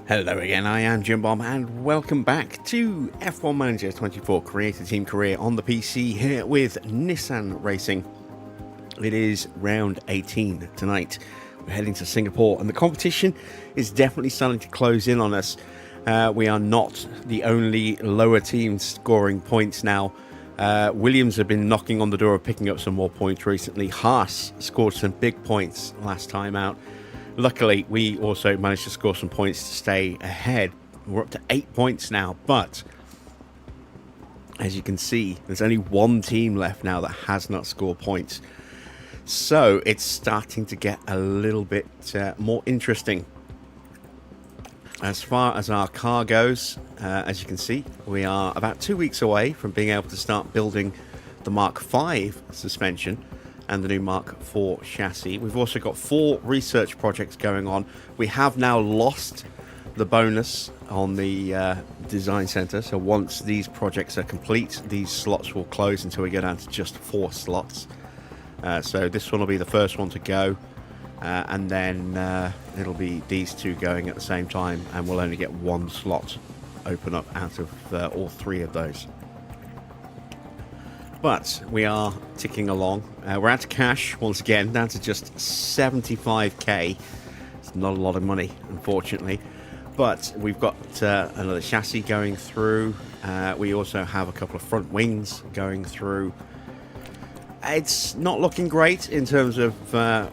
Hello again, I am Jim Bob and welcome back to F1 Manager 24 Creator Team Career on the PC here with Nissan Racing. It is round 18 tonight. We're heading to Singapore and the competition is definitely starting to close in on us. We are not the only lower team scoring points now. Williams have been knocking on the door of picking up some more points recently. Haas scored some big points last time out. Luckily, we also managed to score some points to stay ahead. We're up to 8 points now, but as you can see, there's only one team left now that has not scored points. So it's starting to get a little bit more interesting. As far as our car goes, as you can see, we are about 2 weeks away from being able to start building the Mark V suspension and the new Mark IV chassis. We've also got 4 research projects going on. We have now lost the bonus on the design center, so once these projects are complete, these slots will close until we go down to just 4 slots. So this one will be the first one to go, and then it'll be these 2 going at the same time, and we'll only get 1 slot open up out of all 3 of those. But we are ticking along. We're out of cash once again, down to just 75k. It's not a lot of money, unfortunately. But we've got another chassis going through. We also have a couple of front wings going through. It's not looking great in terms of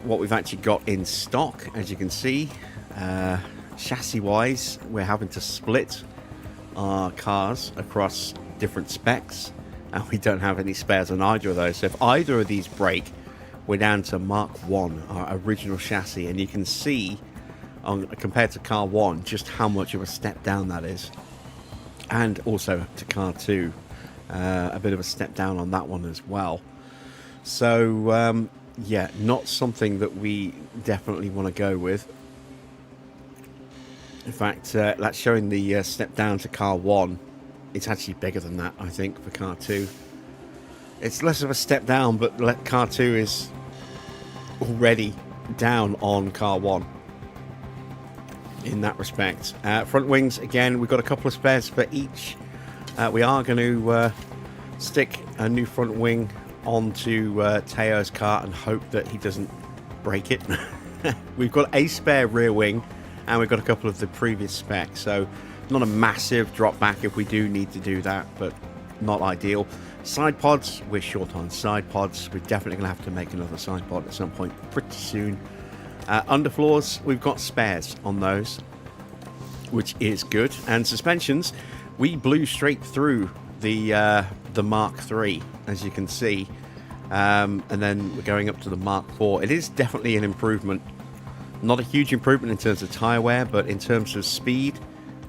what we've actually got in stock, as you can see. Chassis-wise, we're having to split our cars across different specs. And we don't have any spares on either of those. So if either of these break, we're down to Mark 1, our original chassis. And you can see, compared to car 1, just how much of a step down that is. And also to car 2, a bit of a step down on that one as well. So, yeah, not something that we definitely want to go with. In fact, that's showing the step down to car 1. It's actually bigger than that, I think, for car 2. It's less of a step down, but car 2 is already down on car 1 in that respect. Front wings, again, we've got a couple of spares for each. We are going to stick a new front wing onto Teo's car and hope that he doesn't break it. We've got a spare rear wing, and we've got a couple of the previous specs, so not a massive drop back if we do need to do that, but not ideal. Side pods, we're short on side pods. We're definitely going to have to make another side pod at some point pretty soon. Underfloors, we've got spares on those, which is good. And suspensions, we blew straight through the Mark III, as you can see. And then we're going up to the Mark IV. It is definitely an improvement. Not a huge improvement in terms of tyre wear, but in terms of speed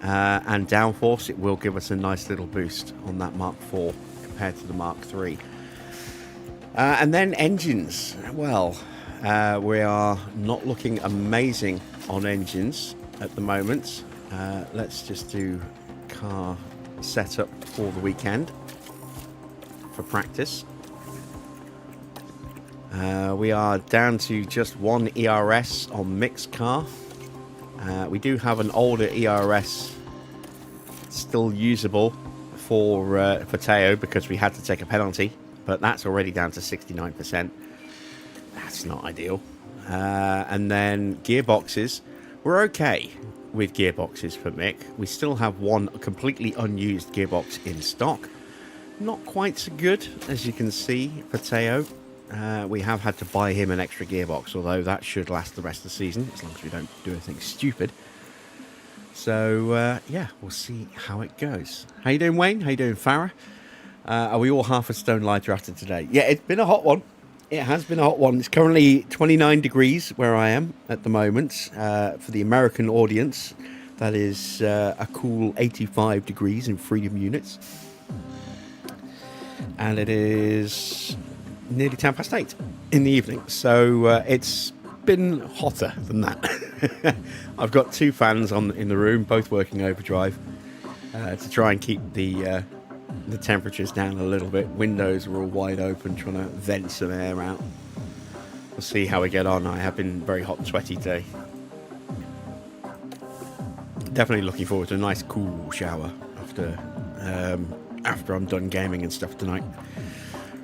and downforce, it will give us a nice little boost on that Mark IV compared to the Mark III. And then engines. Well, we are not looking amazing on engines at the moment. Let's just do car setup for the weekend for practice. We are down to just 1 ERS on mixed car. We do have an older ERS still usable for Teo because we had to take a penalty, but that's already down to 69%. That's not ideal. And then gearboxes, we're okay with gearboxes for Mick. We still have 1 completely unused gearbox in stock. Not quite so good, as you can see, for Teo. We have had to buy him an extra gearbox, although that should last the rest of the season, as long as we don't do anything stupid. So, yeah, we'll see how it goes. How you doing, Wayne? How you doing, Farah? Are we all half a stone lighter after today? Yeah, it's been a hot one. It has been a hot one. It's currently 29 degrees where I am at the moment. For the American audience, that is a cool 85 degrees in freedom units. And it is nearly 10 past 8 in the evening. So it's been hotter than that. I've got 2 fans in the room, both working overdrive, to try and keep the temperatures down a little bit. Windows are all wide open, trying to vent some air out. We'll see how we get on. I have been very hot and sweaty today. definitely looking forward to a nice cool shower after I'm done gaming and stuff tonight.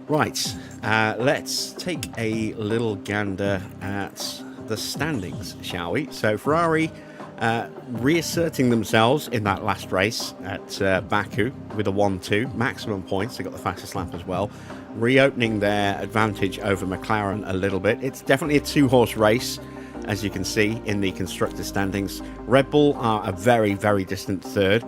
Right, let's take a little gander at the standings, shall we? So Ferrari reasserting themselves in that last race at Baku with a 1-2, maximum points. They got the fastest lap as well, reopening their advantage over McLaren a little bit. It's definitely a two-horse race, as you can see in the constructor standings. Red Bull are a very, very distant third,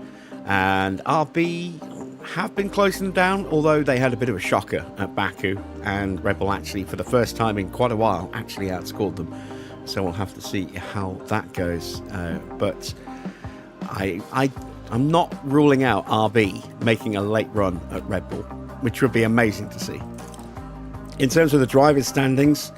and RB have been closing them down, although they had a bit of a shocker at Baku, and Red Bull actually, for the first time in quite a while, actually outscored them. So we'll have to see how that goes. But I'm not ruling out RB making a late run at Red Bull, which would be amazing to see. In terms of the drivers' standings,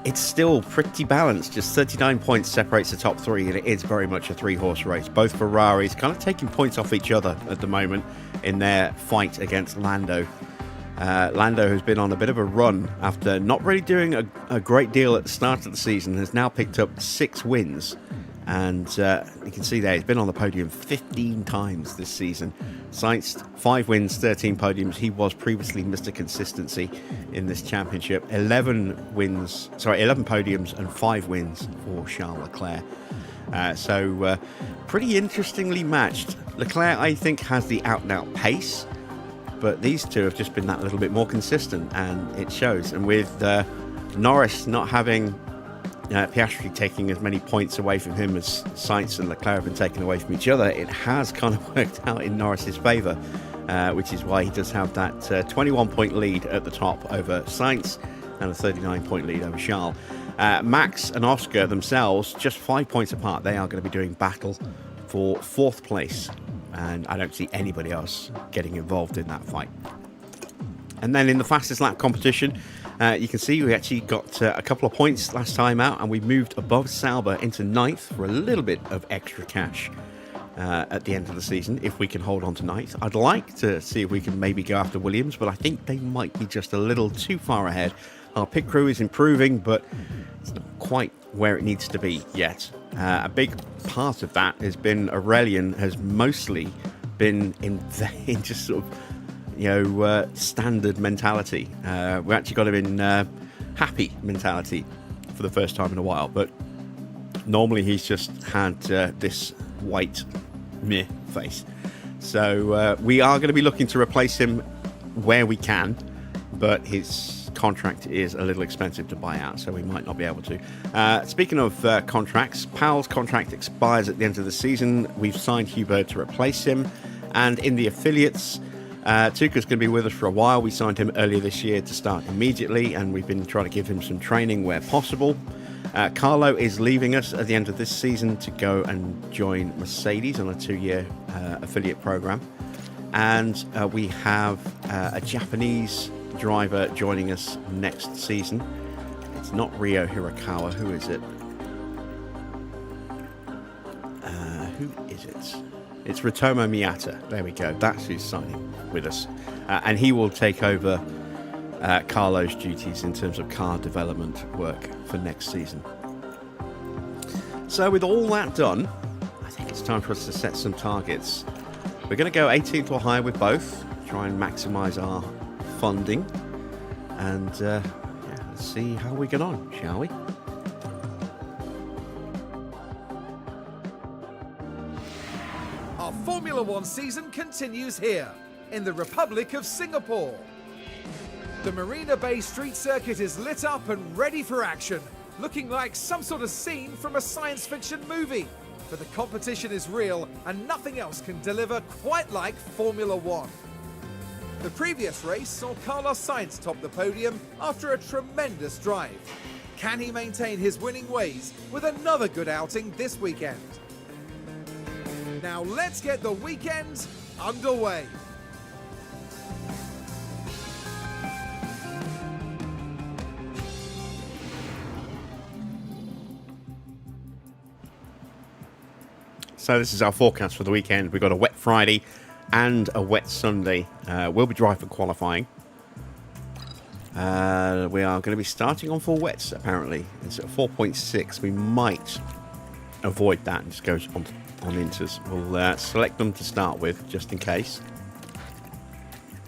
it's still pretty balanced. Just 39 points separates the top three, and it is very much a three-horse race. Both Ferraris kind of taking points off each other at the moment in their fight against Lando. Lando has been on a bit of a run after not really doing a great deal at the start of the season, has now picked up 6 wins. And you can see there, he's been on the podium 15 times this season. Sainz, 5 wins, 13 podiums. He was previously Mr. Consistency in this championship. 11 podiums and 5 wins for Charles Leclerc. So pretty interestingly matched. Leclerc, I think, has the out-and-out pace, but these two have just been that little bit more consistent, and it shows. And with Norris not having Piastri taking as many points away from him as Sainz and Leclerc have been taken away from each other, it has kind of worked out in Norris's favour, which is why he does have that 21-point lead at the top over Sainz and a 39-point lead over Charles. Max and Oscar themselves just 5 points apart. They are going to be doing battle for 4th place, and I don't see anybody else getting involved in that fight. And then in the fastest lap competition, you can see we actually got a couple of points last time out, and we moved above Sauber into 9th for a little bit of extra cash at the end of the season, if we can hold on to 9th. I'd like to see if we can maybe go after Williams, but I think they might be just a little too far ahead. Our pit crew is improving, but it's not quite where it needs to be yet. A big part of that has been Aurelian has mostly been in just sort of standard mentality. We actually got him in happy mentality for the first time in a while, but normally he's just had this white meh face. So we are going to be looking to replace him where we can, but his contract is a little expensive to buy out, so we might not be able to. Speaking of contracts, Powell's contract expires at the end of the season. We've signed Hubert to replace him, and in the affiliates, Tuka's going to be with us for a while. We signed him earlier this year to start immediately, and we've been trying to give him some training where possible. Carlo is leaving us at the end of this season to go and join Mercedes on a 2-year affiliate program. And we have a Japanese driver joining us next season. It's not Ryo Hirakawa. Who is it? Who is it? It's Ritomo Miyata. There we go. That's who's signing with us. And he will take over Carlo's duties in terms of car development work for next season. So with all that done, I think it's time for us to set some targets. We're going to go 18th or higher with both, try and maximise our funding, and let's see how we get on, shall we? Our Formula One season continues here, in the Republic of Singapore. The Marina Bay Street Circuit is lit up and ready for action, looking like some sort of scene from a science fiction movie. For the competition is real, and nothing else can deliver quite like Formula One. The previous race saw Carlos Sainz top the podium after a tremendous drive. Can he maintain his winning ways with another good outing this weekend? Now let's get the weekend underway. So this is our forecast for the weekend. We've got a wet Friday and a wet Sunday. We'll be dry for qualifying. We are going to be starting on 4 wets, apparently. It's at 4.6. We might avoid that and just go on inters. We'll select them to start with, just in case.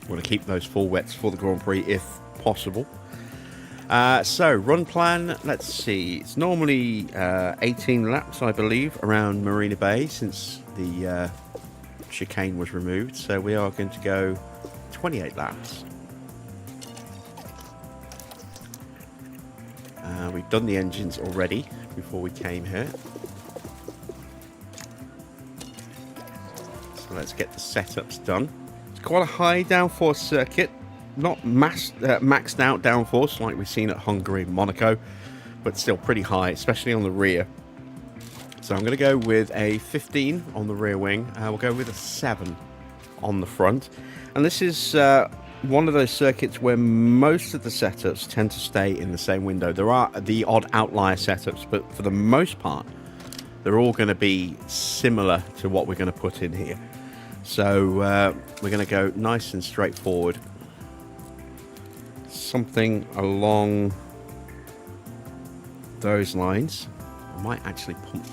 We want to keep those full wets for the Grand Prix if possible. So, run plan, let's see. It's normally 18 laps, I believe, around Marina Bay since the chicane was removed. So, we are going to go 28 laps. We've done the engines already before we came here. So, let's get the setups done. It's quite a high downforce circuit. Not maxed out downforce like we've seen at Hungary and Monaco, but still pretty high, especially on the rear. So I'm going to go with a 15 on the rear wing. We'll go with a 7 on the front. And this is one of those circuits where most of the setups tend to stay in the same window. There are the odd outlier setups, but for the most part, they're all going to be similar to what we're going to put in here. So we're going to go nice and straightforward. Something along those lines. I might actually pump.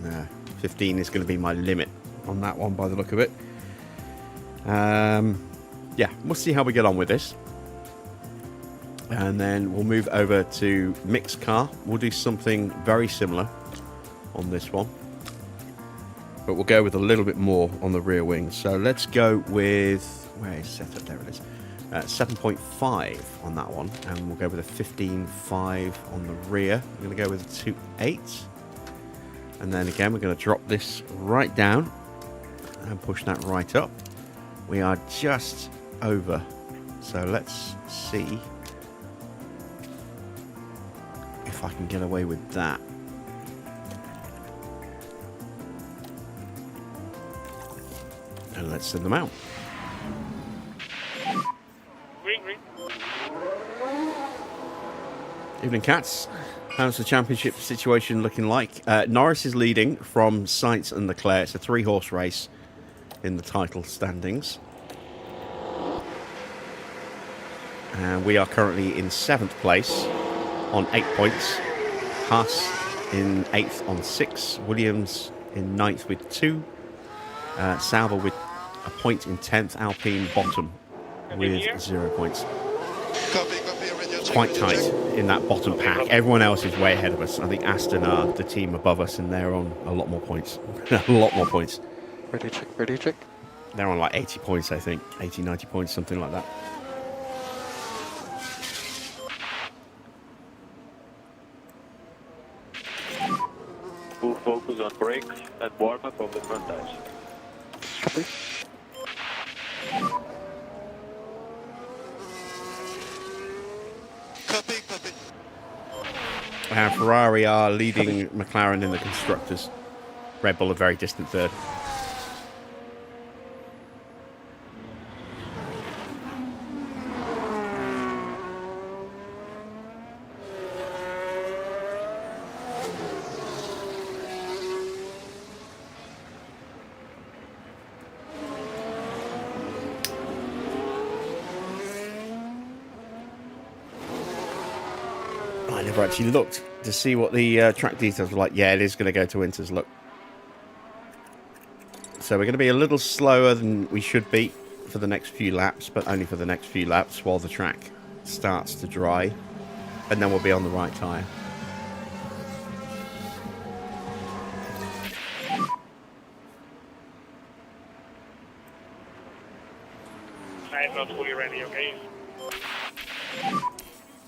No, 15 is going to be my limit on that one by the look of it. Yeah, we'll see how we get on with this. And then we'll move over to mixed car. We'll do something very similar on this one, but we'll go with a little bit more on the rear wing. So let's go with, where is setup? There it is. 7.5 on that one, and we'll go with a 15.5 on the rear. I'm going to go with a 2.8, and then again we're going to drop this right down and push that right up. We are just over, so let's see if I can get away with that. And let's send them out. Evening, Cats. How's the championship situation looking like? Norris is leading from Sainz and Leclerc. It's a 3-horse race in the title standings. And we are currently in 7th place on 8 points. Haas in 8th on 6. Williams in 9th with 2. Sauber with a point in 10th. Alpine bottom with 0 points. It's quite tight in that bottom pack. Everyone else is way ahead of us. I think Aston are the team above us, and they're on a lot more points. A lot more points. Ready check, ready check. They're on like 80 points, I think. 80, 90 points, something like that. Full focus on brakes and warm up of the front tires. Copy. Ferrari are leading McLaren in the constructors. Red Bull a very distant third. I never actually looked to see what the track details were like. Yeah, it is going to go to Winters, look. So we're going to be a little slower than we should be for the next few laps, but only for the next few laps while the track starts to dry. And then we'll be on the right tyre. I'm not fully ready, okay?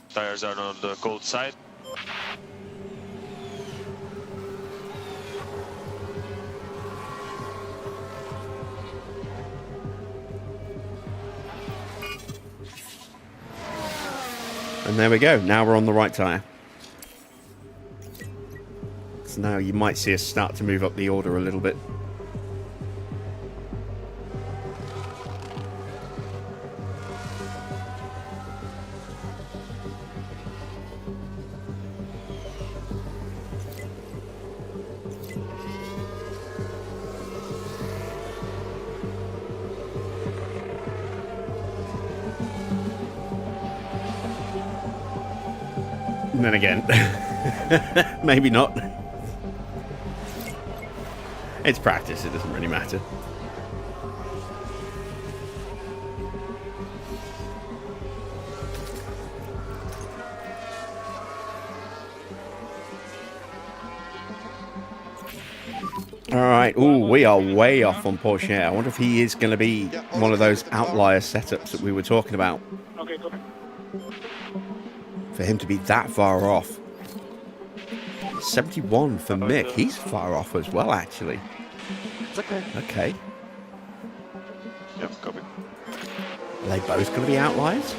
Tires are on the cold side. And there we go. Now we're on the right tyre. So now you might see us start to move up the order a little bit. And then again, maybe not. It's practice, it doesn't really matter. Alright, ooh, we are way off on Porsche. I wonder if he is going to be one of those outlier setups that we were talking about. Okay, copy. For him to be that far off. 71 for Mick. He's far off as well, actually. It's okay. Okay. Yep, copy. Are they both going to be outliers?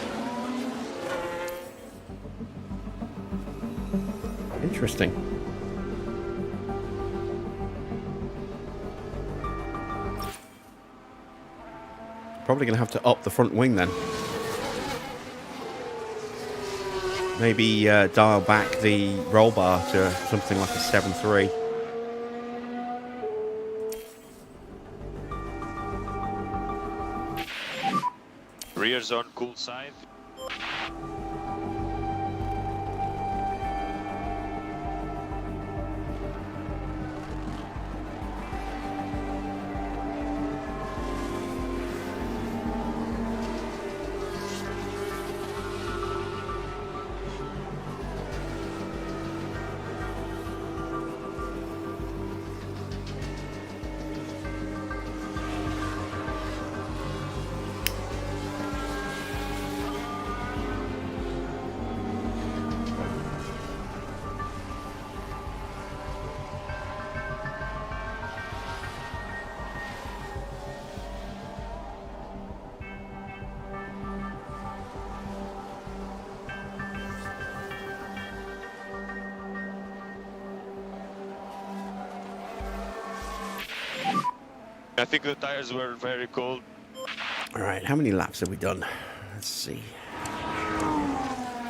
Interesting. Probably going to have to up the front wing then. Maybe dial back the roll bar to something like a 7.3. Rear zone, cool side. I think the tires were very cold. All right, how many laps have we done? Let's see.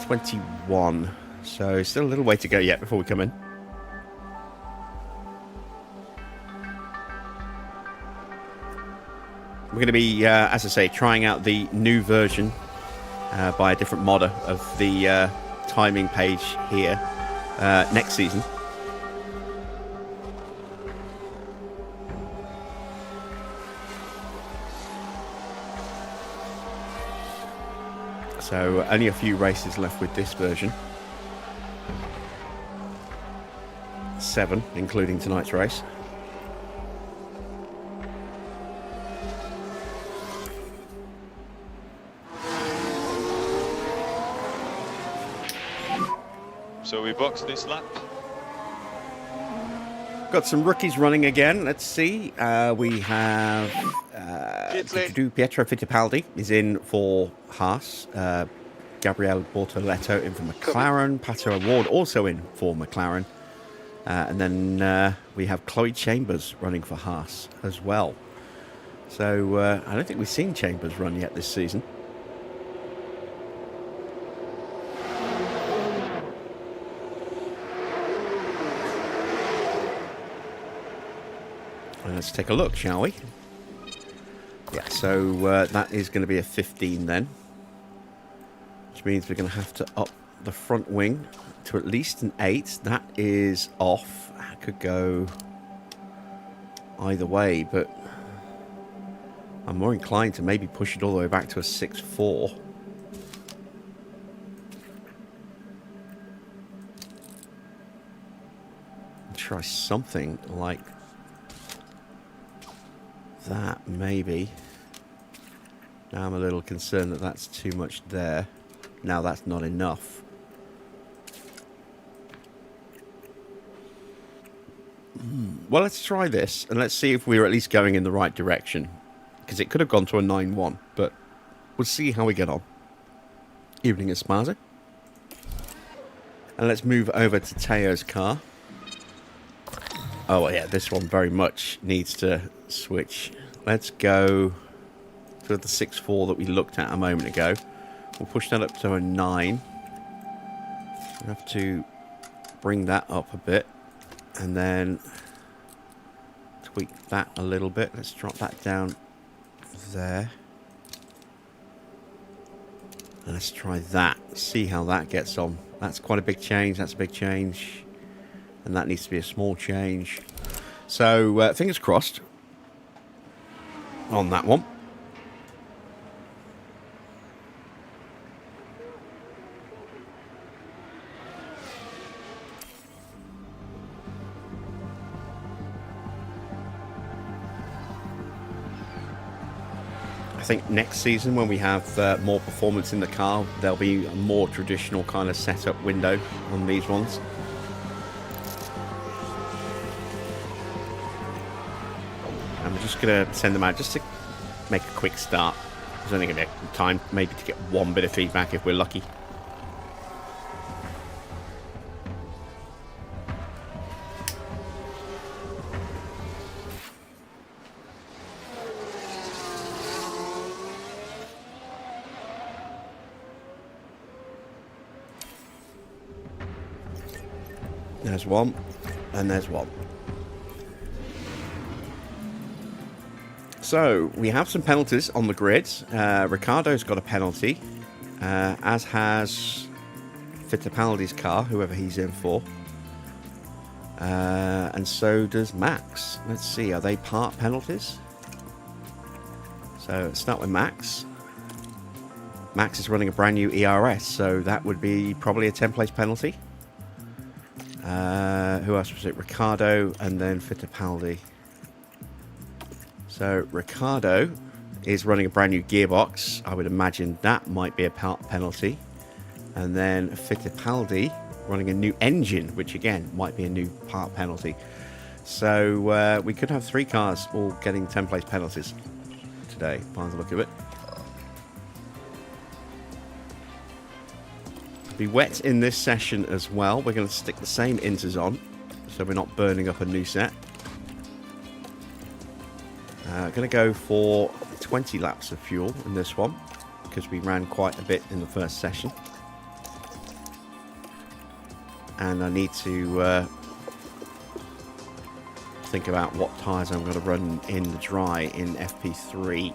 21. So still a little way to go yet before we come in. We're going to be, as I say, trying out the new version by a different modder of the timing page here next season. So only a few races left with this version. 7, including tonight's race. So we boxed this lap. Got some rookies running again. Let's see. We have Pietro Fittipaldi is in for Haas. Gabriele Bortoletto in for McLaren. Pato Award also in for McLaren. And then we have Chloe Chambers running for Haas as well. So I don't think we've seen Chambers run yet this season. Let's take a look, shall we? Yeah, so that is going to be a 15 then. Which means we're going to have to up the front wing to at least an 8. That is off. That could go either way, but I'm more inclined to maybe push it all the way back to a 6.4. Try something like that, maybe. Now I'm a little concerned that that's too much there. Now that's not enough. Well, let's try this and let's see if we're at least going in the right direction, because it could have gone to a 9.1, but we'll see how we get on. Evening at Sparta. And let's move over to Teo's car. Oh yeah, this one very much needs to switch. Let's go to the 6.4 that we looked at a moment ago. We'll push that up to a 9. We have to bring that up a bit and then tweak that a little bit. Let's drop that down there. And let's try that. See how that gets on. That's quite a big change. That's a big change. And that needs to be a small change. So fingers crossed on that one. I think next season, when we have more performance in the car, there'll be a more traditional kind of setup window on these ones. I'm just going to send them out just to make a quick start. There's only going to be time maybe to get one bit of feedback if we're lucky. There's one, and there's one. So, we have some penalties on the grid. Ricciardo's got a penalty, as has Fittipaldi's car, whoever he's in for. And so does Max. Let's see, are they part penalties? So, let's start with Max. Max is running a brand new ERS, so that would be probably a 10-place penalty. Who else was it? Ricciardo and then Fittipaldi. So Ricciardo is running a brand new gearbox. I would imagine that might be a penalty. And then Fittipaldi running a new engine, which again might be a new part penalty. So we could have 3 cars all getting 10-place penalties today, by the look of it. Be wet in this session as well. We're going to stick the same inters on, so we're not burning up a new set. Going to go for 20 laps of fuel in this one, because we ran quite a bit in the first session. And I need to think about what tyres I'm going to run in the dry in FP3,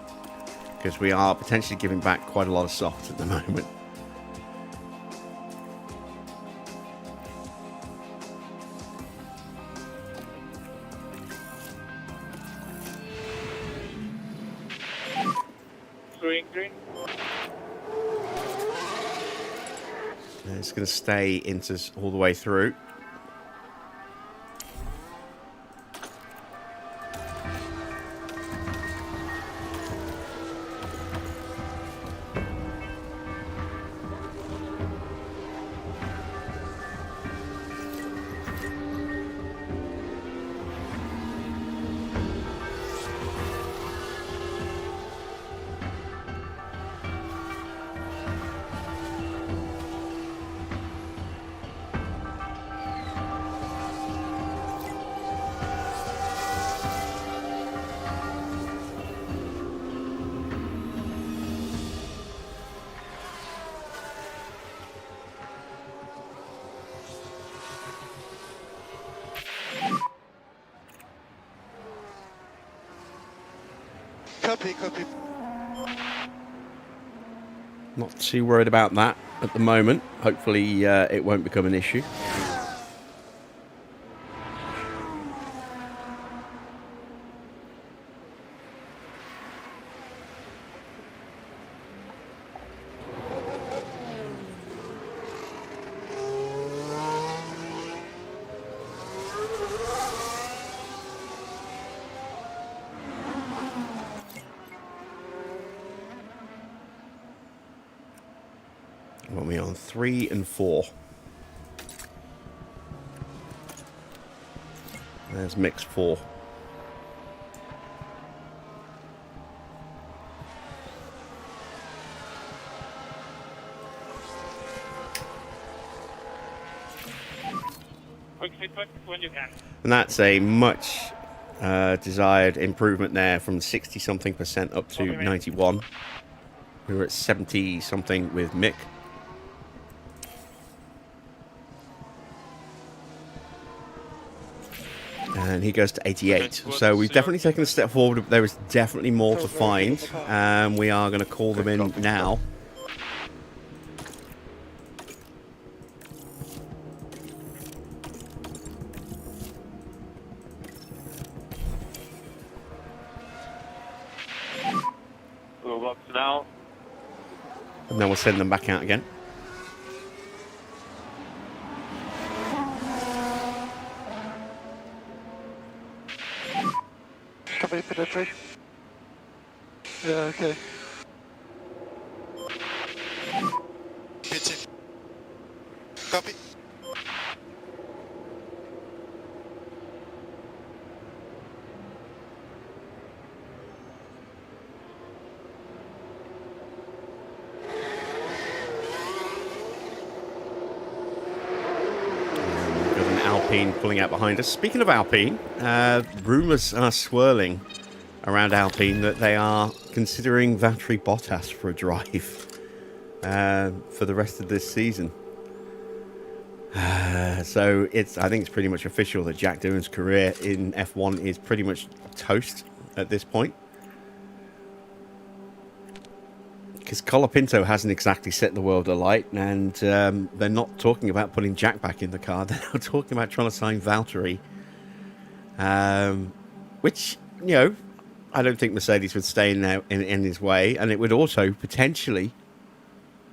because we are potentially giving back quite a lot of soft at the moment. Green. And it's going to stay into all the way through. Copy. Not too worried about that at the moment. Hopefully it won't become an issue. What are we on? 3 and 4. There's mix 4. Quick feedback when you can. And that's a much desired improvement there, from 60-something% up to 91. We were at 70-something with Mick. And he goes to 88. So we've definitely taken a step forward. There is definitely more to find. And we are going to call them in now. now. And then we'll send them back out again. Copy, penetrate. Yeah, okay. Pitching. Copy. Got an Alpine pulling out behind us. Speaking of Alpine, rumours are swirling around Alpine that they are considering Valtteri Bottas for a drive for the rest of this season. So I think it's pretty much official that Jack Doohan's career in F1 is pretty much toast at this point. Because Colapinto hasn't exactly set the world alight, and they're not talking about putting Jack back in the car. They're now talking about trying to sign Valtteri. Which, you know, I don't think Mercedes would stay in his way, and it would also potentially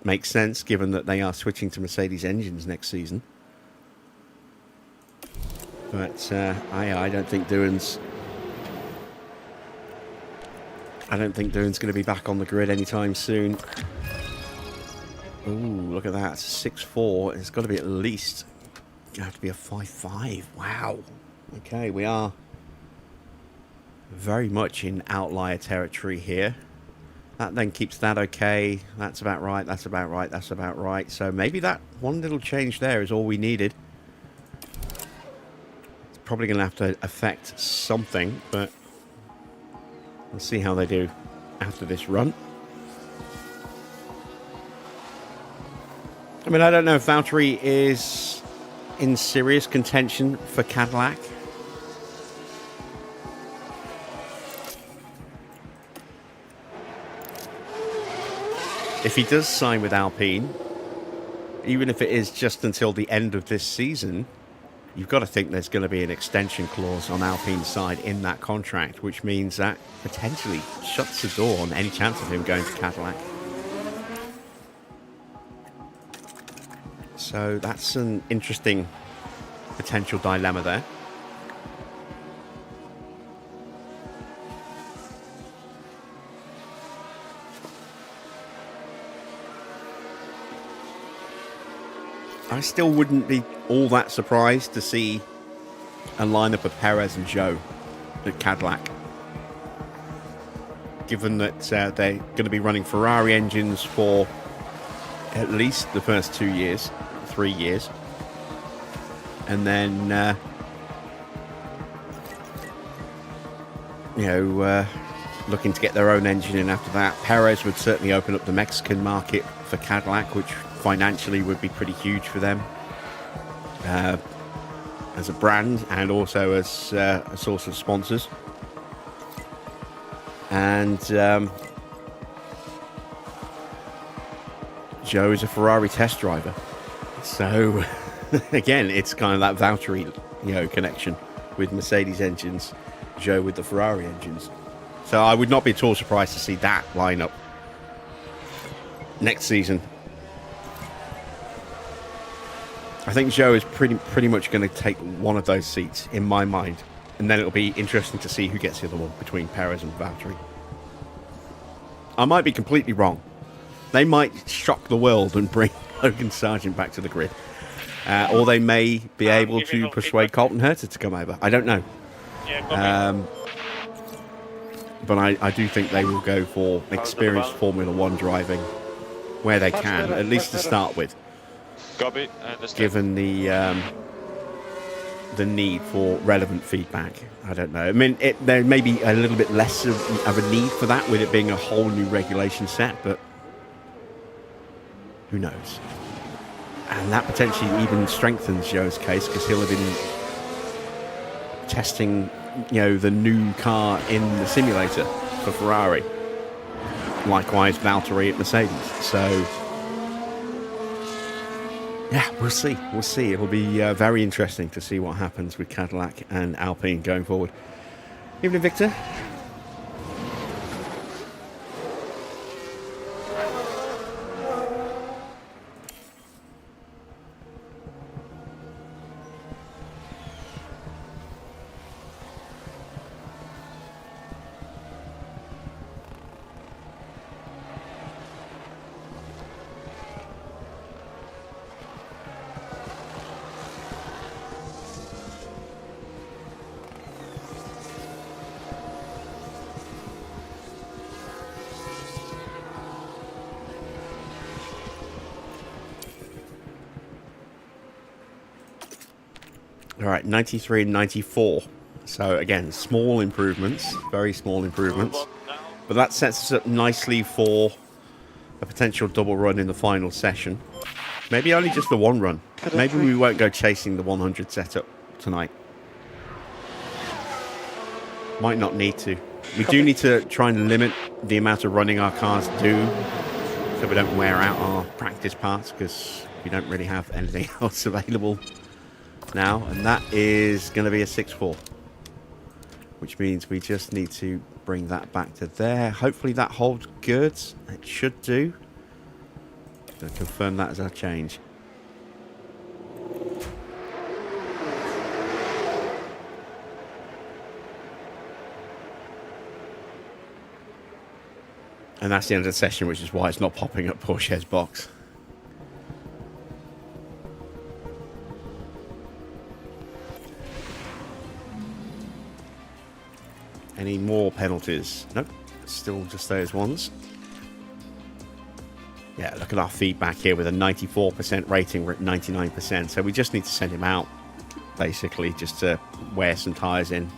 make sense given that they are switching to Mercedes engines next season. But I don't think Doohan's going to be back on the grid anytime soon. Ooh, look at that. 6.4. It's got to be at least... have to be a 5.5. Wow. Okay, we are very much in outlier territory here. That then keeps that okay. That's about right. That's about right. That's about right. So maybe that one little change there is all we needed. It's probably going to have to affect something, but... we'll see how they do after this run. I mean, I don't know if Valtteri is in serious contention for Cadillac. If he does sign with Alpine, even if it is just until the end of this season, you've got to think there's going to be an extension clause on Alpine's side in that contract, which means that potentially shuts the door on any chance of him going to Cadillac. So that's an interesting potential dilemma there. I still wouldn't be all that surprised to see a lineup of Perez and Zhou at Cadillac, given that they're going to be running Ferrari engines for at least the first 2 years, 3 years, and then looking to get their own engine in after that. Perez would certainly open up the Mexican market for Cadillac, which financially would be pretty huge for them as a brand and also as a source of sponsors. And Zhou is a Ferrari test driver, so again, it's kind of that Valtteri, connection with Mercedes engines, Zhou with the Ferrari engines. So I would not be at all surprised to see that lineup next season. I think Zhou is pretty much going to take one of those seats in my mind, and then it'll be interesting to see who gets the other one between Perez and Valtteri. I might be completely wrong. They might shock the world and bring Logan Sargent back to the grid, or they may be able to persuade Colton Herta to come over. I don't know. But I do think they will go for experienced Formula One driving where they can, at least to start with. Copy. Given the need for relevant feedback. I don't know. I mean, there may be a little bit less of a need for that with it being a whole new regulation set, but who knows? And that potentially even strengthens Zhou's case, because he'll have been testing, the new car in the simulator for Ferrari. Likewise, Valtteri at Mercedes. So yeah, we'll see. We'll see. It'll be very interesting to see what happens with Cadillac and Alpine going forward. Evening, Victor. All right, 93 and 94. So again, small improvements, very small improvements. But that sets us up nicely for a potential double run in the final session. Maybe only just the one run. Maybe we won't go chasing the 100 setup tonight. Might not need to. We do need to try and limit the amount of running our cars do so we don't wear out our practice parts, because we don't really have anything else available now. And that is going to be a 6.4, which means we just need to bring that back to there. Hopefully that holds good. It should do. Going to confirm that as our change. And that's the end of the session, which is why it's not popping up Porsche's box. Any more penalties? Nope. Still just those ones. Yeah, look at our feedback here with a 94% rating. We're at 99%. So we just need to send him out, basically, just to wear some tyres in.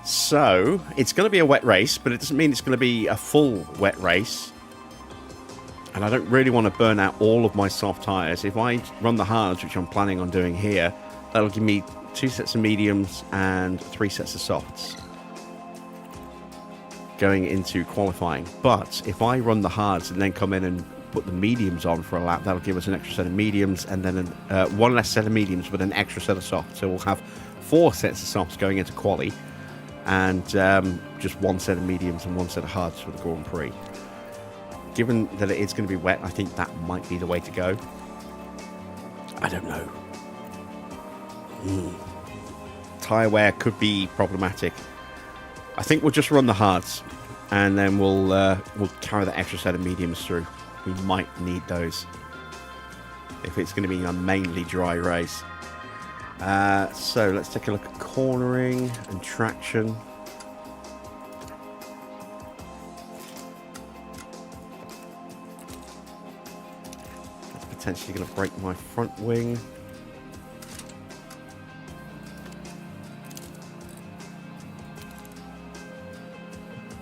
So, it's going to be a wet race, but it doesn't mean it's going to be a full wet race. And I don't really want to burn out all of my soft tyres. If I run the hards, which I'm planning on doing here, that'll give me 2 sets of mediums and 3 sets of softs going into qualifying. But if I run the hards and then come in and put the mediums on for a lap, that'll give us an extra set of mediums and then one less set of mediums with an extra set of softs. So we'll have 4 sets of softs going into quali. And just 1 set of mediums and 1 set of hards for the Grand Prix. Given that it is going to be wet, I think that might be the way to go. I don't know. Tyre wear could be problematic. I think we'll just run the hards, and then we'll carry that extra set of mediums through. We might need those if it's going to be a mainly dry race. So let's take a look at cornering and traction. That's potentially going to break my front wing.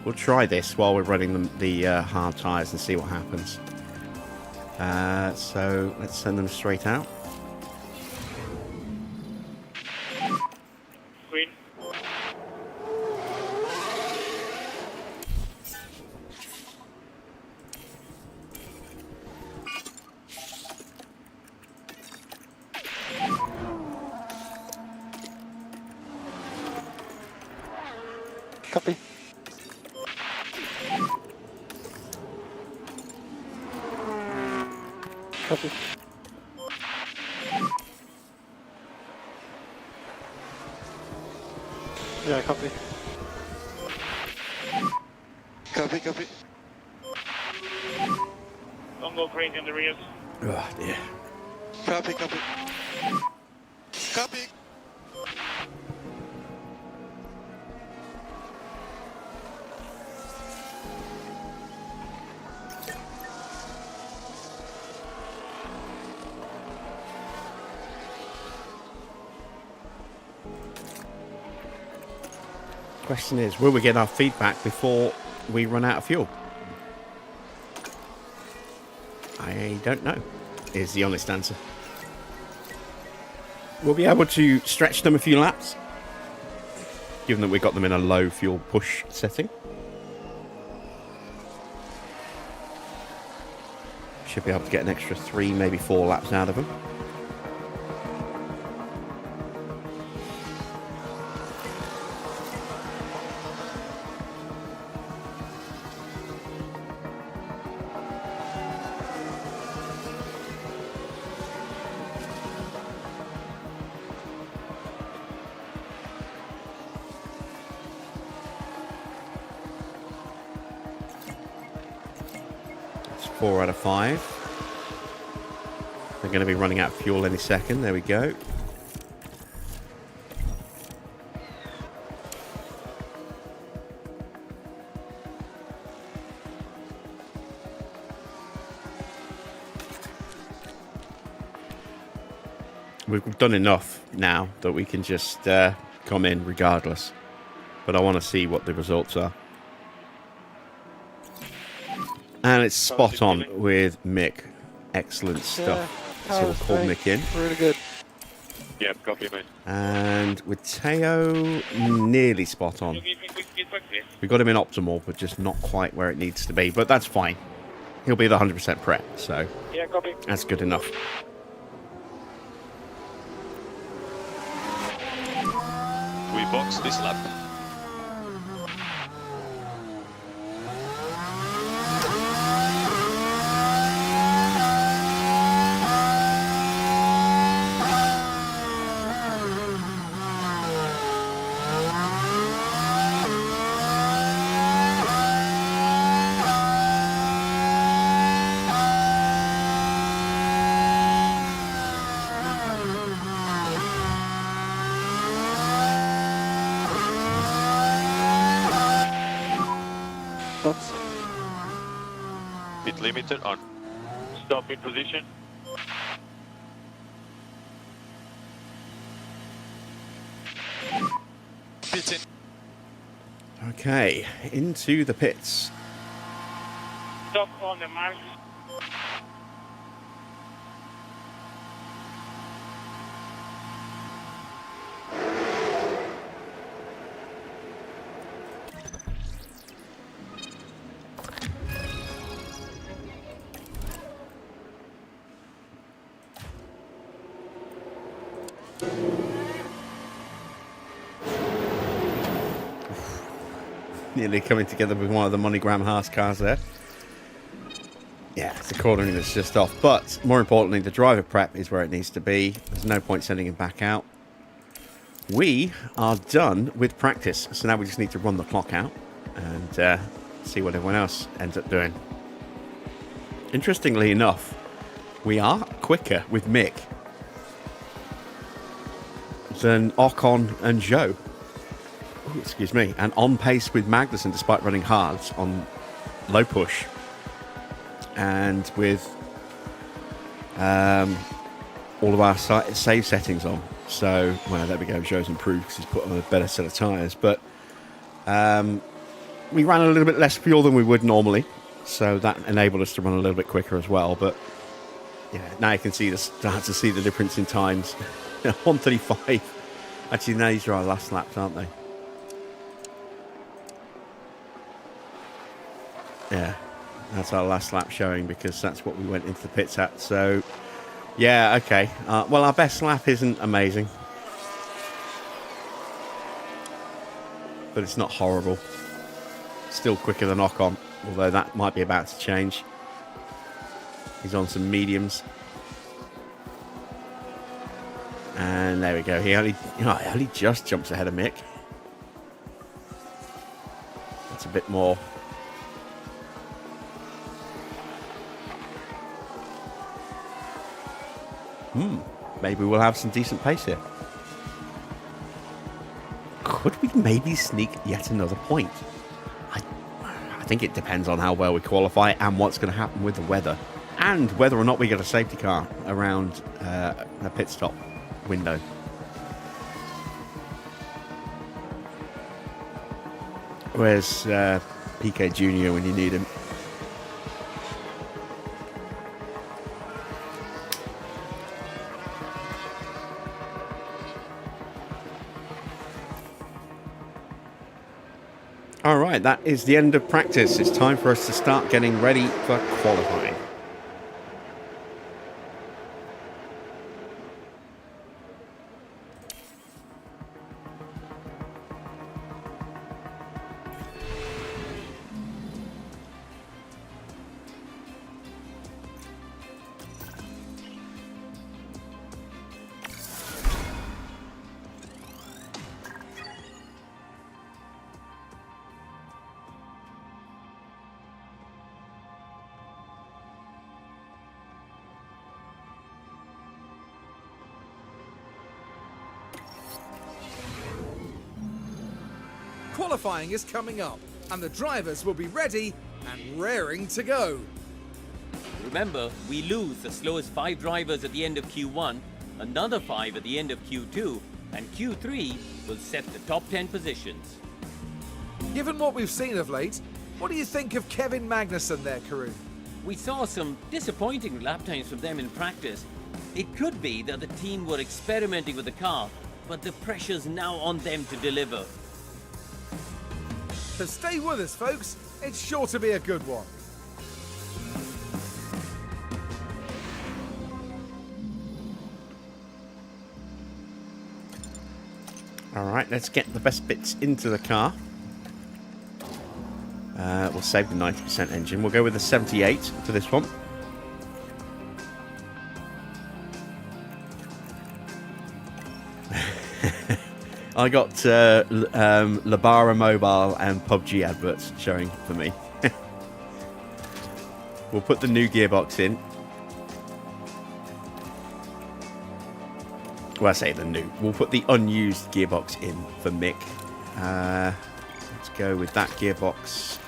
We'll try this while we're running the hard tyres and see what happens. So let's send them straight out. Green. Copy. Copy. Yeah, copy. Copy, copy. Don't go crazy in the rears. Oh dear. Copy, copy. Copy. Question is, will we get our feedback before we run out of fuel? I don't know, is the honest answer. We'll be able to stretch them a few laps, given that we got them in a low fuel push setting. Should be able to get an extra 3, maybe 4 laps out of them. It's 4 out of 5. They're going to be running out of fuel any second. There we go. we've done enough now that we can just come in regardless. But I want to see what the results are. And it's spot on with Mick. Excellent stuff. So we'll call Mick in. Really good. Yeah, copy, mate. And with Teo, nearly spot on. We got him in optimal, but just not quite where it needs to be. But that's fine. He'll be the 100% prep, so Yeah, copy. that's good enough. We box this lap. Stops. Pit limiter on. Stop in position. Pit in. Okay, into the pits. Stop on the mark. Nearly coming together with one of the MoneyGram Haas cars there. Yeah, it's a cornering that's just off. But more importantly, the driver prep is where it needs to be. There's no point sending him back out. We are done with practice. So now we just need to run the clock out and see what everyone else ends up doing. Interestingly enough, we are quicker with Mick than Ocon and Joe. Ooh, excuse me. And on pace with Magnussen despite running hard on low push. And with all of our save settings on. So, well, there we go. Joe's improved because he's put on a better set of tyres. But we ran a little bit less fuel than we would normally. So that enabled us to run a little bit quicker as well. But yeah, now you can start to see the difference in times. 1:35. Actually, now these are our last laps, aren't they? Yeah, that's our last lap showing because that's what we went into the pits at. So, yeah, okay. Well, our best lap isn't amazing. But it's not horrible. Still quicker than Ocon, although that might be about to change. He's on some mediums. And there we go. He only just jumps ahead of Mick. That's a bit more. Maybe we'll have some decent pace here. Could we maybe sneak yet another point? I think it depends on how well we qualify and what's going to happen with the weather. And whether or not we get a safety car around a pit stop window. Where's PK Jr. when you need him? All right, that is the end of practice. It's time for us to start getting ready for qualifying. Qualifying is coming up, and the drivers will be ready and raring to go. Remember, we lose the slowest 5 drivers at the end of Q1, another 5 at the end of Q2, and Q3 will set the top 10 positions. Given what we've seen of late, what do you think of Kevin Magnussen there, Karun? We saw some disappointing lap times from them in practice. It could be that the team were experimenting with the car, but the pressure's now on them to deliver. So stay with us, folks. It's sure to be a good one. All right, let's get the best bits into the car. We'll save the 90% engine. We'll go with the 78 for this one. I got Labara Mobile and PUBG adverts showing for me. We'll put the new gearbox in. Well, I say the new. We'll put the unused gearbox in for Mick. Let's go with that gearbox.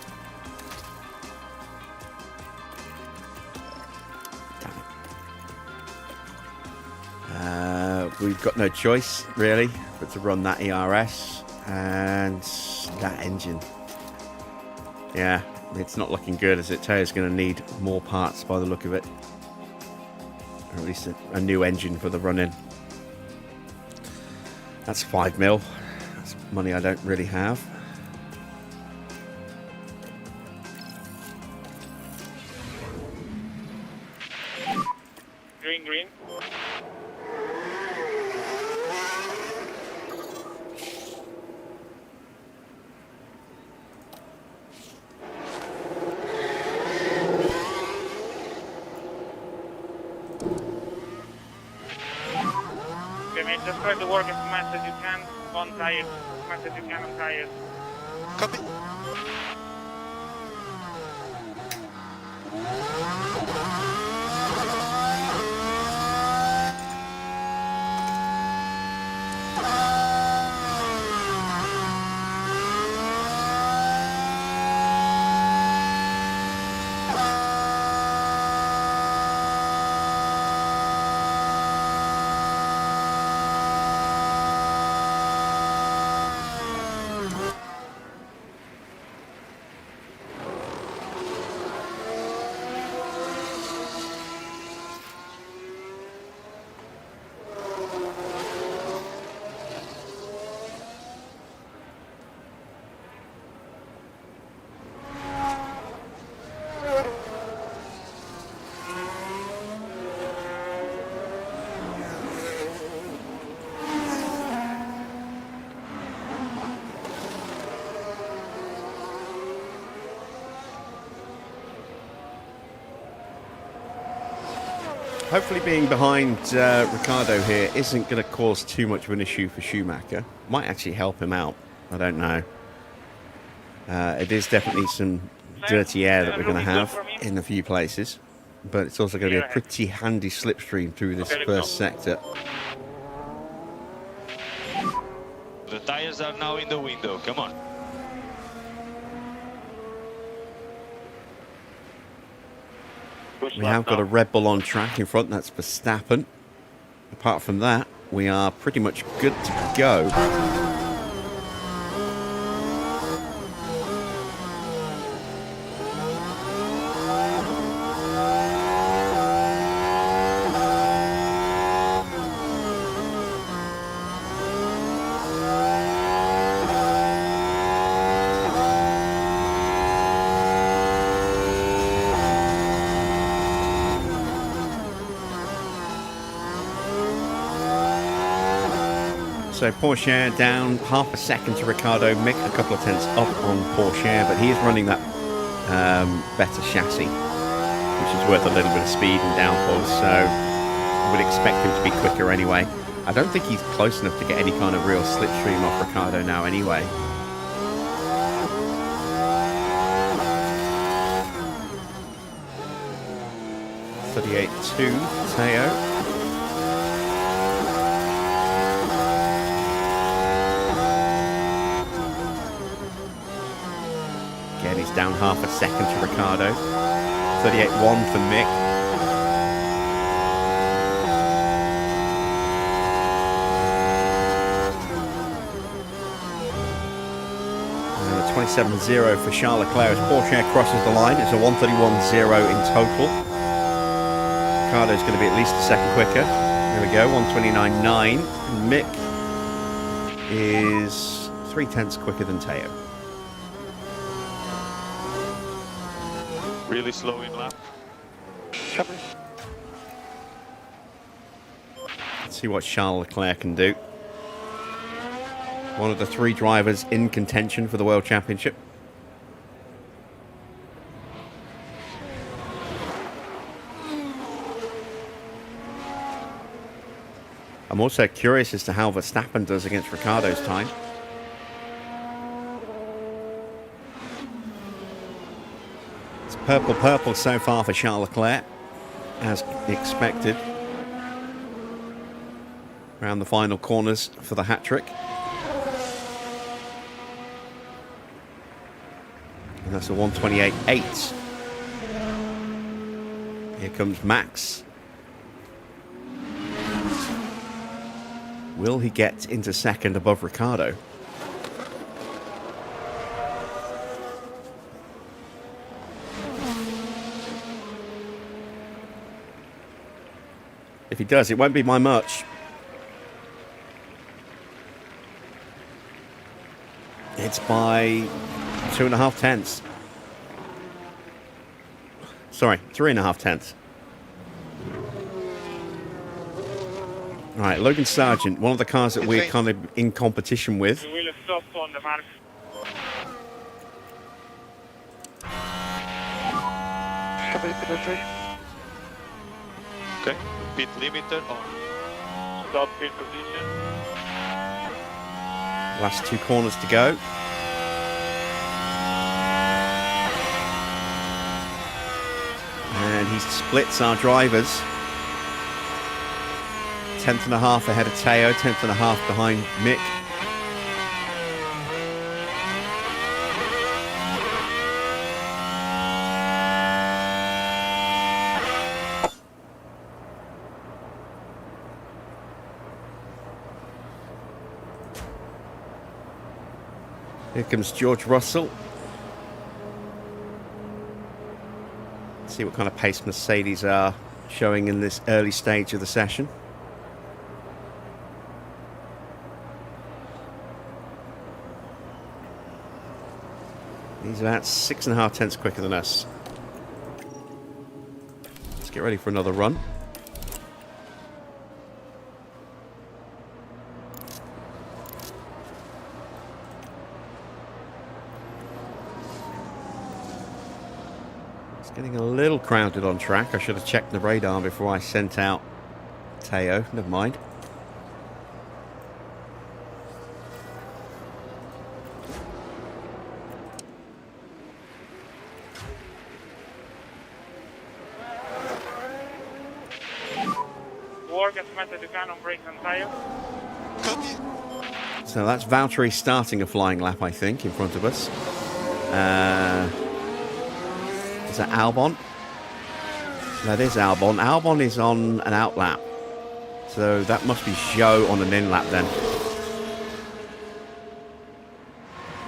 We've got no choice, really, but to run that ERS and that engine. Yeah, it's not looking good, as it Tayo's going to need more parts by the look of it. Or at least a new engine for the run-in. That's 5 mil. That's money I don't really have. Green. Okay, mate, just try to work as much as you can on tires. As much as you can on tires. Copy. Hopefully being behind Ricciardo here isn't going to cause too much of an issue for Schumacher. Might actually help him out. I don't know. It is definitely some dirty air that we're going to have in a few places. But it's also going to be a pretty handy slipstream through this first sector. The tires are now in the window. Come on. We have got a Red Bull on track in front. That's Verstappen. Apart from that, we are pretty much good to go. So Porsche down half a second to Ricciardo. Mick a couple of tenths up on Porsche, but he is running that better chassis, which is worth a little bit of speed and downforce. So I would expect him to be quicker anyway. I don't think he's close enough to get any kind of real slipstream off Ricciardo now anyway. .38.2 Teo. Again, he's down half a second to Ricciardo. 38.1 for Mick. 127.0 for Charles Leclerc as Porsche crosses the line. It's a 131.0 in total. Ricardo's going to be at least a second quicker. There we go, 129.9. Mick is 0.3 quicker than Teo. Really slow in lap. Copy. Let's see what Charles Leclerc can do. One of the 3 drivers in contention for the World Championship. I'm also curious as to how Verstappen does against Ricciardo's time. It's purple so far for Charles Leclerc, as expected. Around the final corners for the hat-trick. And that's a 128.8. Here comes Max. Will he get into second above Ricciardo? If he does, it won't be by much. It's by 2.5 tenths. Sorry, 3.5 tenths. All right, Logan Sargent, one of the cars that we're kind of in competition with. We will stop on the mark. Copy, pit entry. Okay. Pit limiter on. Stop pit position. Last 2 corners to go. And he splits our drivers. 10.5 ahead of Teo, 10.5 behind Mick. Here comes George Russell. Let's see what kind of pace Mercedes are showing in this early stage of the session. He's about 6.5 tenths quicker than us. Let's get ready for another run. It's getting a little crowded on track. I should have checked the radar before I sent out Teo. Never mind. Work as much as you can on brakes and tires. So that's Valtteri starting a flying lap, I think, in front of us. Is that Albon? That is Albon. Albon is on an out lap. So that must be Zhou on an in lap then.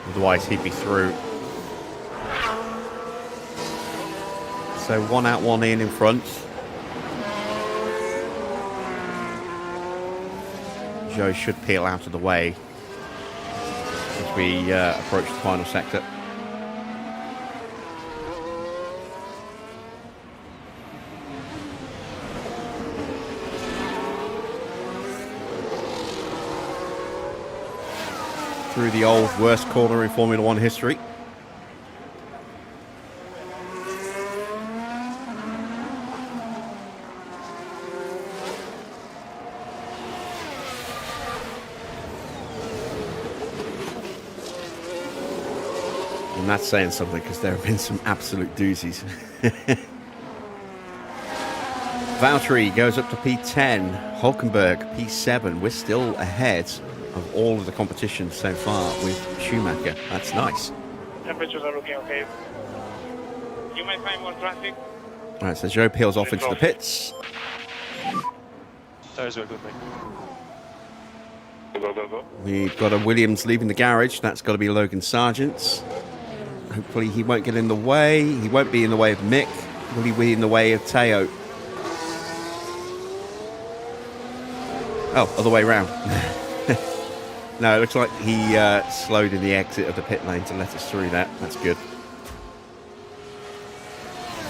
Otherwise he'd be through. So 1 out, 1 in front. Zhou should peel out of the way as we approach the final sector. Through the old worst corner in Formula One history. And that's saying something because there have been some absolute doozies. Valtteri goes up to P10. Hulkenberg, P7. We're still ahead of all of the competition so far with Schumacher. That's nice. Temperatures are looking okay. You might find more traffic. All right, so Zhou peels off into the pits. Tires were good, mate. Go, go, go. We've got a Williams leaving the garage. That's got to be Logan Sargent's. Hopefully he won't get in the way. He won't be in the way of Mick. Will he be in the way of Teo? Oh, other way around. No, it looks like he slowed in the exit of the pit lane to let us through that. That's good.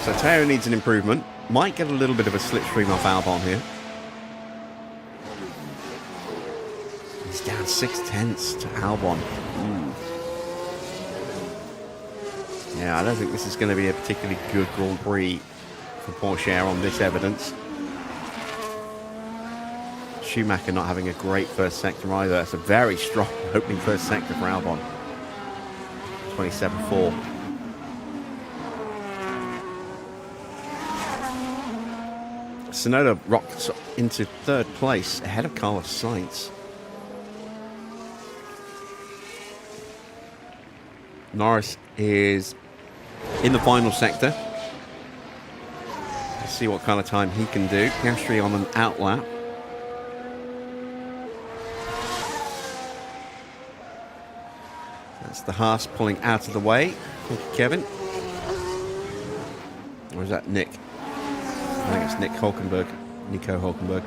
So Teo needs an improvement. Might get a little bit of a slipstream off Albon here. He's down 6/10 to Albon. Ooh. Yeah, I don't think this is going to be a particularly good Grand Prix for Porsche on this evidence. Schumacher not having a great first sector either. It's a very strong opening first sector for Albon. 27.4. Tsunoda rocks into third place ahead of Carlos Sainz. Norris is in the final sector. Let's see what kind of time he can do. Piastri on an outlap. That's the Haas pulling out of the way. Thank you, Kevin. Or is that Nick? I think it's Nico Hulkenberg.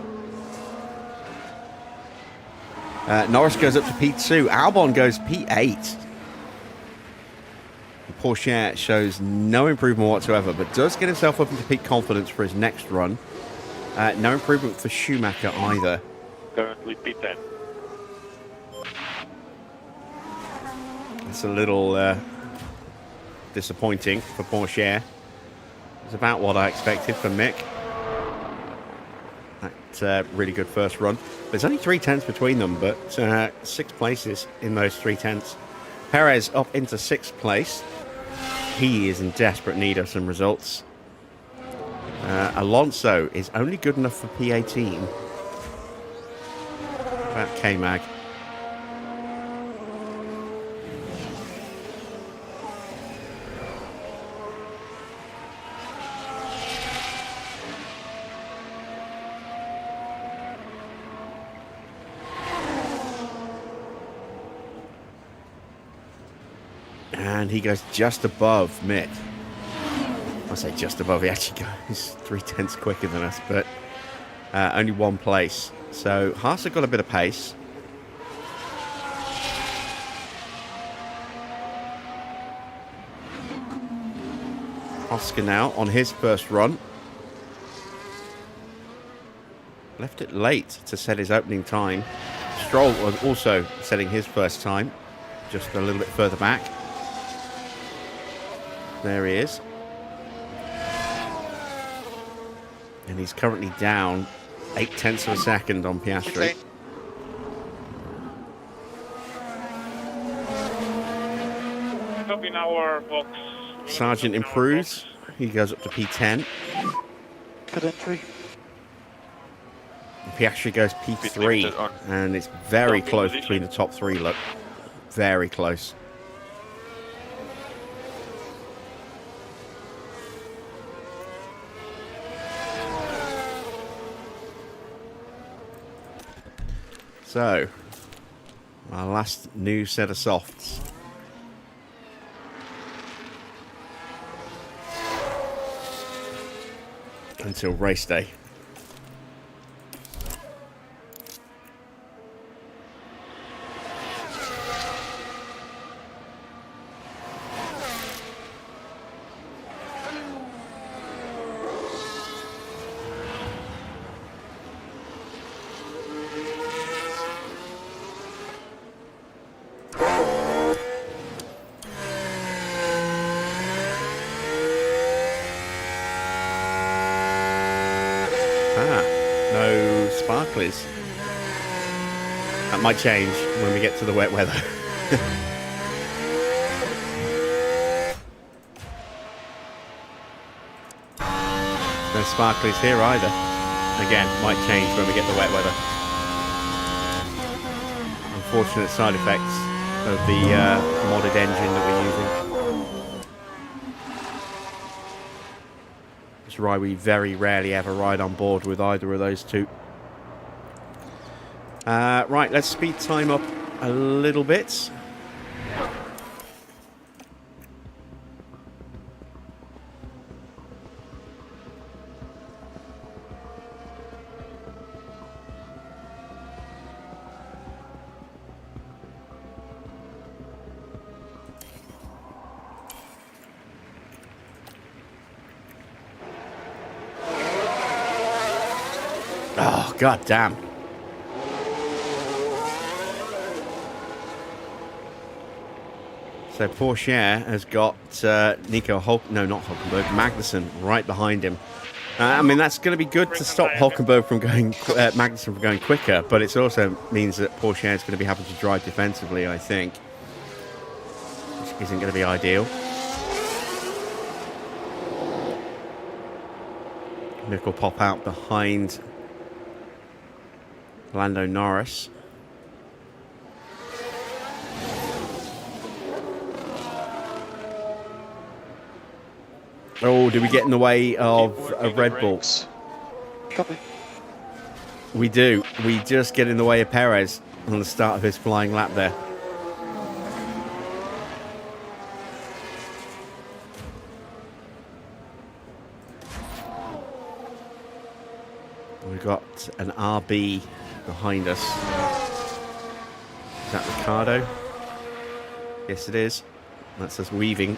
Norris goes up to P2. Albon goes P8. Porsche shows no improvement whatsoever, but does get himself up into peak confidence for his next run. No improvement for Schumacher either. Currently P10. It's a little disappointing for Porsche. It's about what I expected from Mick. That really good first run. There's only 3/10 between them, but 6 places in those 3/10. Perez up into 6th place. He is in desperate need of some results. Alonso is only good enough for P18. About K-Mag. And he goes just above Mick. I say just above, he actually goes 3/10 quicker than us, but only 1 place. So Haas have got a bit of pace. Oscar now on his first run. Left it late to set his opening time. Stroll was also setting his first time, just a little bit further back. There he is. And he's currently down 0.8 of a second on Piastri. Up in our box. Sargent improves. He goes up to P10. Good entry. Piastri goes P3. And it's very close between the top 3, look. Very close. So, our last new set of softs. Until race day. Sparklers. That might change when we get to the wet weather. No sparklers here either. Again, might change when we get the wet weather. Unfortunate side effects of the modded engine that we're using. That's why we very rarely ever ride on board with either of those two. Right, let's speed time up a little bit. God damn. So Porsche has got Nico not Hulkenberg, Magnussen right behind him. I mean, that's going to be good to stop Hulkenberg from going, Magnussen from going quicker, but it also means that Porsche is going to be having to drive defensively, I think, which isn't going to be ideal. Mick will pop out behind Lando Norris. Oh, do we get in the way of a Red Bull? Copy. We do. We just get in the way of Perez on the start of his flying lap there. We've got an RB behind us. Is that Ricardo? Yes, it is. That's us weaving.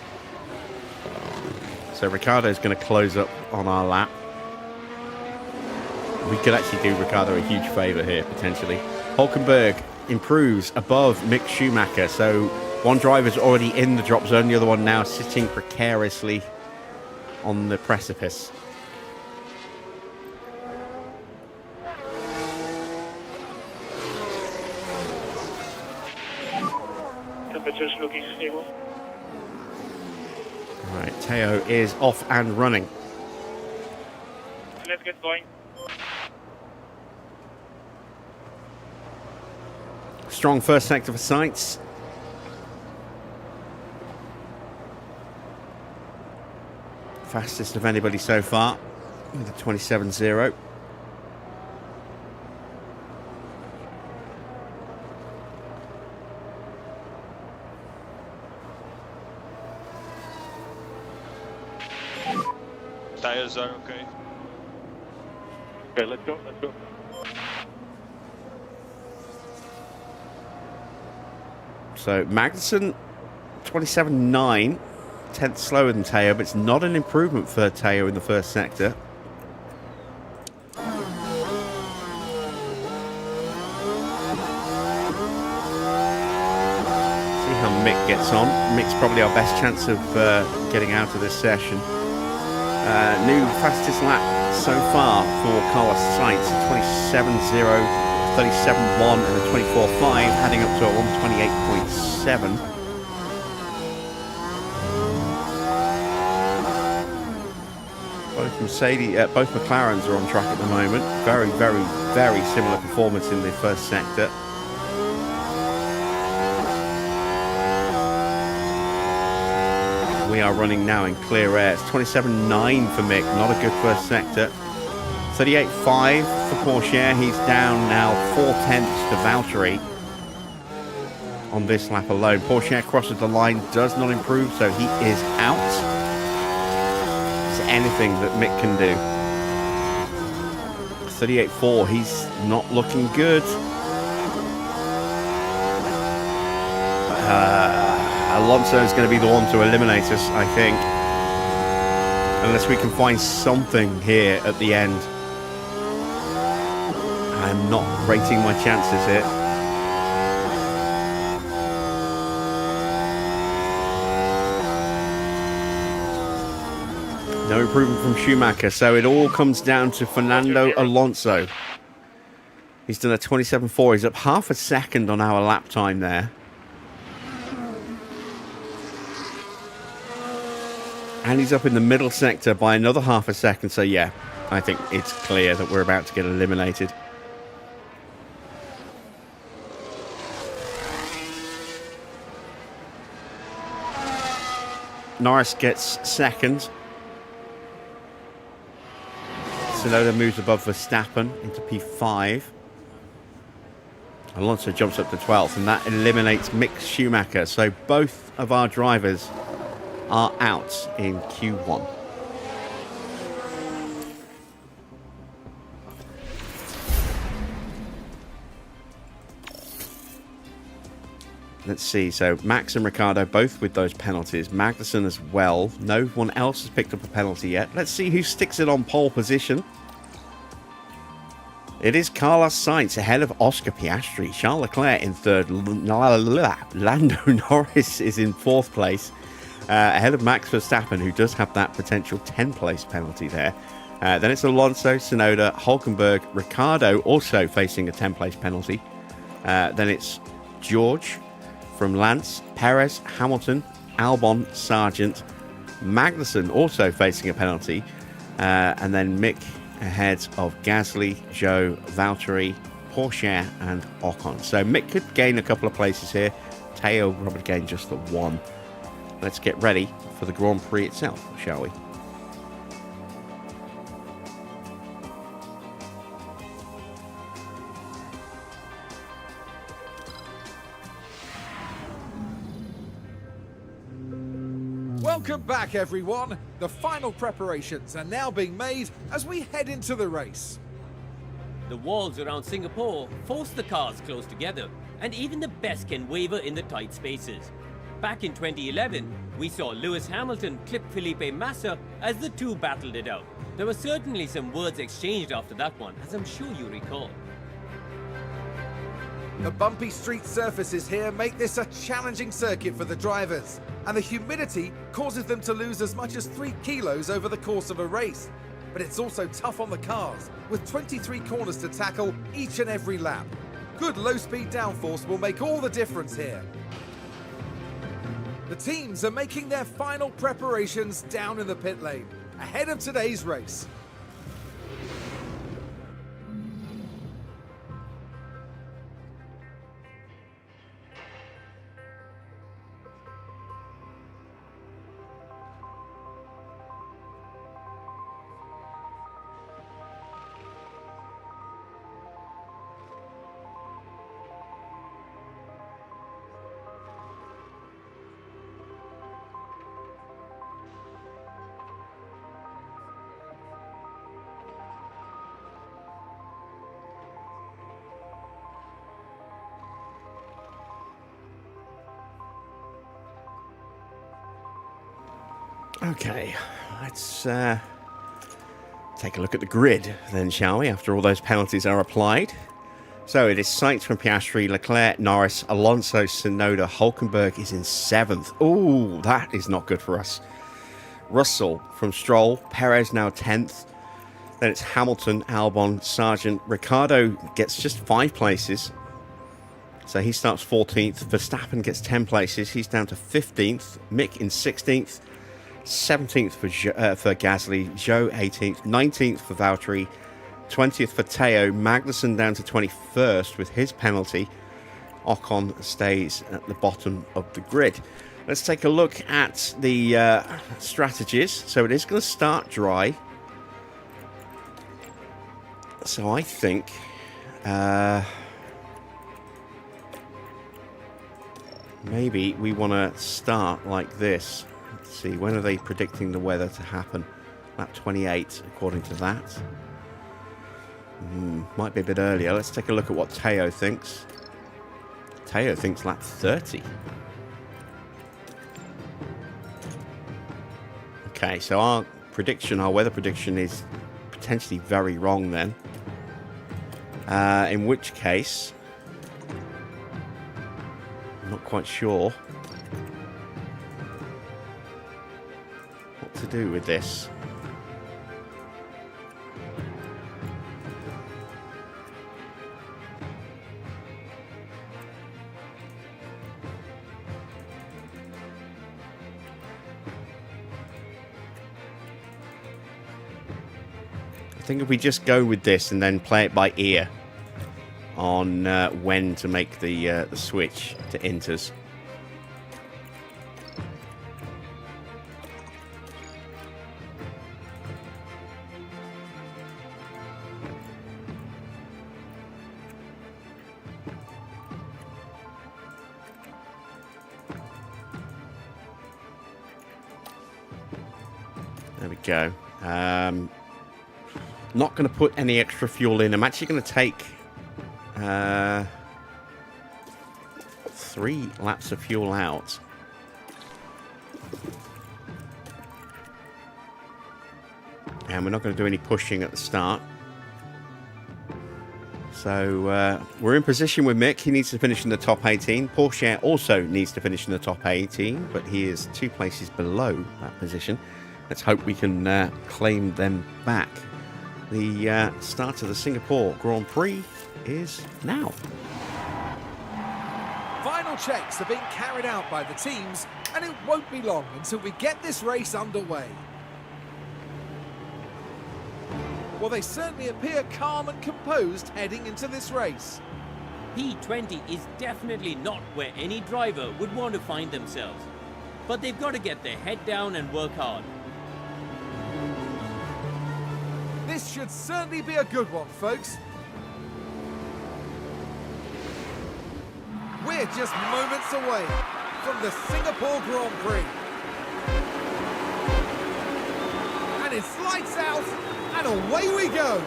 So Ricardo's going to close up on our lap. We could actually do Ricardo a huge favour here, potentially. Hulkenberg improves above Mick Schumacher. So one driver's already in the drop zone. The other one now sitting precariously on the precipice. Temperature's looking stable. Right, Teo is off and running. Let's get going. Strong first sector for Sainz. Fastest of anybody so far with a 27.0. Tires are okay. Okay, let's go, let's go. So Magnussen, 27.9, 10th slower than Teo, but it's not an improvement for Teo in the first sector. See how Mick gets on. Mick's probably our best chance of getting out of this session. New fastest lap so far for Carlos Sainz, 27.0, 37.1 and a 24.5, adding up to a 128.7. Both McLarens are on track at the moment. Very, very, very similar performance in the first sector. We are running now in clear air. It's 27.9 for Mick, not a good first sector. 38.5 for Porsche. He's down now 4/10 to Valtteri on this lap alone. Porsche crosses the line, does not improve, so he is out. Is there anything that Mick can do? 38.4, he's not looking good. Alonso is going to be the one to eliminate us, I think. Unless we can find something here at the end. I'm not rating my chances here. No improvement from Schumacher, so it all comes down to Fernando Alonso. He's done a 27.4. He's up half a second on our lap time there. And he's up in the middle sector by another half a second. So, yeah, I think it's clear that we're about to get eliminated. Norris gets second. Tsunoda moves above Verstappen into P5. Alonso jumps up to 12th, and that eliminates Mick Schumacher. So both of our drivers are out in Q1. Let's see, so Max and Ricardo both with those penalties. Magnussen as well. No one else has picked up a penalty yet. Let's see who sticks it on pole position. It is Carlos Sainz ahead of Oscar Piastri. Charles Leclerc in third. Lando Norris is in fourth place. Ahead of Max Verstappen, who does have that potential 10th-place penalty there. Then it's Alonso, Tsunoda, Hulkenberg, Ricciardo also facing a 10th-place penalty. Then it's George from Lance, Perez, Hamilton, Albon, Sargent, Magnussen also facing a penalty. And then Mick ahead of Gasly, Zhou, Valtteri, Porsche and Ocon. So Mick could gain a couple of places here. Teo probably gain just the one. Let's get ready for the Grand Prix itself, shall we? Welcome back, everyone. The final preparations are now being made as we head into the race. The walls around Singapore force the cars close together, and even the best can waver in the tight spaces. Back in 2011, we saw Lewis Hamilton clip Felipe Massa as the two battled it out. There were certainly some words exchanged after that one, as I'm sure you recall. The bumpy street surfaces here make this a challenging circuit for the drivers, and the humidity causes them to lose as much as 3 kilos over the course of a race. But it's also tough on the cars, with 23 corners to tackle each and every lap. Good low-speed downforce will make all the difference here. The teams are making their final preparations down in the pit lane, ahead of today's race. Okay, let's take a look at the grid then, shall we, after all those penalties are applied. So it is Sainz from Piastri, Leclerc, Norris, Alonso, Tsunoda, Hulkenberg is in 7th. Ooh, that is not good for us. Russell from Stroll, Perez now 10th. Then it's Hamilton, Albon, Sargent. Ricciardo gets just 5 places. So he starts 14th. Verstappen gets 10 places. He's down to 15th. Mick in 16th. 17th for Gasly, Zhou 18th, 19th for Valtteri, 20th for Teo, Magnussen down to 21st with his penalty. Ocon stays at the bottom of the grid. Let's take a look at the strategies. So it is going to start dry. So I think maybe we want to start like this. See, when are they predicting the weather to happen? Lap 28, according to that. Might be a bit earlier. Let's take a look at what Teo thinks. Teo thinks lap 30. Okay, so our weather prediction is potentially very wrong then. In which case, I'm not quite sure to do with this. I think if we just go with this and then play it by ear on when to make the switch to inters. There we go. Not going to put any extra fuel in. I'm actually going to take 3 laps of fuel out. And we're not going to do any pushing at the start. So we're in position with Mick. He needs to finish in the top 18. Porsche also needs to finish in the top 18, but he is 2 places below that position. Let's hope we can claim them back. The start of the Singapore Grand Prix is now. Final checks are being carried out by the teams, and it won't be long until we get this race underway. Well, they certainly appear calm and composed heading into this race. P20 is definitely not where any driver would want to find themselves. But they've got to get their head down and work hard. This should certainly be a good one, folks. We're just moments away from the Singapore Grand Prix. And it's lights out, and away we go.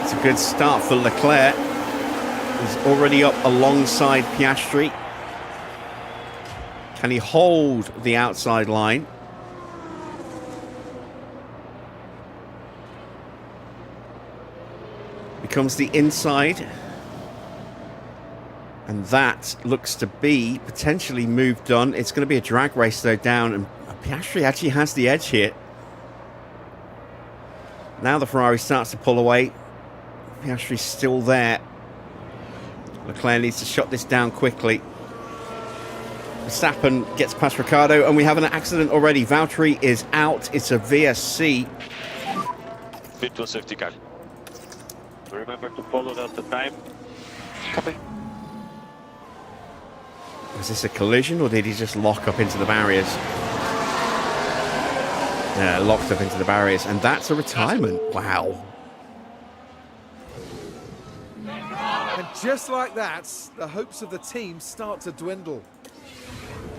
It's a good start for Leclerc. He's already up alongside Piastri. Can he hold the outside line? Becomes the inside. And that looks to be potentially moved on. It's going to be a drag race though down, and Piastri actually has the edge here. Now the Ferrari starts to pull away. Piastri's still there. Leclerc needs to shut this down quickly. Verstappen gets past Ricciardo, and we have an accident already. Valtteri is out. It's a VSC. Pit to safety car. Remember to follow that the time. Copy. Was this a collision, or did he just lock up into the barriers? Yeah, locked up into the barriers, and that's a retirement. Wow. And just like that, the hopes of the team start to dwindle.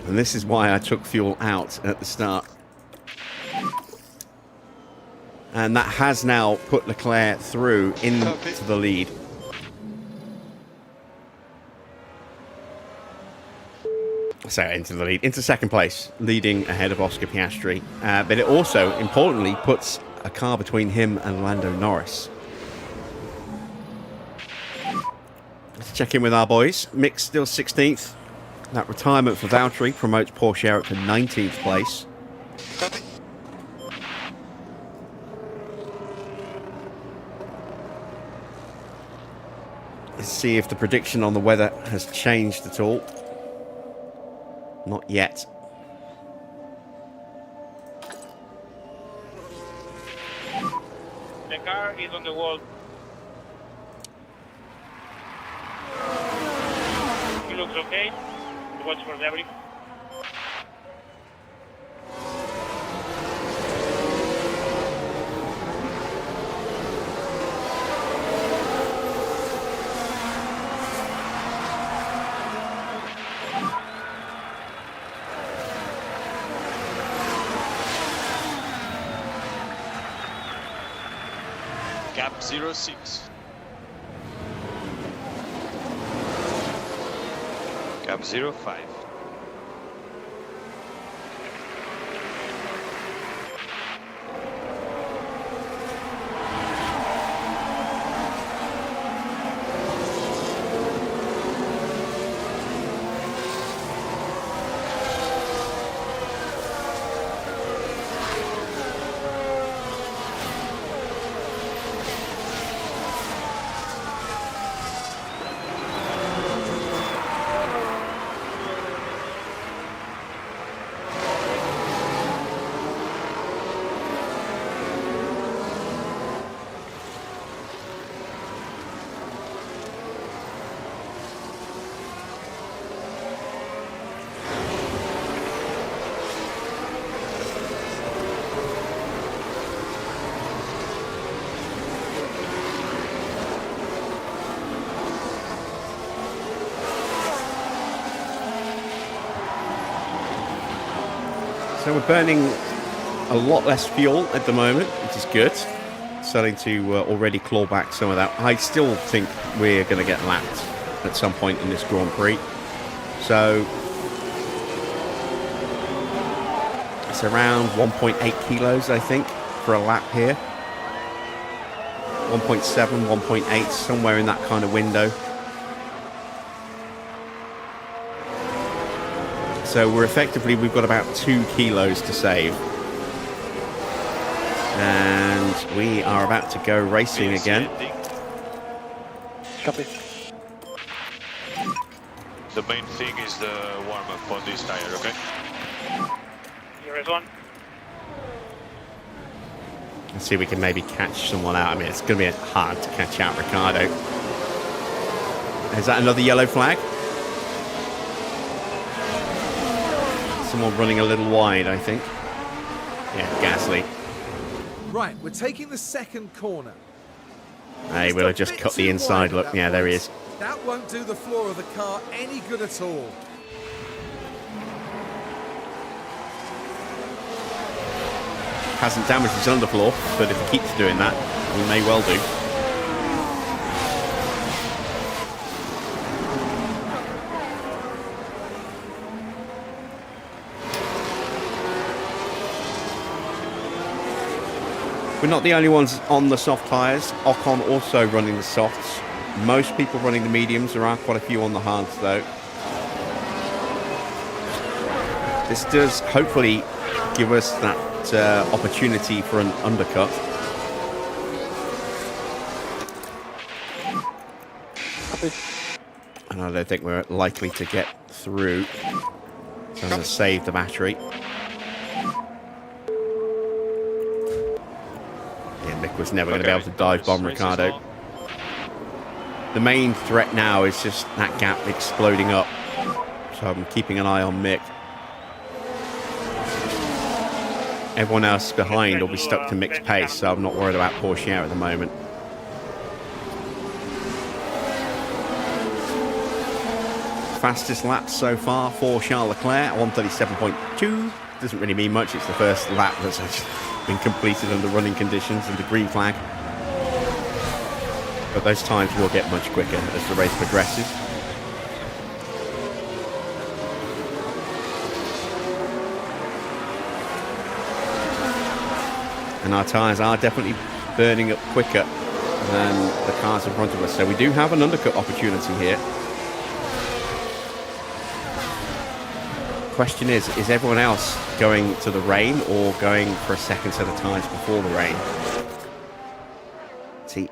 And this is why I took fuel out at the start. And that has now put Leclerc through into the lead. Sorry, into the lead, into second place, leading ahead of Oscar Piastri. But it also, importantly, puts a car between him and Lando Norris. Let's check in with our boys. Mick's still 16th. That retirement for Valtteri promotes Porsche up to 19th place. Copy. Let's see if the prediction on the weather has changed at all. Not yet. The car is on the wall. He looks okay. Watch for debris. Gap 06. Gap 05. So we're burning a lot less fuel at the moment, which is good. Starting to already claw back some of that. I still think we're going to get lapped at some point in this Grand Prix. So it's around 1.8 kilos, I think, for a lap here. 1.7, 1.8, somewhere in that kind of window. So we've got about 2 kilos to save. And we are about to go racing again. Copy. The main thing is the warm-up on this tire, okay? Here is one. Let's see if we can maybe catch someone out. I mean, it's going to be hard to catch out Ricardo. Is that another yellow flag? Someone running a little wide, I think. Yeah, Gasly. Right, we're taking the second corner. Hey, we'll have just cut the inside. Look, yeah, there he is. That won't do the floor of the car any good at all. Hasn't damaged his underfloor, but if he keeps doing that, he may well do. We're not the only ones on the soft tyres. Ocon also running the softs. Most people running the mediums. There are quite a few on the hards though. This does hopefully give us that opportunity for an undercut. And I don't think we're likely to get through. So I'm going to save the battery. Mick was never going to be able to dive bomb Ricardo. The main threat now is just that gap exploding up. So I'm keeping an eye on Mick. Everyone else behind will be stuck to Mick's pace, so I'm not worried about Porsche at the moment. Fastest lap so far for Charles Leclerc, 137.2. Doesn't really mean much, it's the first lap that's actually been completed under running conditions and the green flag. But those times will get much quicker as the race progresses. And our tyres are definitely burning up quicker than the cars in front of us. So we do have an undercut opportunity here. Question is everyone else going to the rain or going for a second set of tyres before the rain? See,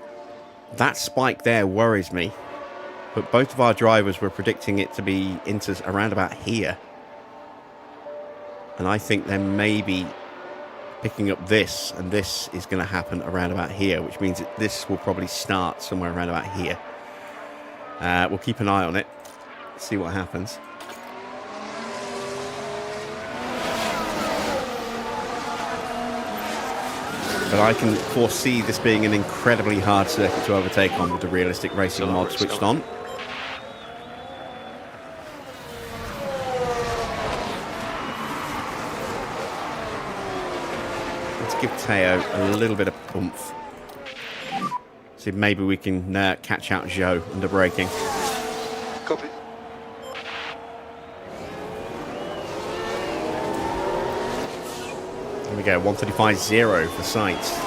that spike there worries me. But both of our drivers were predicting it to be into around about here. And I think they're maybe picking up this, and this is going to happen around about here, which means that this will probably start somewhere around about here. We'll keep an eye on it, see what happens. But I can foresee this being an incredibly hard circuit to overtake on with the realistic racing mod switched on. Let's give Teo a little bit of oomph. See if maybe we can catch out Zhou under braking. Copy. There we go, 135.0 for Sainz.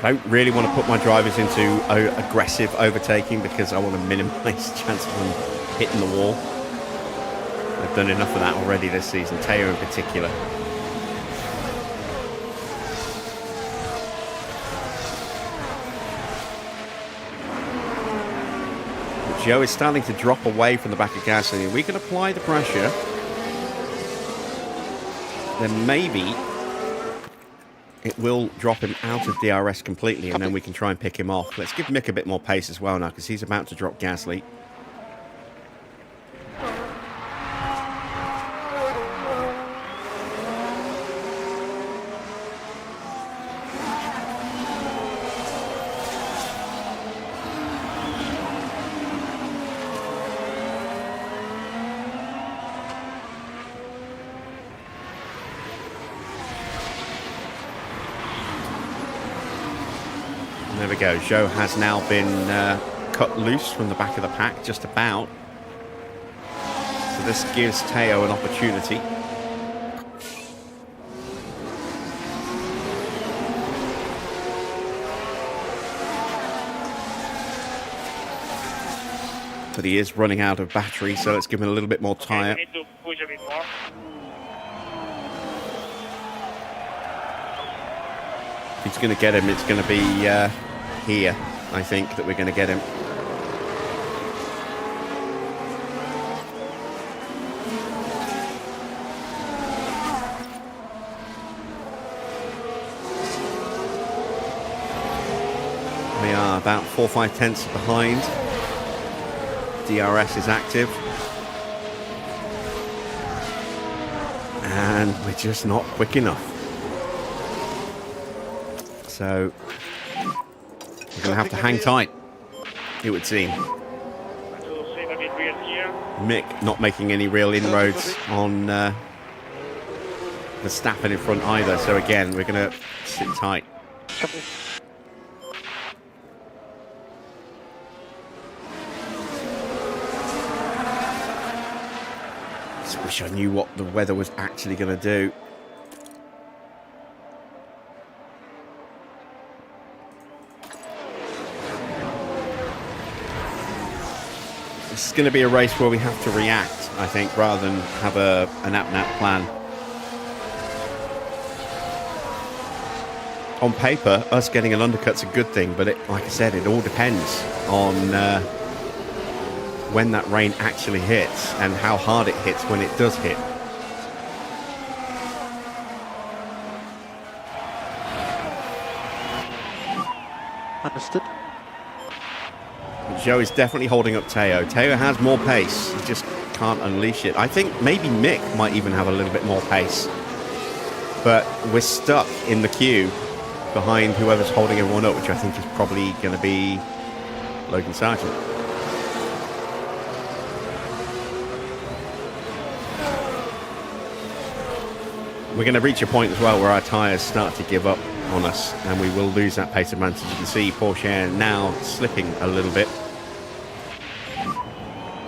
I don't really want to put my drivers into aggressive overtaking because I want to minimise the chance of them hitting the wall. I've done enough of that already this season, Teo in particular. But Joe is starting to drop away from the back of Gasly. If we can apply the pressure, then maybe it will drop him out of DRS completely, and then we can try and pick him off. Let's give Mick a bit more pace as well now, because he's about to drop Gasly. There we go. Joe has now been cut loose from the back of the pack, just about. So this gives Teo an opportunity. But he is running out of battery, so let's give him a little bit more tyre. Okay, we need to push a bit more. If he's going to get him, it's going to be here, I think, that we're going to get him. We are about 4 or 5 tenths behind. DRS is active. And we're just not quick enough. So we're going to have to hang tight, it would seem. To save a bit real here. Mick not making any real inroads on Verstappen in front either. So again, we're going to sit tight. Copy. Just wish I knew what the weather was actually going to do. This is going to be a race where we have to react, I think, rather than have an out-and-out plan. On paper, us getting an undercut's a good thing, but like I said, it all depends on when that rain actually hits and how hard it hits when it does hit. Understood. Joe is definitely holding up Teo. Teo has more pace. He just can't unleash it. I think maybe Mick might even have a little bit more pace. But we're stuck in the queue behind whoever's holding everyone up, which I think is probably going to be Logan Sargent. We're going to reach a point as well where our tyres start to give up on us and we will lose that pace advantage. You can see Porsche now slipping a little bit.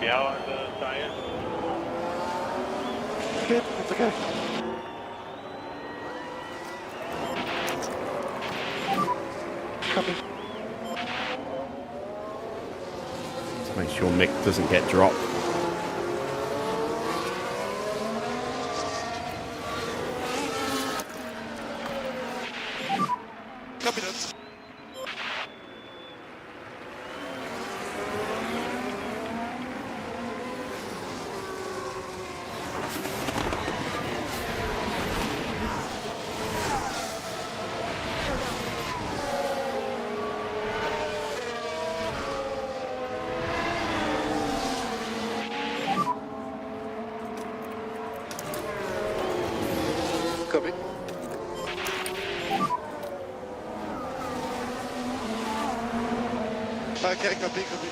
Yeah, on the tires. Good, it's okay. Copy. To make sure Mick doesn't get dropped. Copy that. Copy. Okay, copy, copy.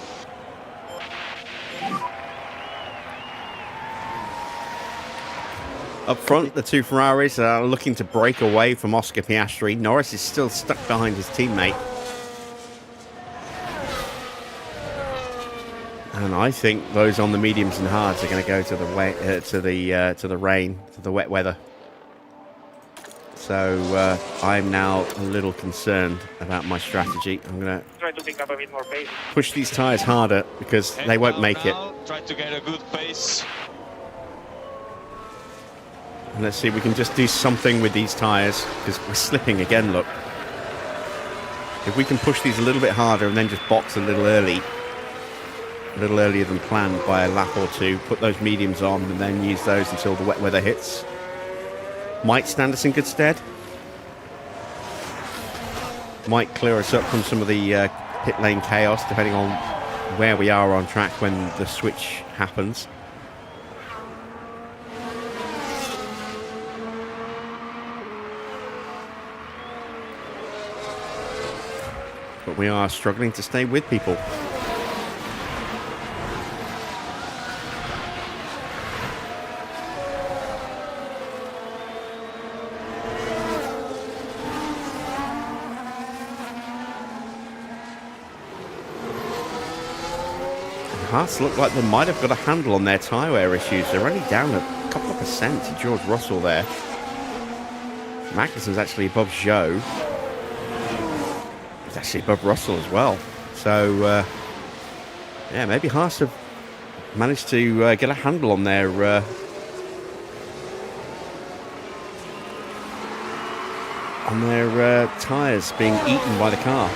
Up front, the two Ferraris are looking to break away from Oscar Piastri. Norris is still stuck behind his teammate. And I think those on the mediums and hards are going to go to the rain, to the wet weather. So I'm now a little concerned about my strategy. I'm going to Try to pick up a bit more pace. push these tyres harder because they won't make it. Try to get a good pace. And let's see if we can just do something with these tyres because we're slipping again, look. If we can push these a little bit harder and then just box a little earlier than planned by a lap or two, put those mediums on and then use those until the wet weather hits, might stand us in good stead. Might clear us up from some of the pit lane chaos depending on where we are on track when the switch happens. But we are struggling to stay with people. Haas look like they might have got a handle on their tyre wear issues. They're only down a couple of percent to George Russell there. Magnussen's actually above Zhou. He's actually above Russell as well. So, yeah, maybe Haas have managed to get a handle on their tyres being eaten by the car.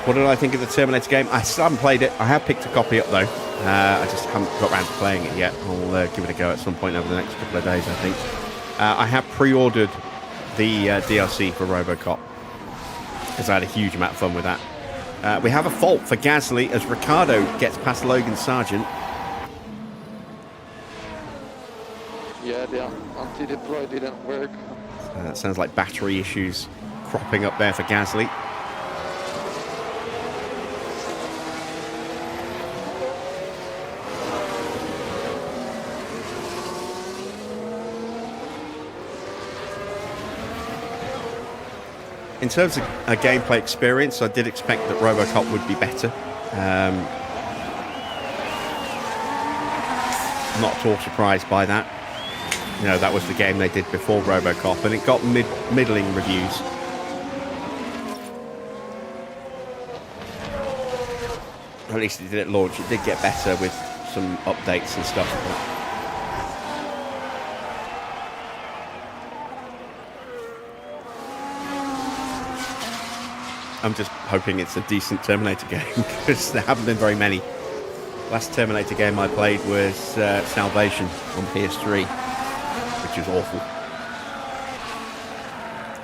What did I think of the Terminator game? I still haven't played it. I have picked a copy up though. I just haven't got around to playing it yet. I'll give it a go at some point over the next couple of days, I think. I have pre-ordered the DLC for RoboCop because I had a huge amount of fun with that. We have a fault for Gasly as Ricciardo gets past Logan Sargent. Yeah, the anti-deploy didn't work. That sounds like battery issues cropping up there for Gasly. In terms of a gameplay experience, I did expect that RoboCop would be better. Not at all surprised by that. You know, that was the game they did before RoboCop, and it got middling reviews. Or at least it did at launch. It did get better with some updates and stuff. I'm just hoping it's a decent Terminator game because there haven't been very many. Last Terminator game I played was Salvation on PS3, which was awful.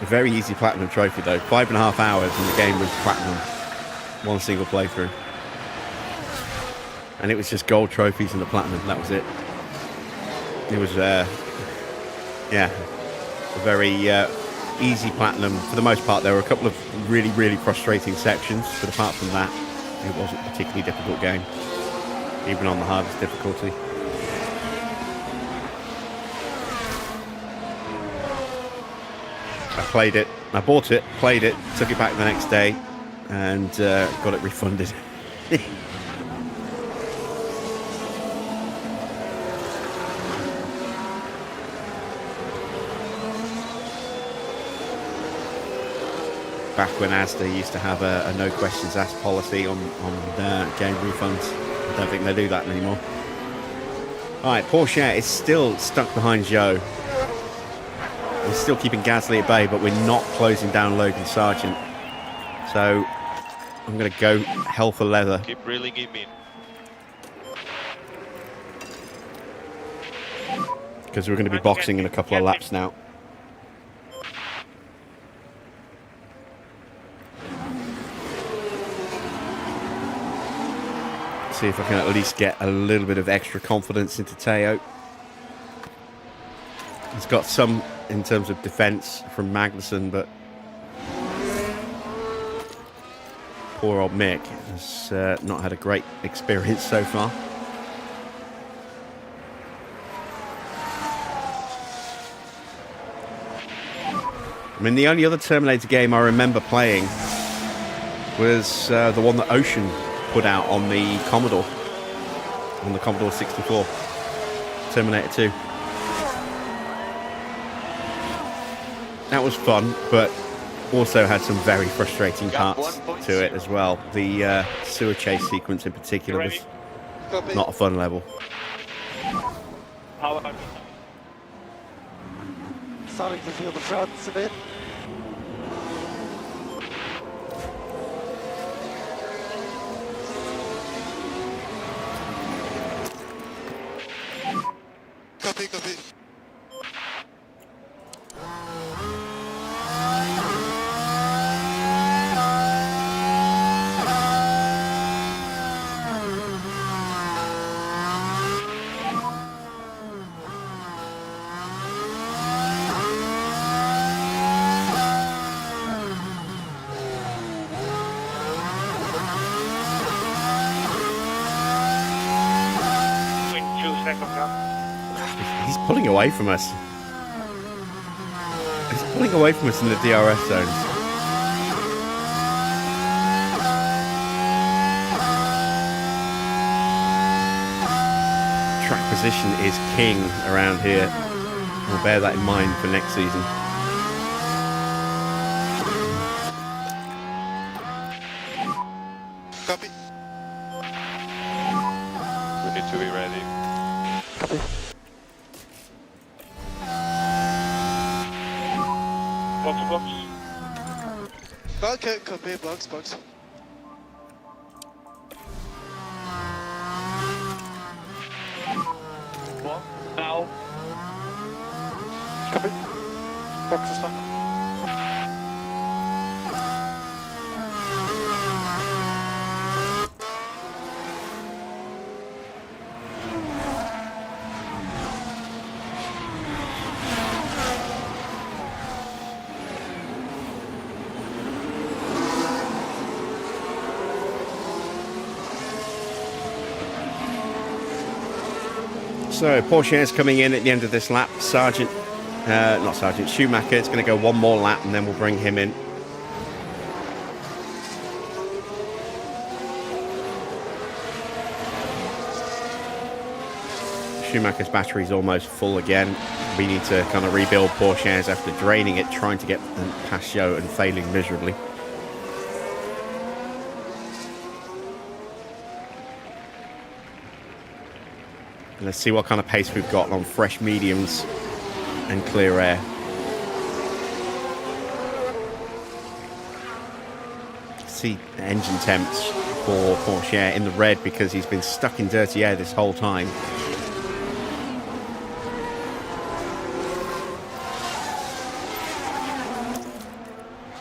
A very easy platinum trophy though. 5.5 hours and the game was platinum. One single playthrough. And it was just gold trophies and the platinum. That was it. It was, yeah, a very easy platinum. For the most part, there were a couple of really, really frustrating sections, but apart from that, it wasn't a particularly difficult game, even on the hardest difficulty. I played it, I bought it, played it, took it back the next day, and got it refunded. Back when Asda used to have a no questions asked policy on game refunds. I don't think they do that anymore. Alright, Porsche is still stuck behind Zhou. We're still keeping Gasly at bay, but we're not closing down Logan Sargent. So I'm going to go hell for leather. Keep reeling him in. Because we're going to be boxing in a couple of laps now. See if I can at least get a little bit of extra confidence into Teo. He's got some in terms of defence from Magnussen, but poor old Mick has not had a great experience so far. I mean, the only other Terminator game I remember playing was the one that Ocean put out on the Commodore 64, Terminator 2. That was fun, but also had some very frustrating parts to it as well. The sewer chase sequence in particular was not a fun level. Starting to feel the fronts a bit. Copy. He's pulling away from us. He's pulling away from us in the DRS zones. track position is king around here. We'll bear that in mind for next season. Copy. We need to be ready. Copy. Box. Okay, copy. Box. Now. Copy. Box is done. So Pourchaire's coming in at the end of this lap. Schumacher is going to go one more lap and then we'll bring him in. Schumacher's battery is almost full again. We need to kind of rebuild Pourchaire's after draining it, trying to get past Joe and failing miserably. Let's see what kind of pace we've got on fresh mediums and clear air. See engine temps for Pourchaire in the red because he's been stuck in dirty air this whole time.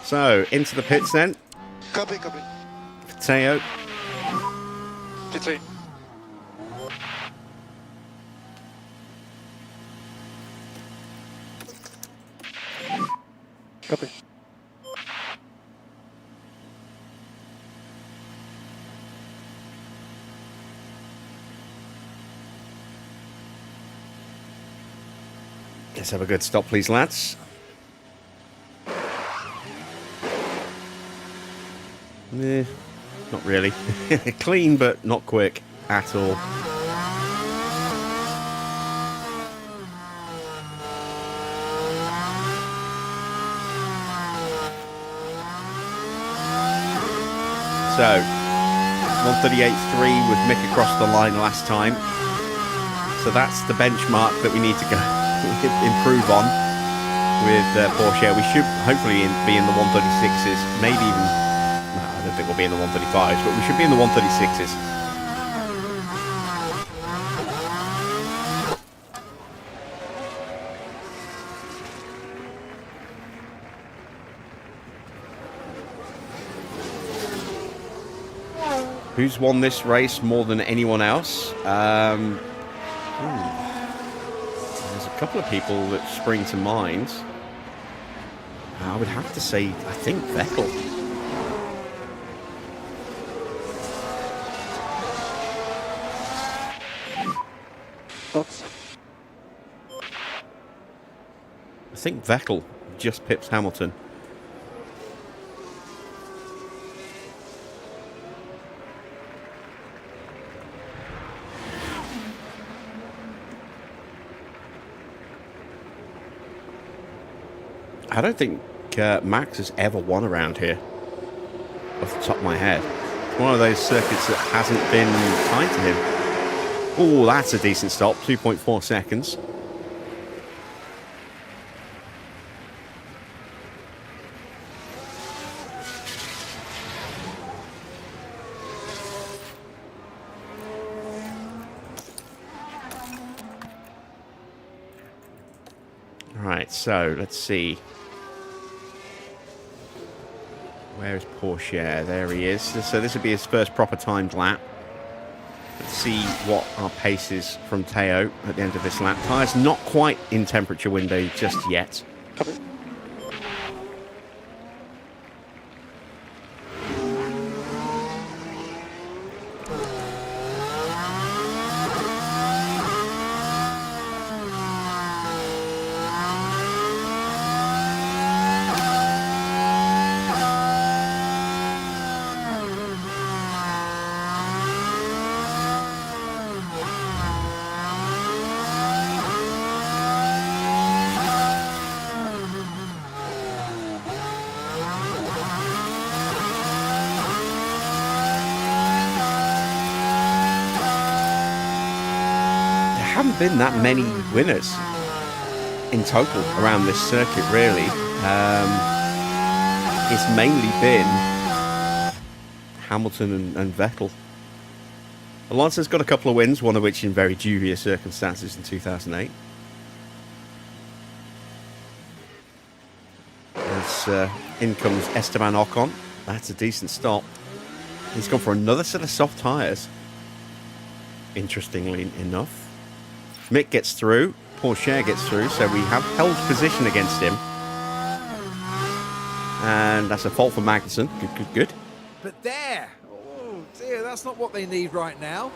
So, into the pits then. Copy. Teo. P3. Copy. Let's have a good stop, please, lads. Not really. Clean, but not quick at all. So, 138.3 with Mick across the line last time. So that's the benchmark that we need to go improve on with Pourchaire. We should hopefully be in the 136s, maybe even, no, I don't think we'll be in the 135s, but we should be in the 136s. Who's won this race more than anyone else? There's a couple of people that spring to mind. I would have to say, I think Vettel. Box. I think Vettel just pips Hamilton. I don't think Max has ever won around here, off the top of my head. It's one of those circuits that hasn't been kind to him. Oh, that's a decent stop, 2.4 seconds. Right, so let's see. Where is Pourchaire? There he is. So this would be his first proper timed lap. Let's see what our pace is from Teo at the end of this lap. Tyres not quite in temperature window just yet. Copy. haven't been that many winners in total around this circuit, really. It's mainly been Hamilton and Vettel. Alonso's got a couple of wins, one of which in very dubious circumstances in 2008. As in comes Esteban Ocon. That's a decent stop. He's gone for another set of soft tyres, interestingly enough. Mick gets through, Porsche gets through, so we have held position against him. And that's a fault for Magnussen. Good. But there! Oh dear, that's not what they need right now.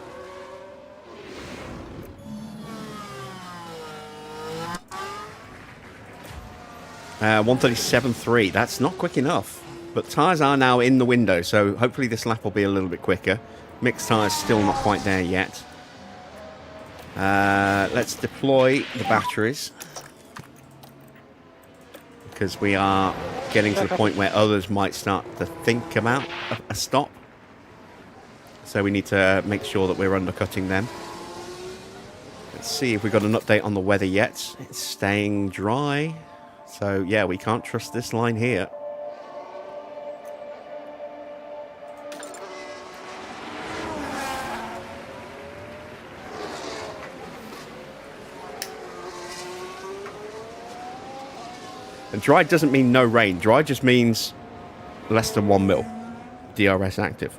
Uh, 137.3, that's not quick enough. But tyres are now in the window, so hopefully this lap will be a little bit quicker. Mixed tyres still not quite there yet. Let's deploy the batteries, because we are getting to the point where others might start to think about a stop. So we need to make sure that we're undercutting them. Let's see if we've got an update on the weather yet. It's staying dry. So yeah, we can't trust this line here. And dry doesn't mean no rain. Dry just means less than 1 mil DRS active.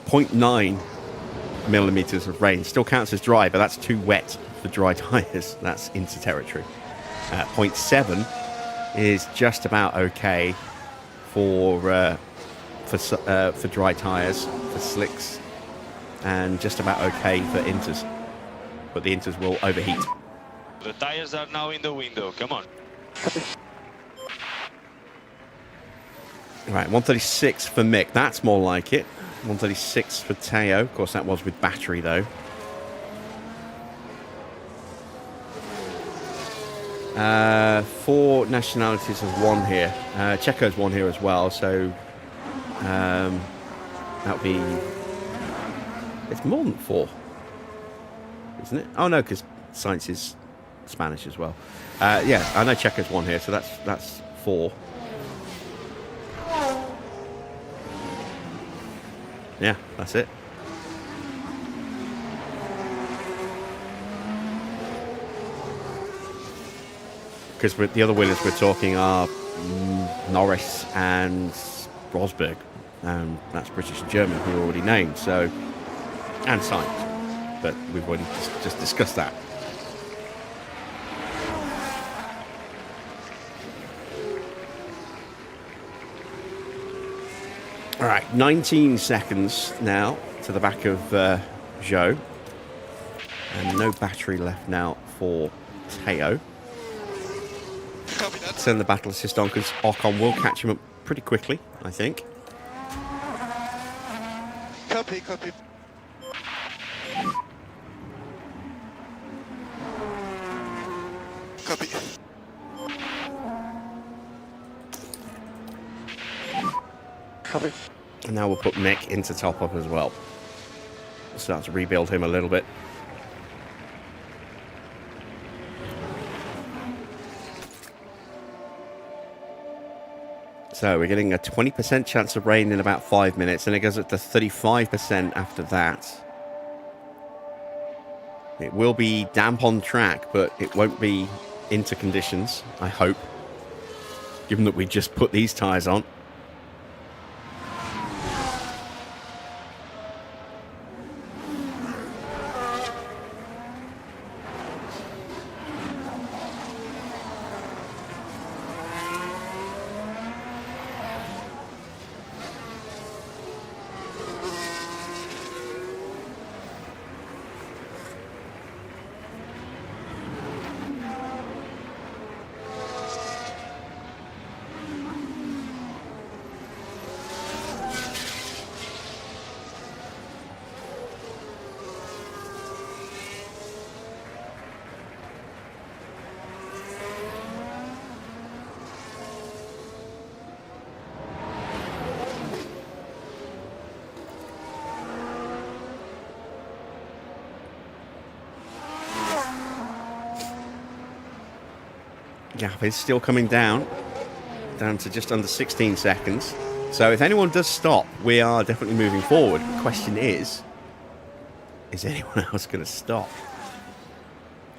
0.9 millimeters of rain still counts as dry, but that's too wet for dry tyres. That's into territory. 0.7 is just about okay for dry tyres, for slicks, and just about okay for inters. But the inters will overheat. The tires are now in the window. Come on. Right, 136 for Mick. That's more like it. 136 for Teo. Of course, that was with battery, though. Four nationalities have won here. Checo's won here as well, so that would be... It's more than 4, isn't it? Oh, no, because Sainz is Spanish as well. Yeah, I know Checo's won here, so that's 4. Yeah, that's it. Because the other winners we're talking are Norris and Rosberg. That's British and German, who are already named. So, and Sainz, but we've already just discussed that. All right, 19 seconds now to the back of Zhou. And no battery left now for Teo. Copy that. Send the battle assist on, because Ocon will catch him up pretty quickly, I think. Copy. Copy. Copy. And now we'll put Mick into top up as well. Start to rebuild him a little bit. So we're getting a 20% chance of rain in about 5 minutes, and it goes up to 35% after that. It will be damp on track, but it won't be into conditions, I hope, given that we just put these tyres on. Gap is still coming down to just under 16 seconds. So if anyone does stop, we are definitely moving forward. The question is anyone else going to stop?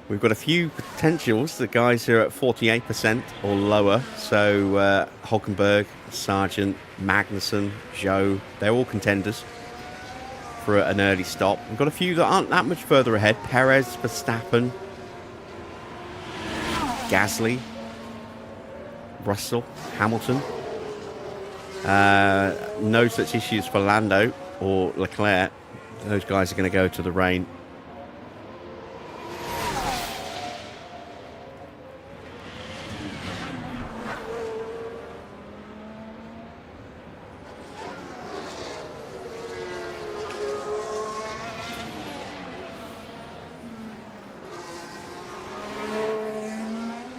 We've got a few potentials. The guys are at 48% or lower. So Hulkenberg, Sargent, Magnussen, Zhou, they're all contenders for an early stop. We've got a few that aren't that much further ahead. Perez, Verstappen, Gasly, Russell, Hamilton. No such issues for Lando or Leclerc. Those guys are going to go to the rain.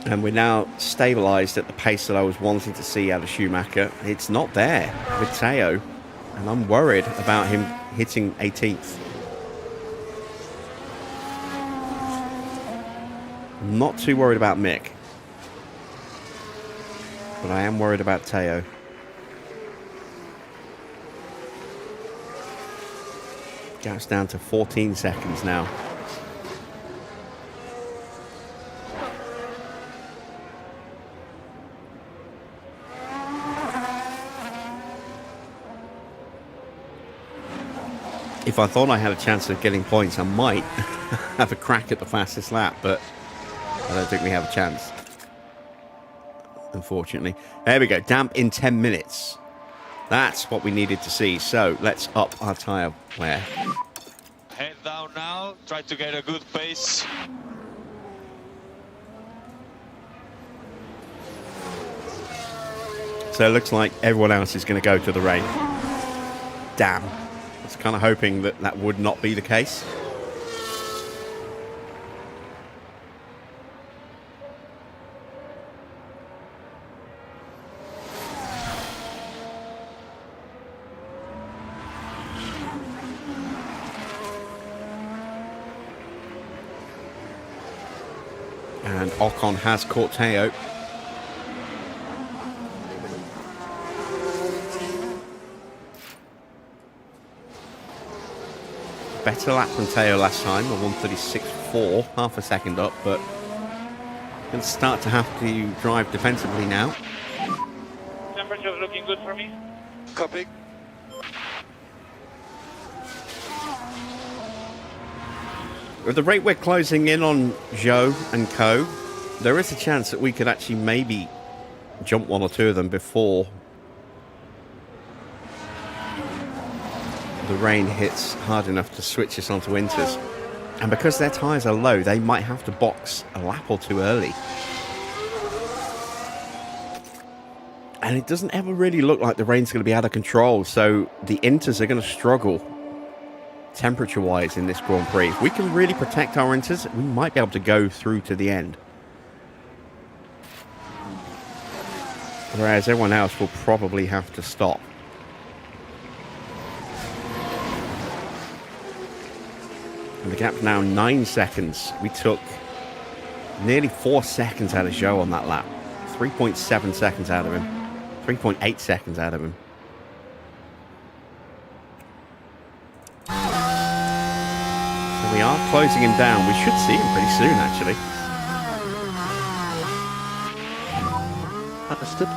And we're now stabilised at the pace that I was wanting to see out of Schumacher. It's not there with Teo, and I'm worried about him hitting 18th. I'm not too worried about Mick, but I am worried about Teo. Gap's down to 14 seconds now. If I thought I had a chance of getting points, I might have a crack at the fastest lap, but I don't think we have a chance, unfortunately. There we go, damp in 10 minutes. That's what we needed to see. So let's up our tyre wear. Head down now, try to get a good pace. So it looks like everyone else is going to go to the rain. Damn. I was kind of hoping that that would not be the case. And Ocon has caught Teo. Better lap than Teo last time, a 1:36.4, half a second up, but going to start to have to drive defensively now. Temperature's looking good for me. Copy. With the rate we're closing in on Zhou and Co, there is a chance that we could actually maybe jump one or two of them before the rain hits hard enough to switch us onto Inters. And because their tyres are low, they might have to box a lap or two early. And it doesn't ever really look like the rain's going to be out of control, so the Inters are going to struggle temperature-wise in this Grand Prix. If we can really protect our Inters, we might be able to go through to the end. Whereas everyone else will probably have to stop. And the gap's now 9 seconds. We took nearly 4 seconds out of Zhou on that lap. 3.7 seconds out of him. 3.8 seconds out of him. So we are closing him down. We should see him pretty soon, actually. Understood.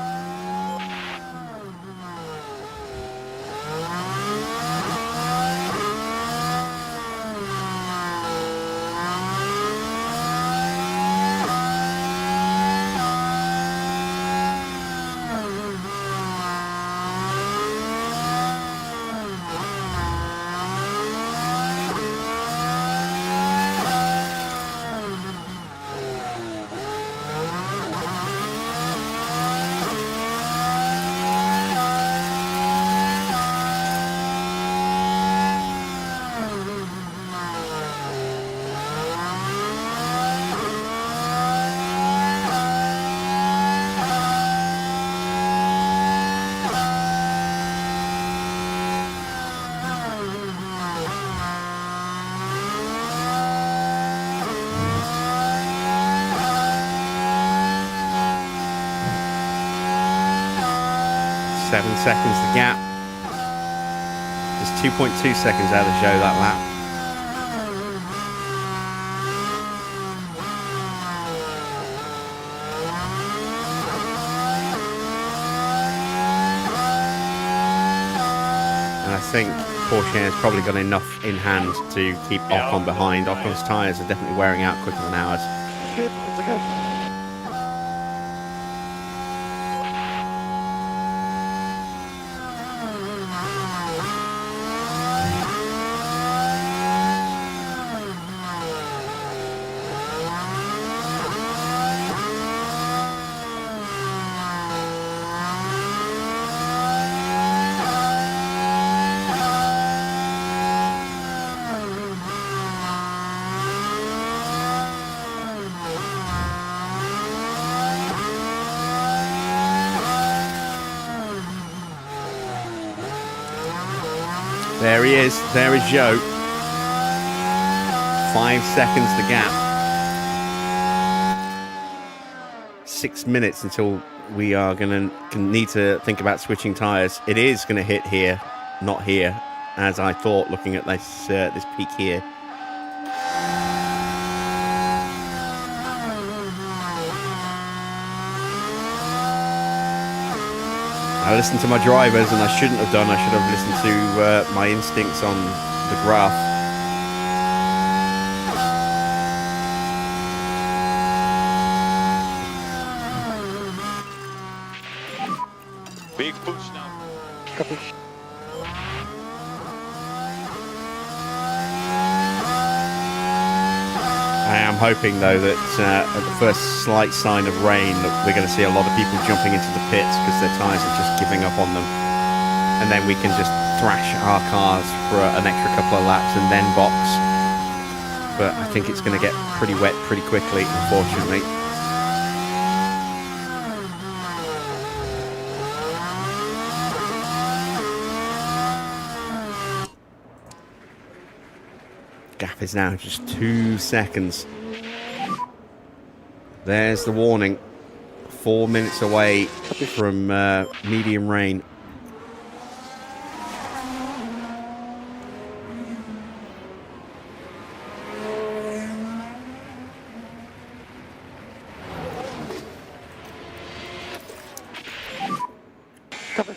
7 seconds the gap. Just 2.2 seconds out of Joe that lap. And I think Porsche has probably got enough in hand to keep Ocon behind. Ocon's tyres are definitely wearing out quicker than ours. Good, it's okay. There he is. There is Joe. 5 seconds the gap. 6 minutes until we are going to need to think about switching tyres. It is going to hit here, not here, as I thought looking at this this peak here. I listened to my drivers, and I shouldn't have done. I should have listened to my instincts on the graph. Big push now. Copy. I am hoping, though, that at the first slight sign of rain, that we're going to see a lot of people jumping into the pits because their tyres are just giving up on them. And then we can just thrash our cars for an extra couple of laps and then box. But I think it's going to get pretty wet pretty quickly, unfortunately. Gap is now just 2 seconds. There's the warning. 4 minutes away from medium rain. Copy.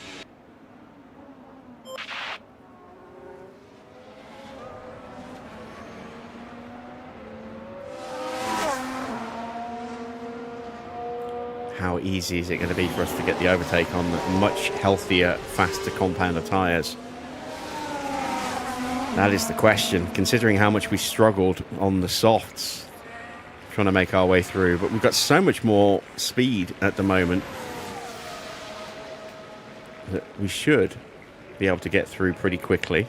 How easy is it going to be for us to get the overtake on the much healthier, faster compounder tyres? That is the question, considering how much we struggled on the softs trying to make our way through. But we've got so much more speed at the moment that we should be able to get through pretty quickly.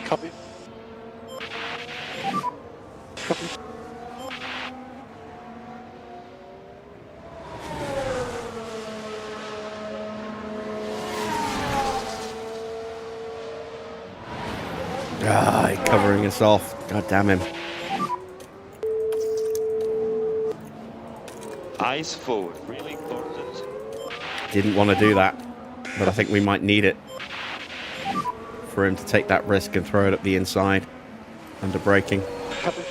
Copy. Copy. Ah, covering us off. God damn him. Eyes forward, really important. Didn't want to do that, but I think we might need it for him to take that risk and throw it up the inside under braking. Copy.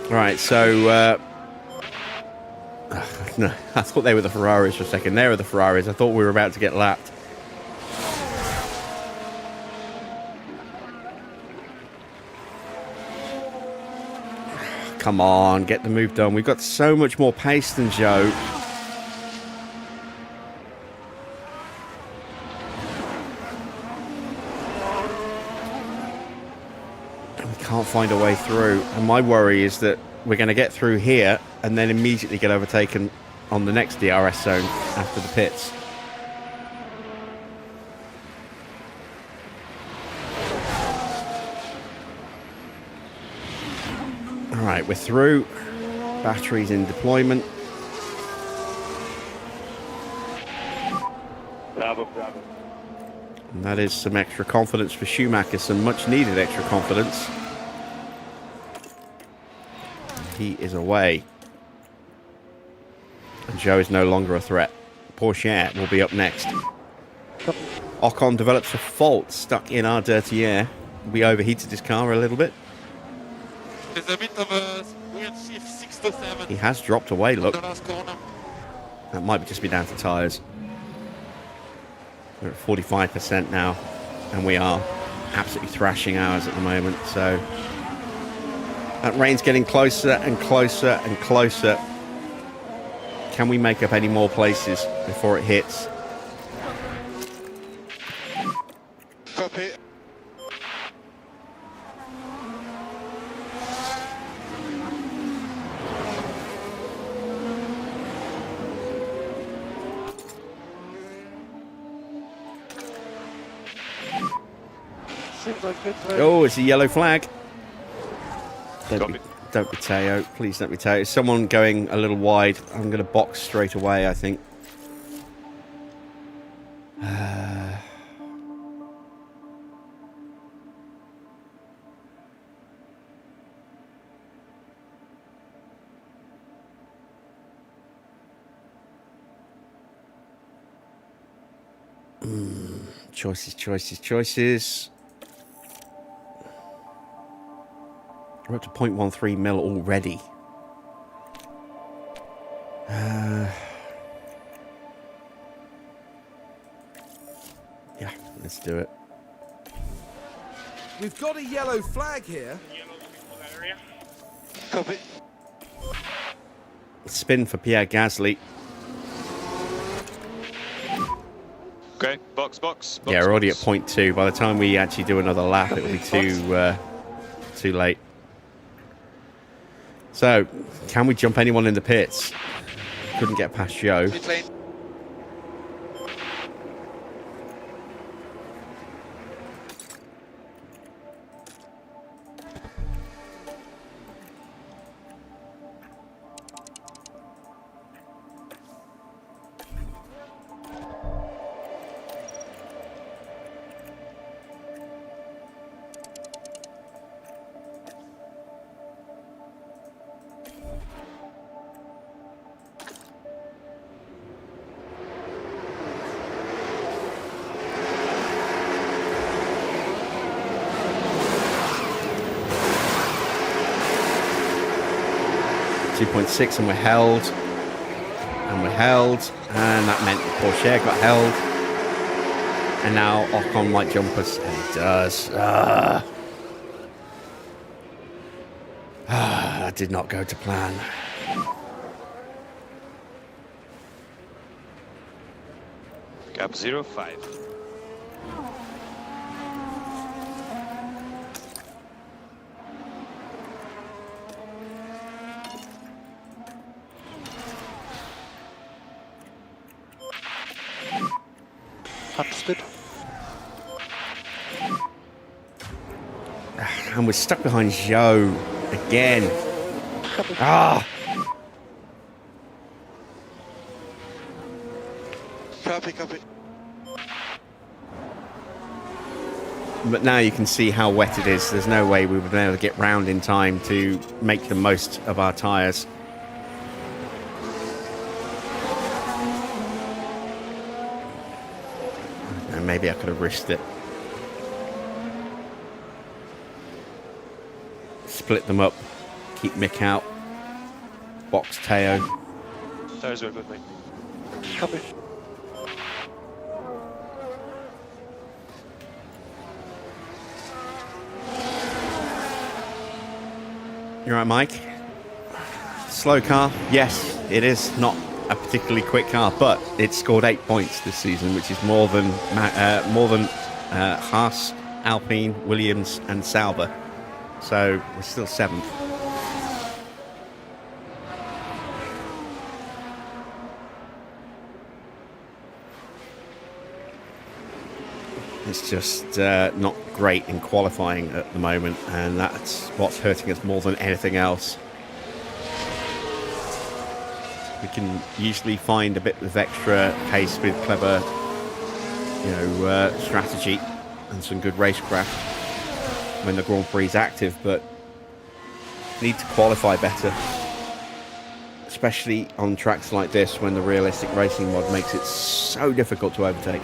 Right, so no, I thought they were the Ferraris for a second. They were the Ferraris. I thought we were about to get lapped. Come on, get the move done. We've got so much more pace than Joe. And we can't find a way through. And my worry is that we're going to get through here and then immediately get overtaken on the next DRS zone after the pits. All right, we're through. Batteries in deployment. Bravo, bravo. And that is some extra confidence for Schumacher, some much needed extra confidence. He is away. And Joe is no longer a threat. Porsche will be up next. Ocon develops a fault stuck in our dirty air. We overheated his car a little bit. There's a bit of a weird shift, 6 to 7. He has dropped away, look. The last corner. That might just be down to tyres. We're at 45% now, and we are absolutely thrashing ours at the moment. So that rain's getting closer and closer and closer. Can we make up any more places before it hits? Copy. Seems like good. Oh, it's a yellow flag. Copy. Don't be Teo. Please don't be Teo. Someone going a little wide. I'm going to box straight away, I think. Choices. We're up to 0.13 mil already. Yeah, let's do it. We've got a yellow flag here. Yellow people area. Copy. Spin for Pierre Gasly. Okay, box. Yeah, we're already at 0.2. By the time we actually do another lap, it'll be too late. So, can we jump anyone in the pits? Couldn't get past Joe. Pit lane. .6 and we're held. And that meant Porsche got held. And now Ocon might jump us. And he does. That did not go to plan. Gap 0.5. Understood. And we're stuck behind Joe again. Ah! Copy. But now you can see how wet it is. There's no way we would have been able to get round in time to make the most of our tyres. And maybe I could have risked it. Split them up. Keep Mick out. Box Teo. Tires were good, mate. Copy. You right, Mike? Slow car? Yes, it is not a particularly quick car, but it scored 8 points this season, which is more than Haas, Alpine, Williams, and Sauber. So we're still 7th. It's just not great in qualifying at the moment, and that's what's hurting us more than anything else. We can usually find a bit of extra pace with clever, strategy and some good racecraft when the Grand Prix is active, but need to qualify better, especially on tracks like this when the realistic racing mod makes it so difficult to overtake.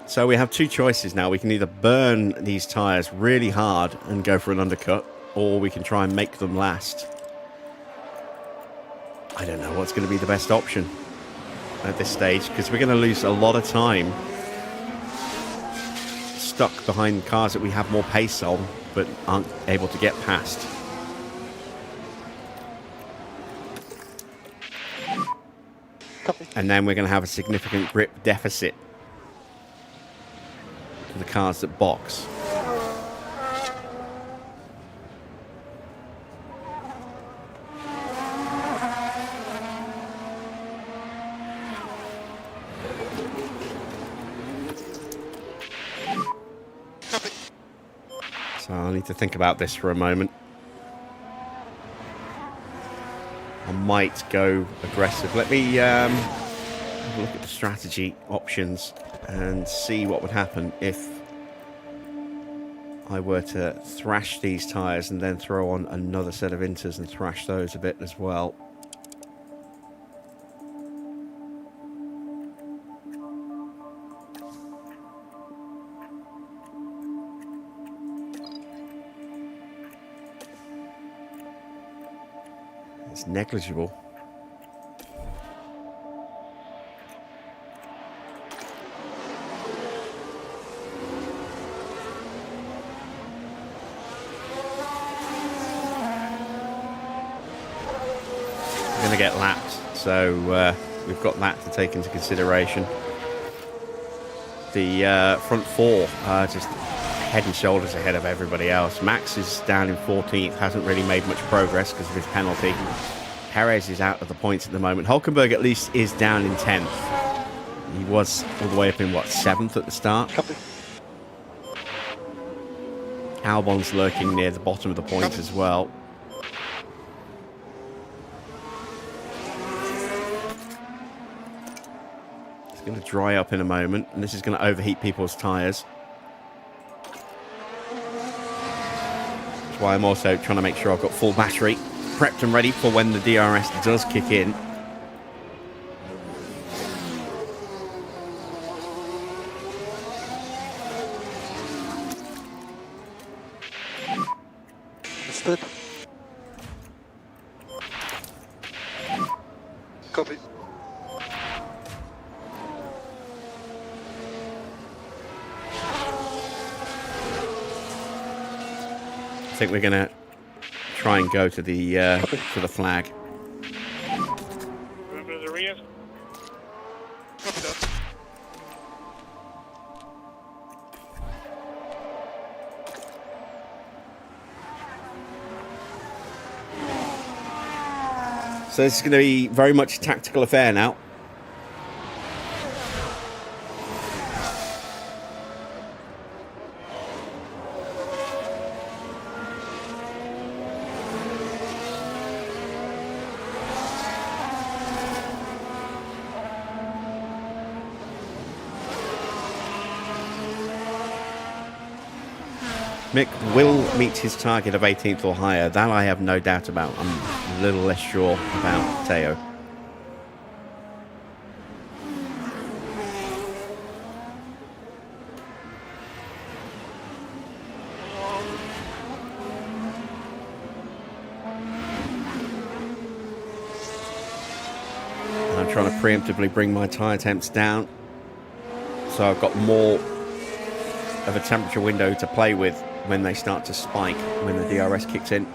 So we have two choices now. We can either burn these tyres really hard and go for an undercut, or we can try and make them last. I don't know what's going to be the best option at this stage, because we're going to lose a lot of time stuck behind cars that we have more pace on but aren't able to get past. Copy. And then we're going to have a significant grip deficit to the cars that box. Copy. So I'll need to think about this for a moment. I might go aggressive. Let me have a look at the strategy options and see what would happen if I were to thrash these tyres and then throw on another set of inters and thrash those a bit as well. It's negligible. Going to get lapped, so we've got that to take into consideration. The front four are just head and shoulders ahead of everybody else. Max is down in 14th, hasn't really made much progress because of his penalty. Perez is out of the points at the moment. Hulkenberg at least is down in 10th. He was all the way up in, 7th at the start. Copy. Albon's lurking near the bottom of the points as well. It's going to dry up in a moment, and this is going to overheat people's tyres. That's why I'm also trying to make sure I've got full battery prepped and ready for when the DRS does kick in. Understood. Copy. I think we're going to try and go to the flag. Remember the rear? Copy that. So this is going to be very much a tactical affair now. Mick will meet his target of 18th or higher. That I have no doubt about. I'm a little less sure about Teo. I'm trying to preemptively bring my tyre temps down, so I've got more of a temperature window to play with when they start to spike, when the DRS kicks in.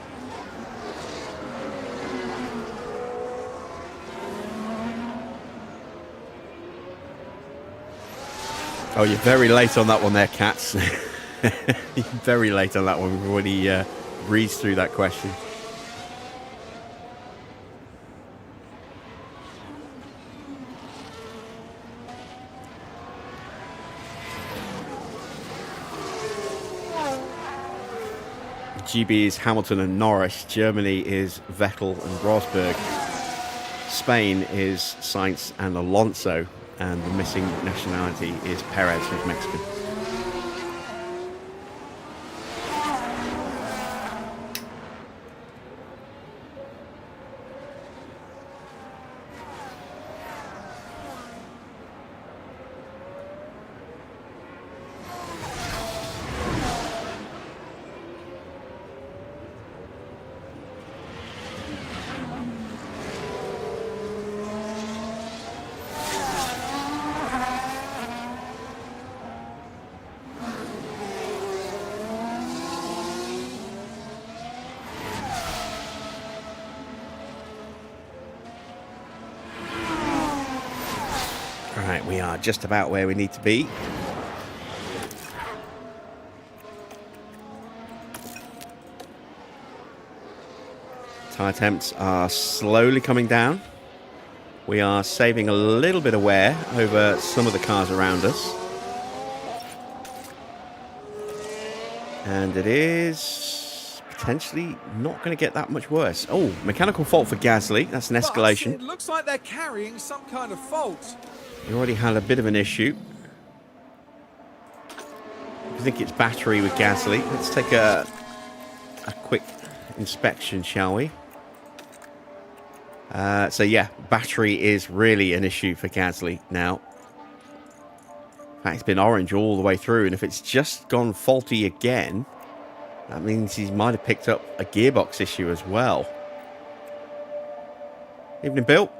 Oh, you're very late on that one there, Cats. You're very late on that one. We've already breezed through that question. GB is Hamilton and Norris. Germany is Vettel and Rosberg. Spain is Sainz and Alonso. And the missing nationality is Perez, who's Mexican. Right, we are just about where we need to be. Tyre temps are slowly coming down. We are saving a little bit of wear over some of the cars around us. And it is potentially not going to get that much worse. Oh, mechanical fault for Gasly. That's an escalation. But it looks like they're carrying some kind of fault. We already had a bit of an issue. I think it's battery with Gasly. Let's take a quick inspection, shall we? So yeah, battery is really an issue for Gasly now. In fact, it's been orange all the way through, and if it's just gone faulty again, that means he might have picked up a gearbox issue as well. Evening, Bill.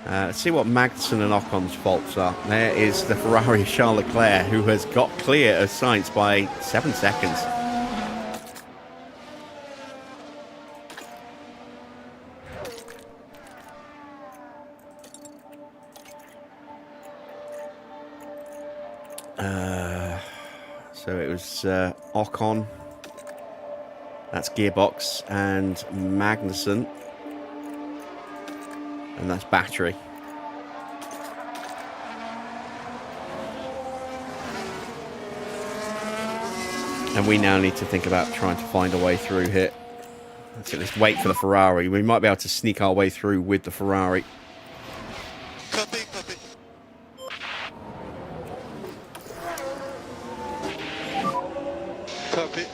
Let's see what Magnussen and Ocon's faults are. There is the Ferrari Charles Leclerc, who has got clear of Sainz by 7 seconds. So it was Ocon, that's gearbox, and Magnussen, and that's battery. And we now need to think about trying to find a way through here. Let's wait for the Ferrari. We might be able to sneak our way through with the Ferrari. Copy, copy. Copy.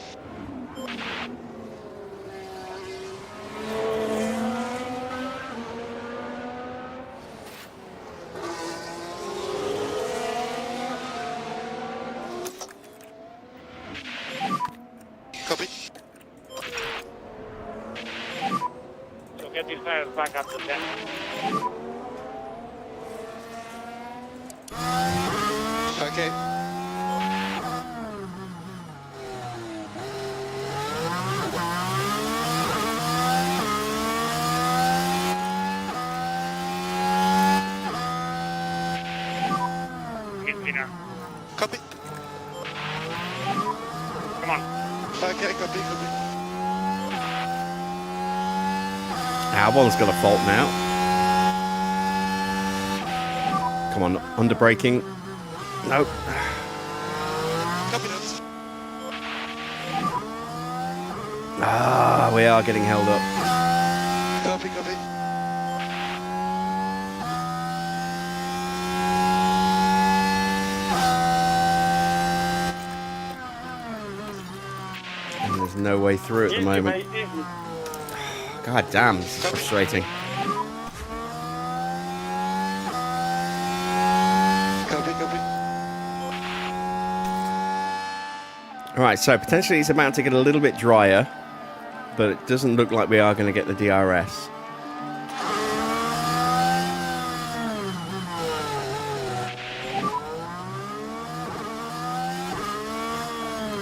Copy. So get these tires back up to 10. Okay. Get me now. Copy. Come on. Okay, copy, copy. Albon's got a fault now. Come on, under braking. Nope. Copy that. Ah, we are getting held up. Copy, copy. And there's no way through at the moment. God damn, this is frustrating. Copy, copy. Alright, so potentially it's about to get a little bit drier, but it doesn't look like we are going to get the DRS.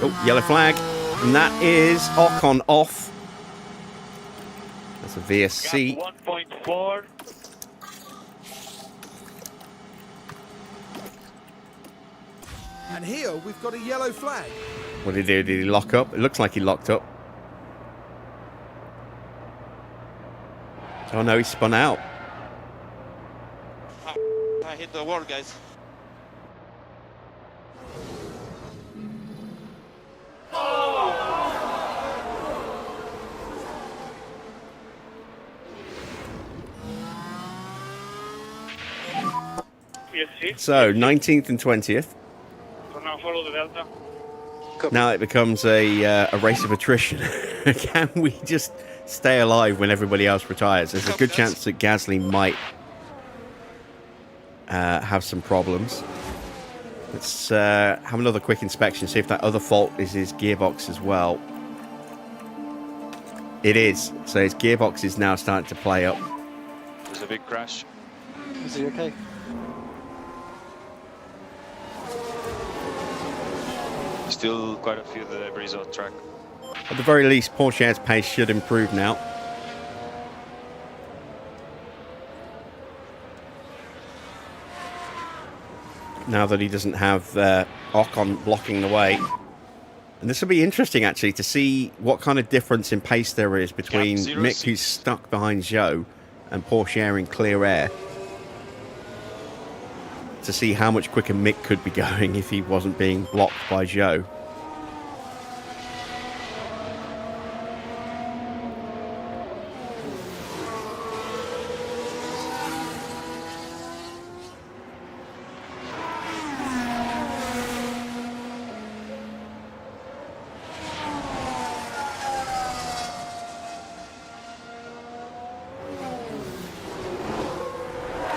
Oh, yellow flag. And that is Ocon off. That's a VSC. Gap 1.4. And here we've got a yellow flag. What did he do? Did he lock up? It looks like he locked up. Oh no, he spun out. I hit the wall, guys. PSC. So 19th and 20th. For now, follow the Delta. Now it becomes a race of attrition. Can we just stay alive when everybody else retires? There's a good chance that Gasly might have some problems. Let's have another quick inspection, see if that other fault is his gearbox as well. It is. So his gearbox is now starting to play up. There's a big crash. Is he okay? Still quite a few debris on track. At the very least, Pourchaire's pace should improve now. Now that he doesn't have Ocon blocking the way. And this will be interesting, actually, to see what kind of difference in pace there is between Mick, who's stuck behind Zhou, and Pourchaire in clear air. To see how much quicker Mick could be going if he wasn't being blocked by Zhou.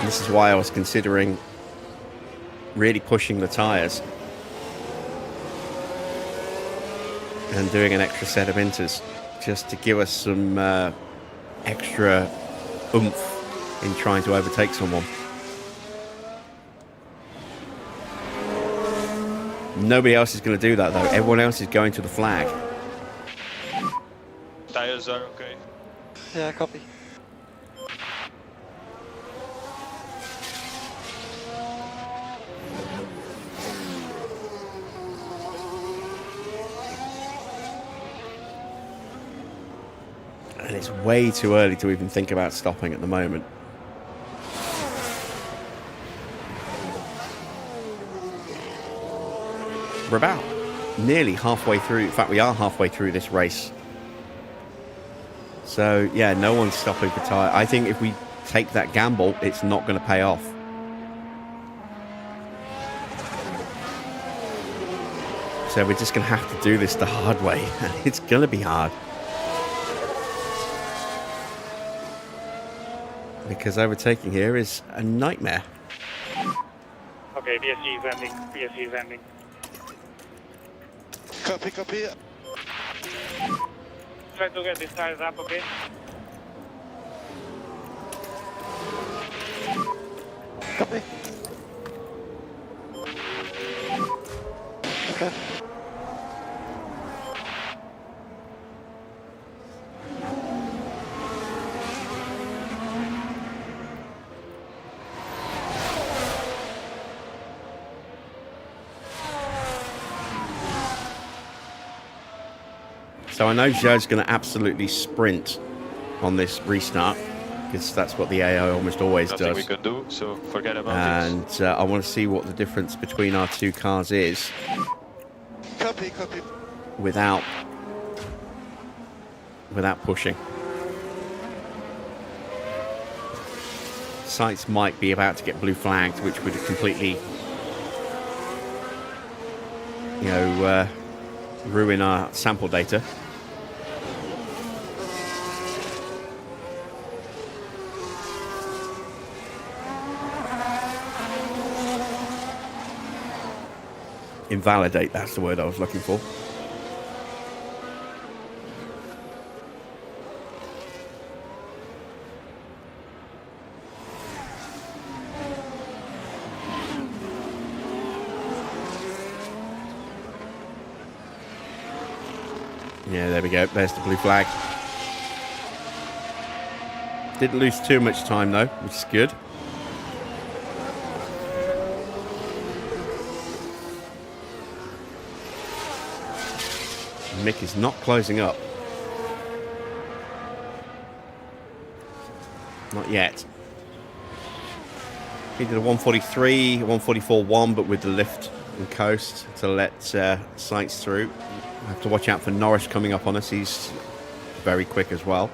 This is why I was considering really pushing the tyres and doing an extra set of inters just to give us some extra oomph in trying to overtake someone. Nobody else is going to do that though. Everyone else is going to the flag. Tires are okay. Yeah, copy. And it's way too early to even think about stopping at the moment. We're about nearly halfway through. In fact, we are halfway through this race. So, yeah, no one's stopping for tyre. I think if we take that gamble, it's not going to pay off. So we're just going to have to do this the hard way. It's going to be hard. Because overtaking here is a nightmare. Okay, PSC is ending. PSC is ending. Copy, copy. Try to get these tires up, okay? Copy. Okay. So I know Zhou's going to absolutely sprint on this restart, because that's what the AI almost always Nothing does. we can do, so forget about it. And I want to see what the difference between our two cars is Copy, copy. without pushing. Sites might be about to get blue flagged, which would completely, ruin our sample data. Invalidate, that's the word I was looking for. Yeah, there we go. There's the blue flag. Didn't lose too much time though, which is good. Mick is not closing up. Not yet. He did a 143, 144.1, but with the lift and coast to let Sainz through. I have to watch out for Norris coming up on us. He's very quick as well.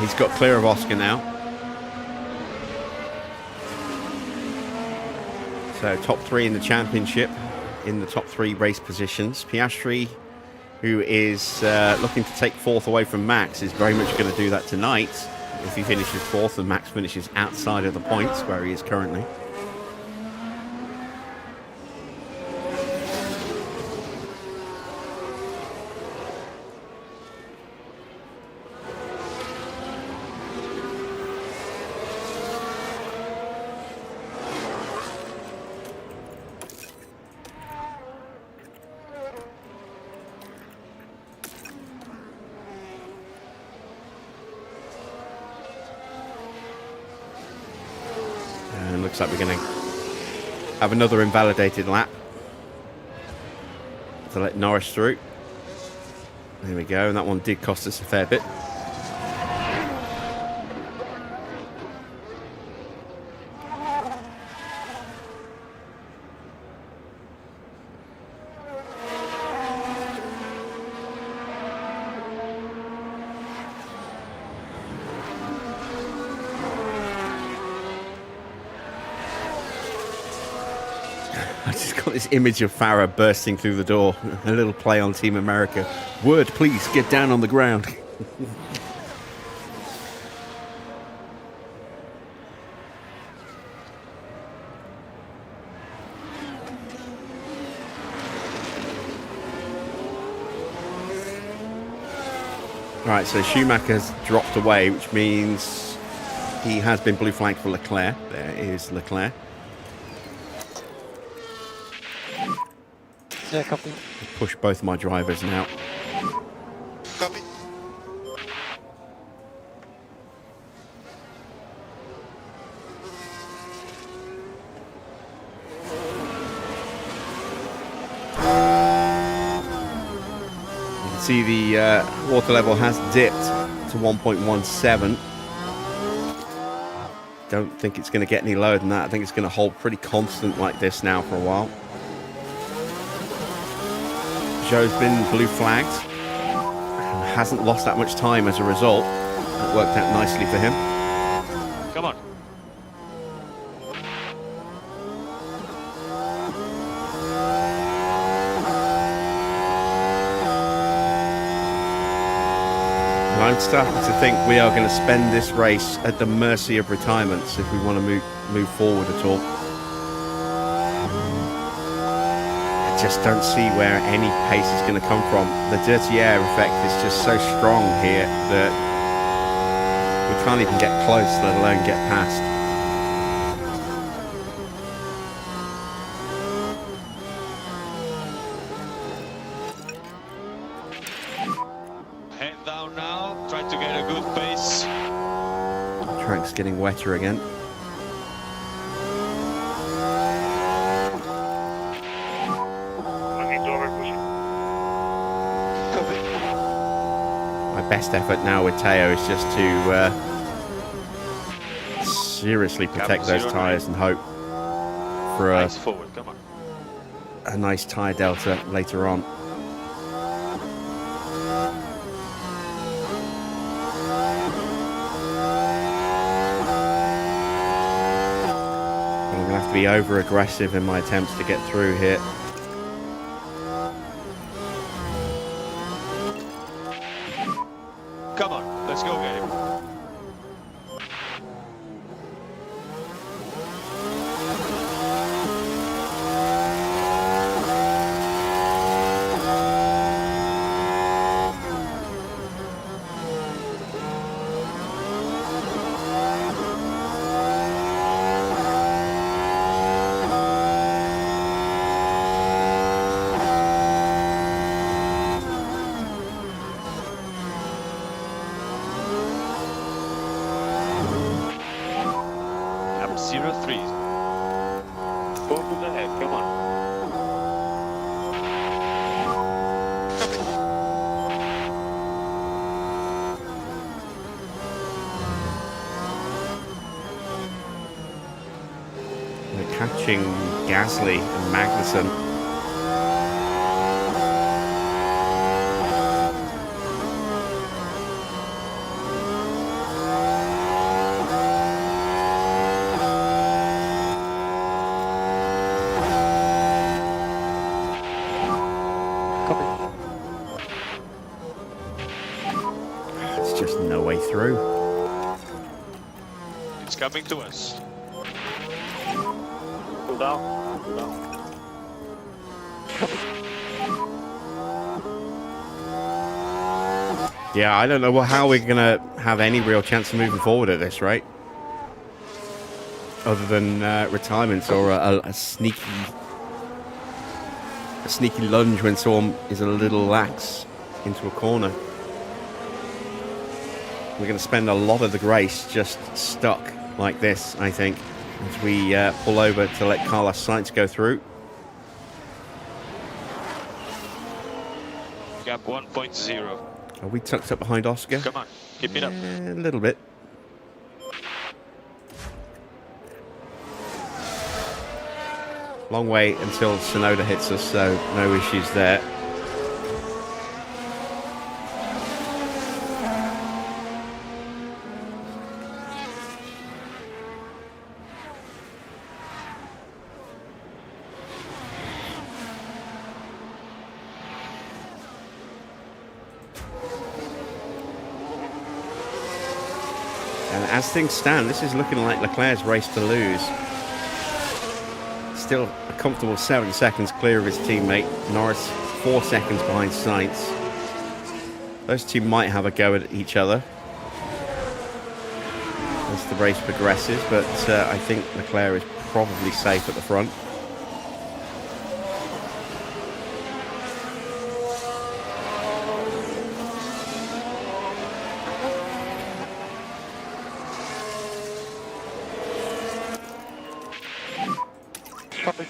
He's got clear of Oscar now. So top 3 in the championship, in the top 3 race positions. Piastri, who is looking to take 4th away from Max, is very much going to do that tonight. If he finishes 4th and Max finishes outside of the points where he is currently. And looks like we're going to have another invalidated lap to let Norris through. There we go, and that one did cost us a fair bit. I just got this image of Farah bursting through the door. A little play on Team America. Word, please, get down on the ground. Right, so Schumacher's dropped away, which means he has been blue flagged for Leclerc. There is Leclerc. Yeah, copy. Push both my drivers now. Copy. You can see the water level has dipped to 1.17. Don't think it's going to get any lower than that. I think it's going to hold pretty constant like this now for a while. Joe's been blue flagged and hasn't lost that much time as a result. It worked out nicely for him. Come on. And I'm starting to think we are going to spend this race at the mercy of retirements if we want to move forward at all. I just don't see where any pace is going to come from. The dirty air effect is just so strong here that we can't even get close, let alone get past. Head down now. Try to get a good pace. The track's getting wetter again. I need to overpush it. Copy. My best effort now with Teo is just to seriously protect those tyres and hope for Nice forward. Come on. a nice tyre delta later on. I'm going to have to be over aggressive in my attempts to get through here. Come on. Let's go get him. I'm 03. Focus ahead, come on. They're catching Gasly and Magnussen. way through. It's coming to us. Cool down. Cool down. Yeah, I don't know how we're going to have any real chance of moving forward at this rate. Other than retirements or a sneaky lunge when someone is a little lax into a corner. We're going to spend a lot of the race just stuck like this, I think, as we pull over to let Carlos Sainz go through. Gap 1.0. Are we tucked up behind Oscar? Come on, keep it up. A little bit. Long way until Sonoda hits us, so no issues there. And as things stand, this is looking like Leclerc's race to lose. Still a comfortable 7 seconds clear of his teammate. Norris 4 seconds behind Sainz. Those two might have a go at each other as the race progresses, but I think Leclerc is probably safe at the front. Copy.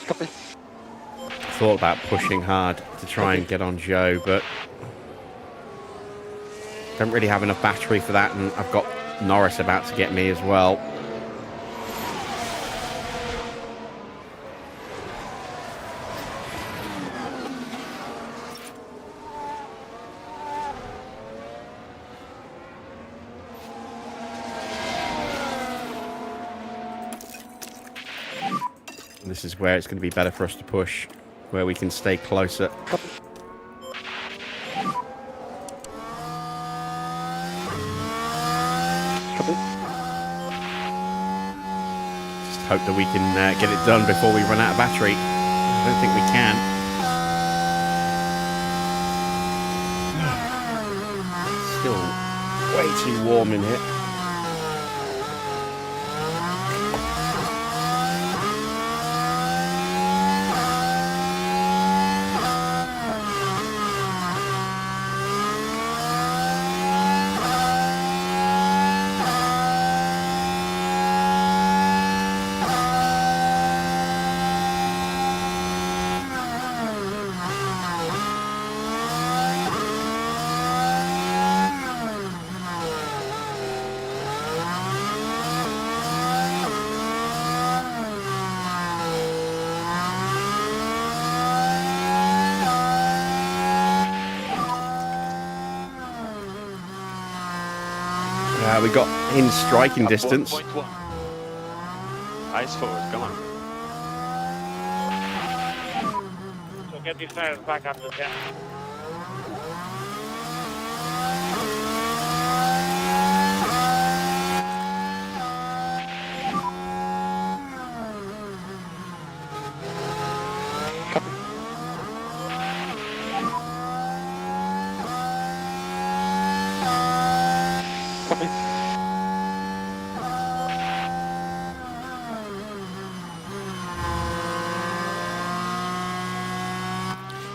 Copy. Thought about pushing hard to try and get on Joe, but don't really have enough battery for that, and I've got Norris about to get me as well. This is where it's going to be better for us to push, where we can stay closer. Just hope that we can get it done before we run out of battery. I don't think we can. Still way too warm in here. We got in striking distance. 1.1. Eyes forward, come on. So get these tires back up to 10.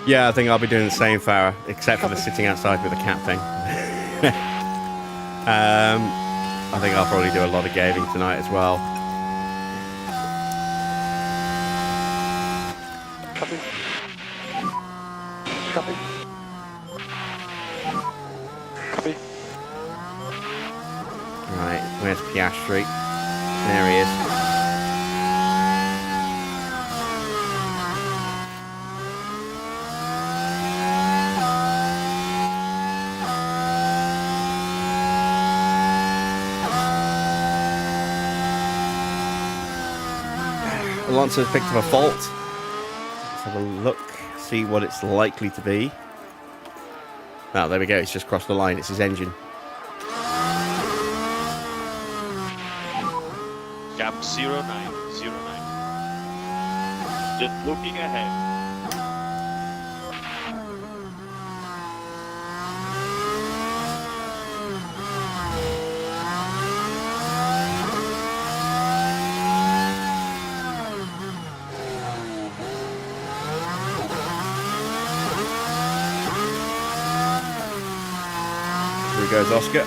Yeah, I think I'll be doing the same, Farah, except for the sitting outside with the cat thing. I think I'll probably do a lot of gaming tonight as well. Copy. Copy. Copy. Right, where's Piastri? There he is. Alonso's picked up a fault. Let's have a look, see what it's likely to be. Oh, there we go. It's just crossed the line. It's his engine. Gap 0909. Just looking ahead. Goes Oscar.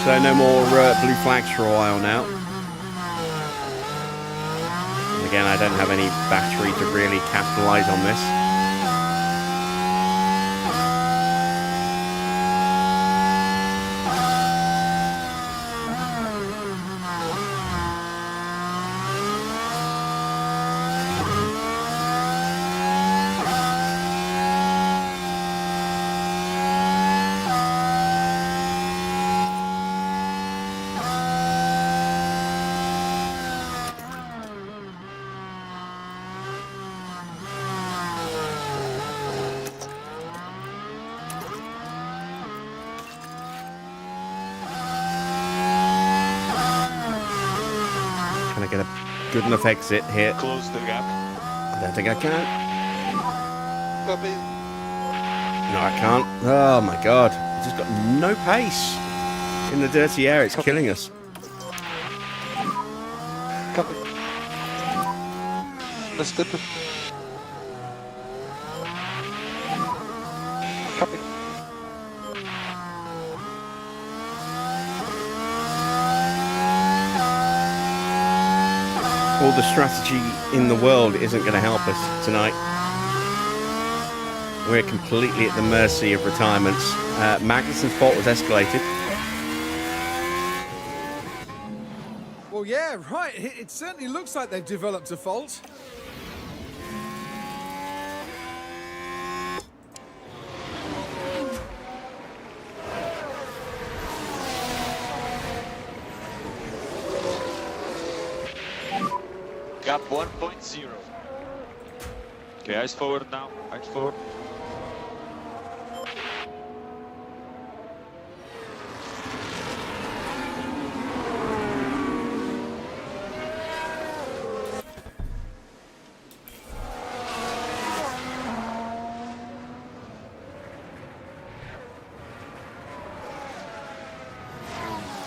So no more blue flags for a while now. And again, I don't have any battery to really capitalize on this. Get a good enough exit here. Close the gap. I don't think I can. Copy. No, I can't. Oh my god. It's just got no pace in the dirty air. It's killing us. Copy. Understood. Copy. All the strategy in the world isn't going to help us tonight. We're completely at the mercy of retirements. Magnussen's fault was escalated. Well, yeah, right. It certainly looks like they've developed a fault. Gap 1.0. Okay, eyes forward now. Eyes forward.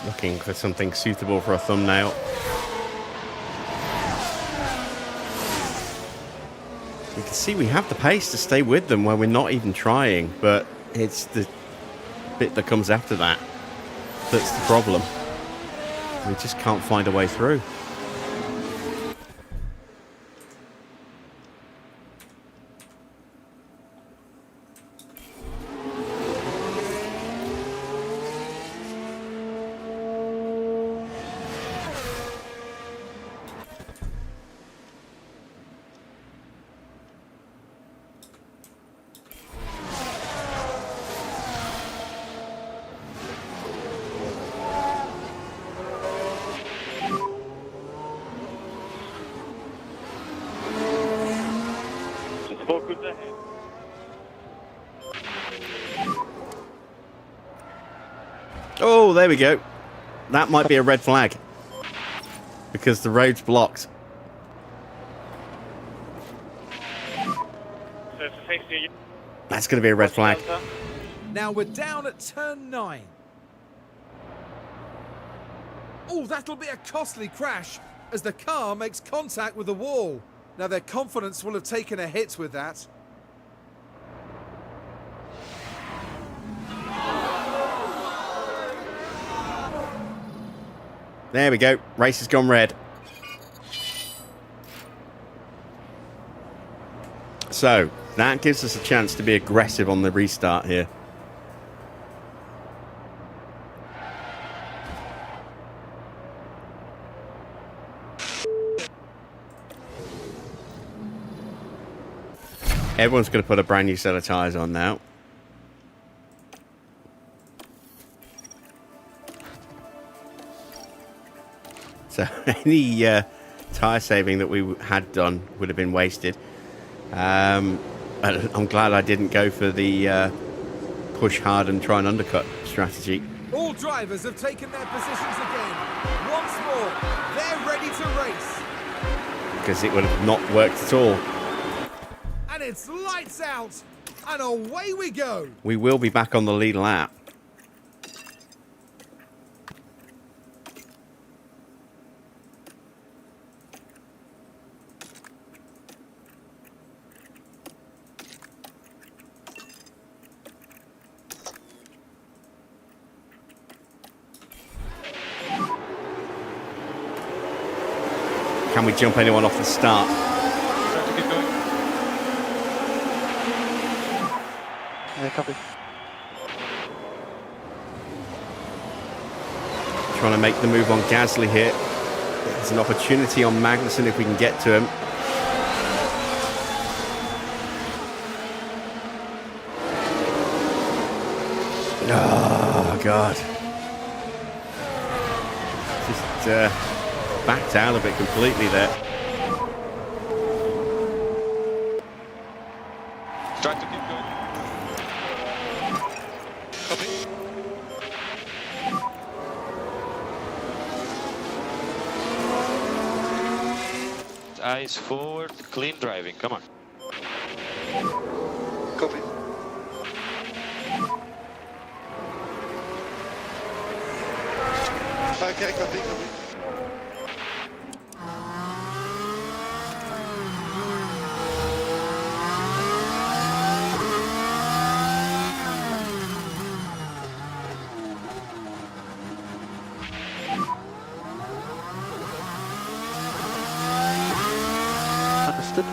Looking for something suitable for a thumbnail. You can see we have the pace to stay with them when we're not even trying, but it's the bit that comes after that that's the problem. We just can't find a way through. Focus ahead. Oh, there we go. That might be a red flag because the road's blocked. That's going to be a red flag. Now we're down at turn 9. Oh, that'll be a costly crash as the car makes contact with the wall. Now their confidence will have taken a hit with that. There we go. Race has gone red. So, that gives us a chance to be aggressive on the restart here. Everyone's going to put a brand new set of tyres on now. So any tyre saving that we had done would have been wasted. And I'm glad I didn't go for the push hard and try and undercut strategy. All drivers have taken their positions again. Once more, they're ready to race. Because it would have not worked at all. And it's lights out. And away we go. We will be back on the lead lap. Can we jump anyone off the start? Try to keep going. Yeah, copy. Trying to make the move on Gasly here. There's an opportunity on Magnussen if we can get to him. Oh, God. Just backed out of it completely there. Try to keep going. Copy. Eyes forward, clean driving, come on. Copy. Okay, copy, copy. Understood.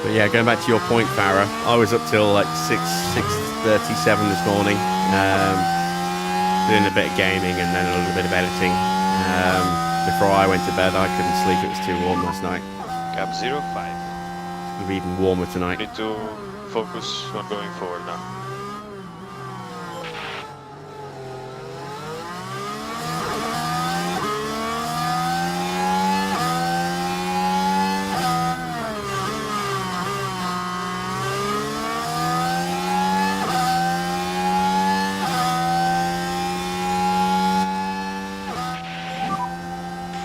But yeah, going back to your point, Farah, I was up till like 6:37 this morning, doing a bit of gaming and then a little bit of editing. Before I went to bed, I couldn't sleep, it was too warm last night. Gap 05. It'll be even warmer tonight. Need to focus on going forward now.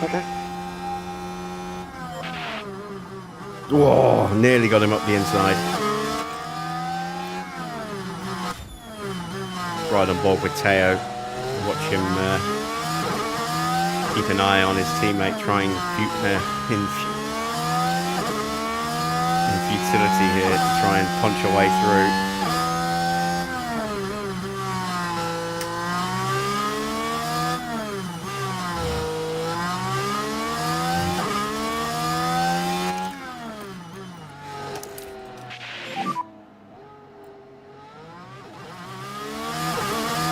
Okay. Whoa, nearly got him up the inside. Right on board with Teo. Watch him keep an eye on his teammate trying in futility here to try and punch a way through.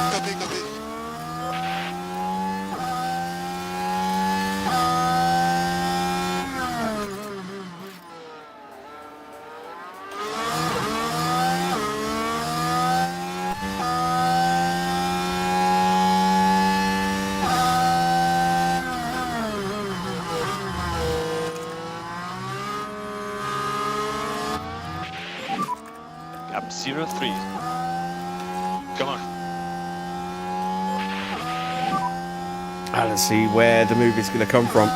Copy, copy. Gap 03. Come on. Let's see where the move is going to come from.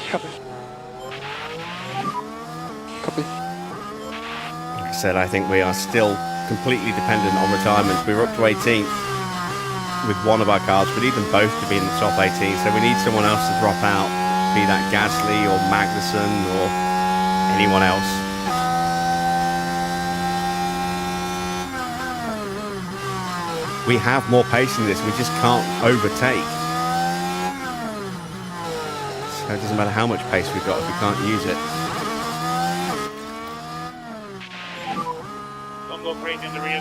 Copy. Copy. Like I said, I think we are still completely dependent on retirements. We were up to 18th with one of our cars. We need them both to be in the top 18, so we need someone else to drop out, be that Gasly or Magnussen or anyone else. We have more pace in this, we just can't overtake. So it doesn't matter how much pace we've got if we can't use it. Don't go crazy in the rear.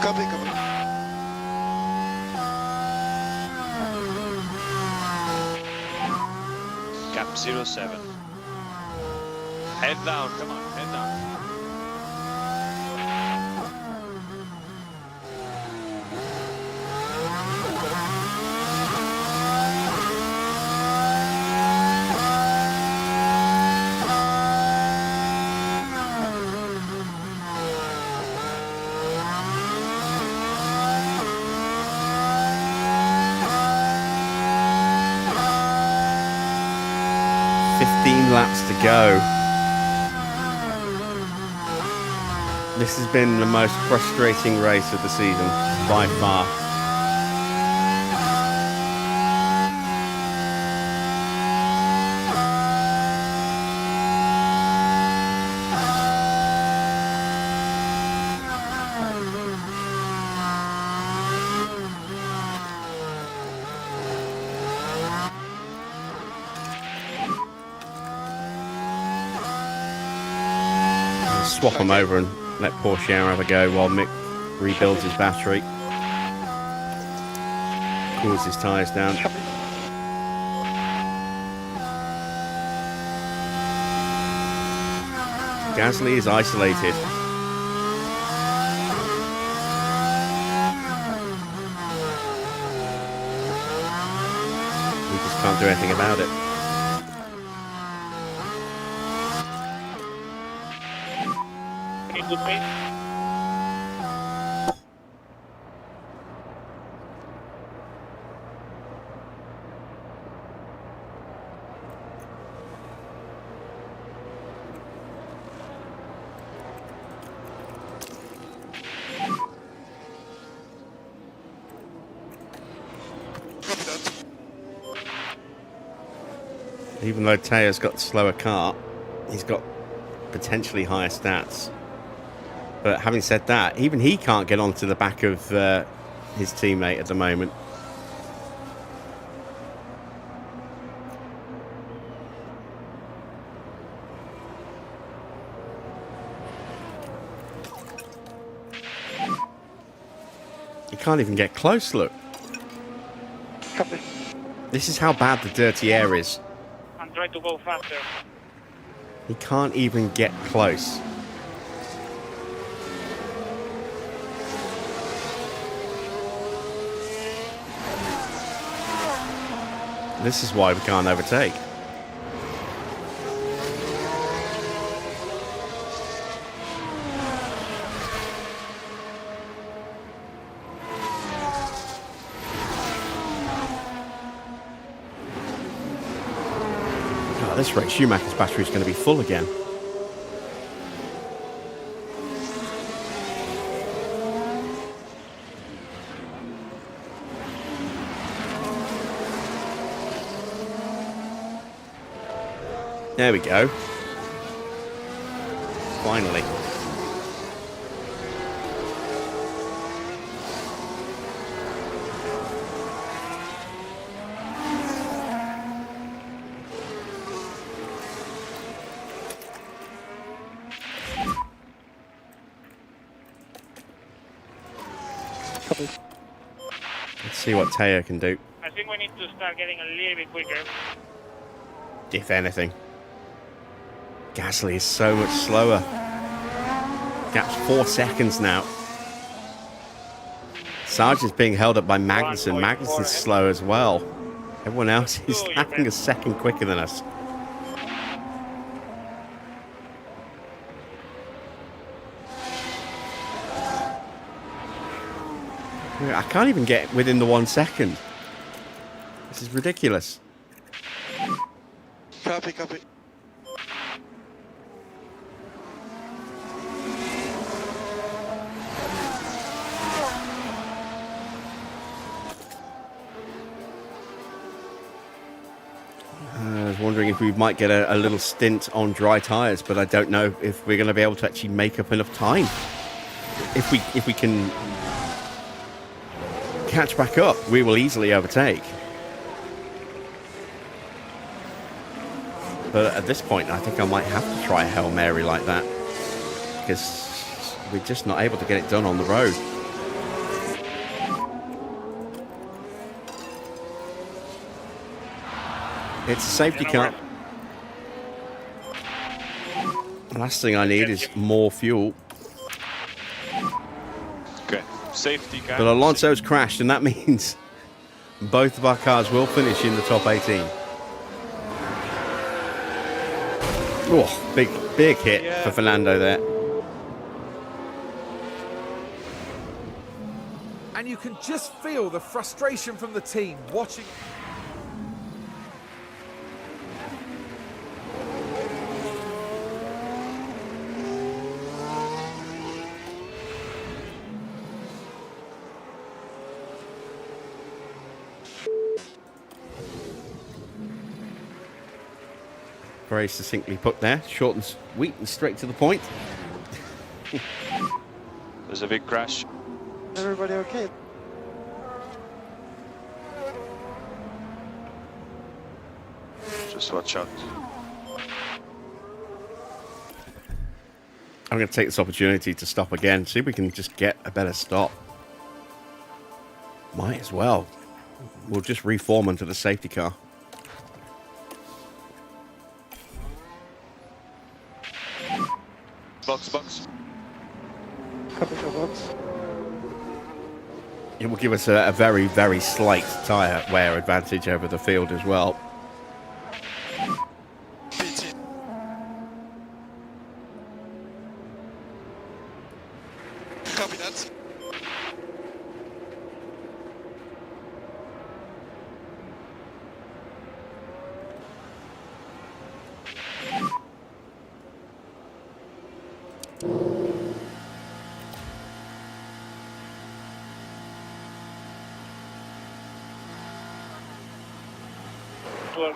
Copy, copy. Cap 07. Head down, come on, head down. Laps to go. This has been the most frustrating race of the season by far. Swap them over and let Porsche have a go while Mick rebuilds his battery. Cools his tyres down. Gasly is isolated. We just can't do anything about it. Good pace. Even though Teo's got a slower car, he's got potentially higher stats. But having said that, even he can't get onto the back of his teammate at the moment. He can't even get close, look. Copy. This is how bad the dirty air is. And try to go faster. He can't even get close. This is why we can't overtake. Oh, this race, Schumacher's battery is going to be full again. There we go. Finally. Copy. Let's see what Teo can do, I think we need to start getting a little bit quicker. if anything. Gasly is so much slower. Gap's 4 seconds now. Sargent's being held up by Magnussen. 1.4, Magnussen's slow as well. Everyone else is lapping a second quicker than us. I can't even get within the 1 second. This is ridiculous. Copy, copy. I was wondering if we might get a little stint on dry tyres, but I don't know if we're going to be able to actually make up enough time. If we can catch back up, we will easily overtake. But at this point, I think I might have to try a Hail Mary like that. Because we're just not able to get it done on the road. It's a safety car. The last thing I need is more fuel. Okay, safety car. But Alonso's crashed, and that means both of our cars will finish in the top 18. Oh, big hit for Fernando there. And you can just feel the frustration from the team watching. Very succinctly put there. Short and sweet and straight to the point. There's a big crash. Everybody okay? Just watch out. I'm going to take this opportunity to stop again. See if we can just get a better stop. Might as well. We'll just reform into the safety car. Box. Copy for box. It will give us a very, very slight tyre wear advantage over the field as well. PT. Copy that.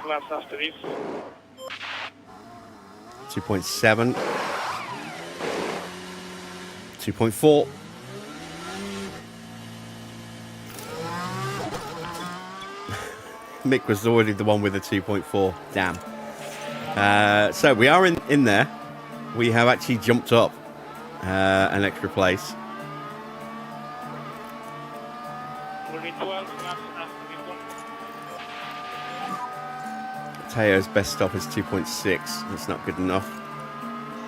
Laps after this. 2.7. 2.4. Mick was already the one with the 2.4. Damn. So we are in there. We have actually jumped up an extra place. We'll need 12 laps after this one. Teo's best stop is 2.6. That's not good enough.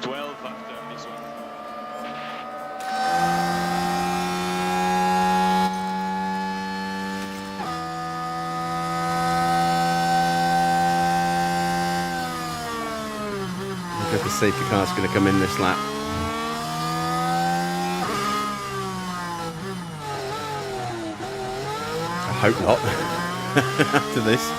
12 after this one. Look at the safety car's going to come in this lap. I hope not. After this.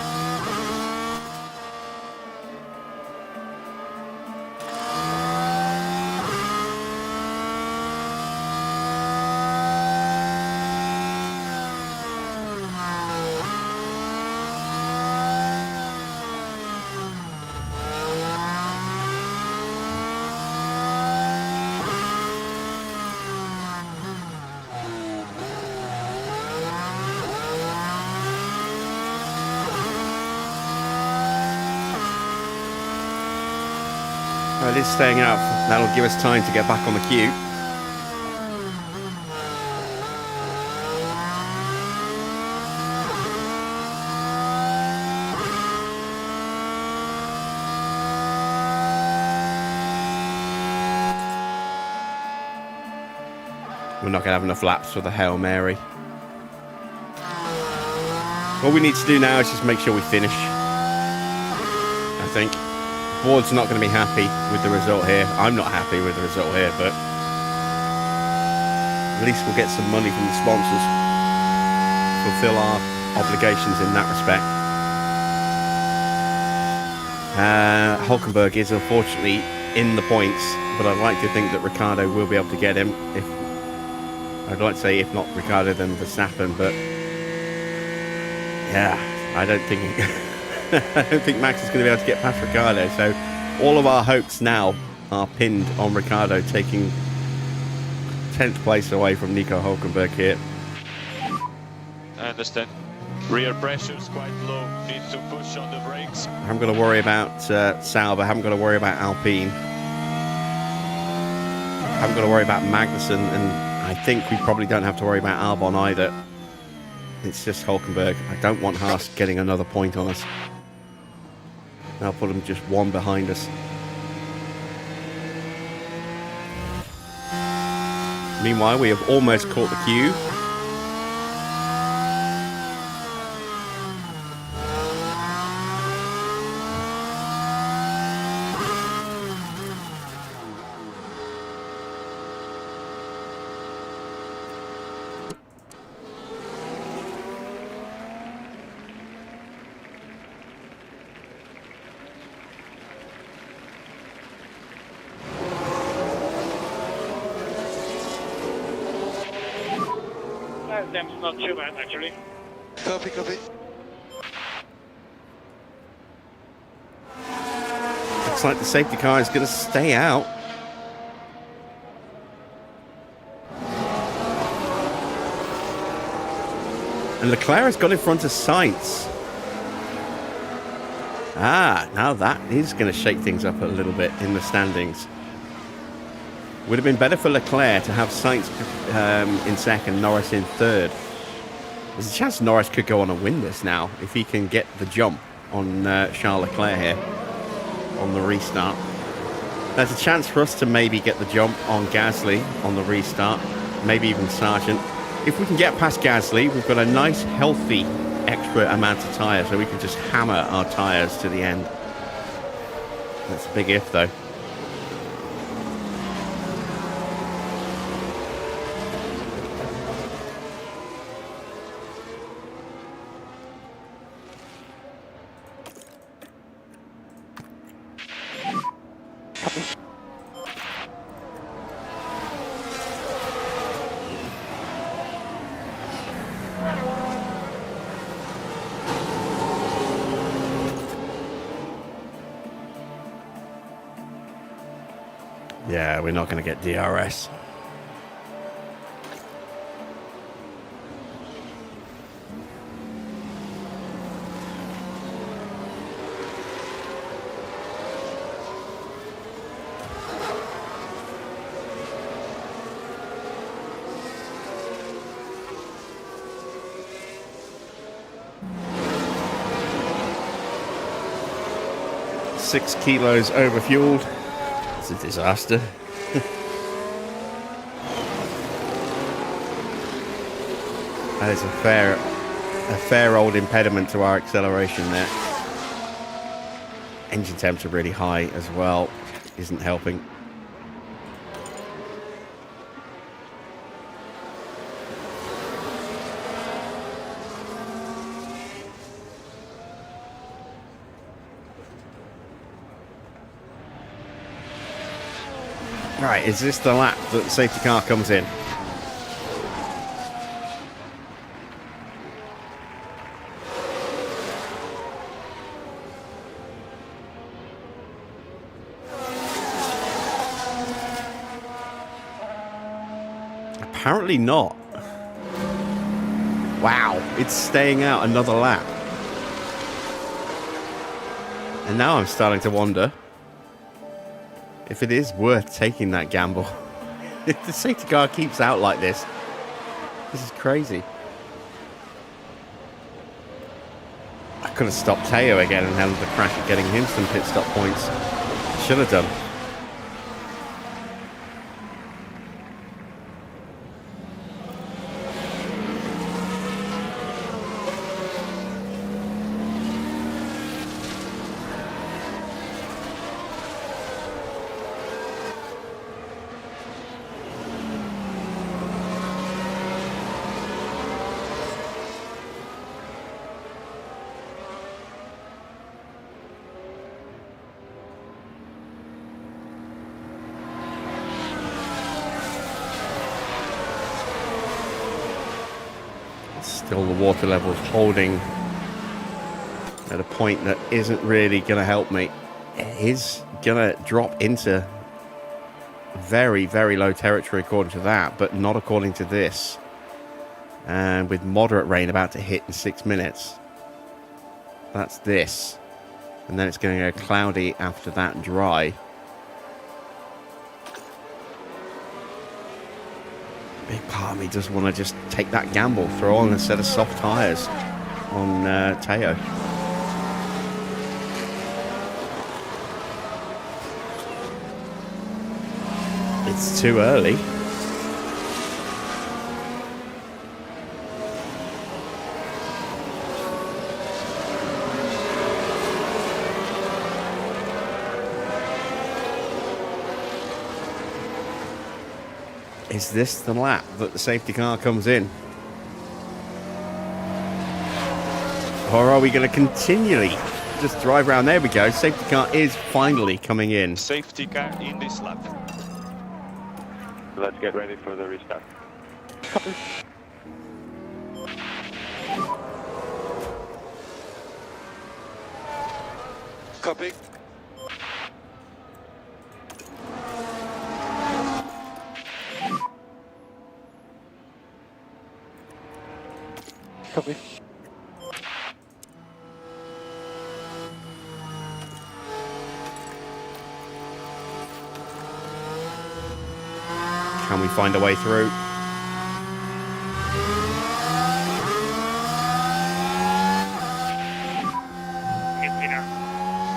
It is staying out. That'll give us time to get back on the queue. We're not going to have enough laps for the Hail Mary. What we need to do now is just make sure we finish. I think. Board's not going to be happy with the result here. I'm not happy with the result here, but at least we'll get some money from the sponsors. Fulfill our obligations in that respect. Hulkenberg is unfortunately in the points, but I'd like to think that Ricciardo will be able to get him. I'd like to say if not Ricciardo, then Verstappen, but yeah, I don't think Max is going to be able to get past Ricciardo, so all of our hopes now are pinned on Ricciardo taking 10th place away from Nico Hulkenberg here. I understand. Rear pressure's quite low. Need to push on the brakes. I haven't got to worry about Sauber. I haven't got to worry about Alpine. I haven't got to worry about Magnussen, and I think we probably don't have to worry about Albon either. It's just Hulkenberg. I don't want Haas getting another point on us. I'll put them just one behind us. Meanwhile, we have almost caught the queue. That's not too bad, actually. Copy, copy. Looks like the safety car is going to stay out. And Leclerc has got in front of Sainz. Now that is going to shake things up a little bit in the standings. Would have been better for Leclerc to have Sainz in second, Norris in third. There's a chance Norris could go on and win this now if he can get the jump on Charles Leclerc here on the restart. There's a chance for us to maybe get the jump on Gasly on the restart, maybe even Sargent. If we can get past Gasly, we've got a nice, healthy extra amount of tyres, so we can just hammer our tyres to the end. That's a big if, though. Yeah, we're not going to get DRS. Six kilos overfueled. It's a disaster. That is a fair old impediment to our acceleration there. Engine temps are really high as well. Isn't helping. Right, is this the lap that the safety car comes in? Apparently not. Wow, it's staying out another lap. And now I'm starting to wonder if it is worth taking that gamble. If the safety car keeps out like this is crazy. I could have stopped Teo again and handled the crash of getting him some pit stop points. Should have done. Still the water level's holding at a point that isn't really going to help me. It is going to drop into very, very low territory according to that, but not according to this. And with moderate rain about to hit in 6 minutes. That's this. And then it's going to go cloudy after that, dry. Big part of me does want to just take that gamble, throw on a set of soft tyres on Teo. It's too early. Is this the lap that the safety car comes in? Or are we going to continually just drive around? There we go. Safety car is finally coming in. Safety car in this lap. Let's get ready for the restart. Copy. Copy. Copy. Can we find a way through?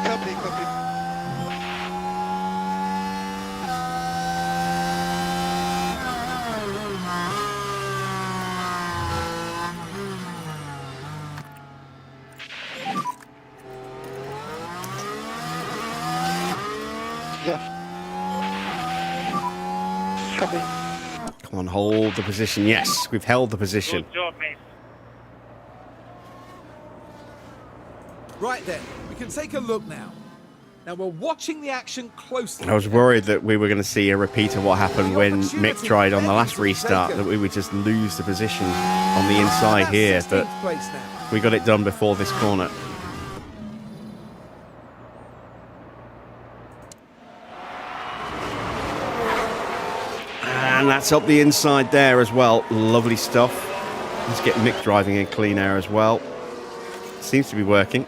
Copy, copy. Yeah. Copy. Come on, hold the position. Yes, we've held the position. Good job, mate. Right then, we can take a look now. Now we're watching the action closely. I was worried that we were going to see a repeat of what happened when Mick tried on the last restart, that we would just lose the position on the inside here, but we got it done before this corner. And that's up the inside there as well. Lovely stuff. Let's get Mick driving in clean air as well. Seems to be working.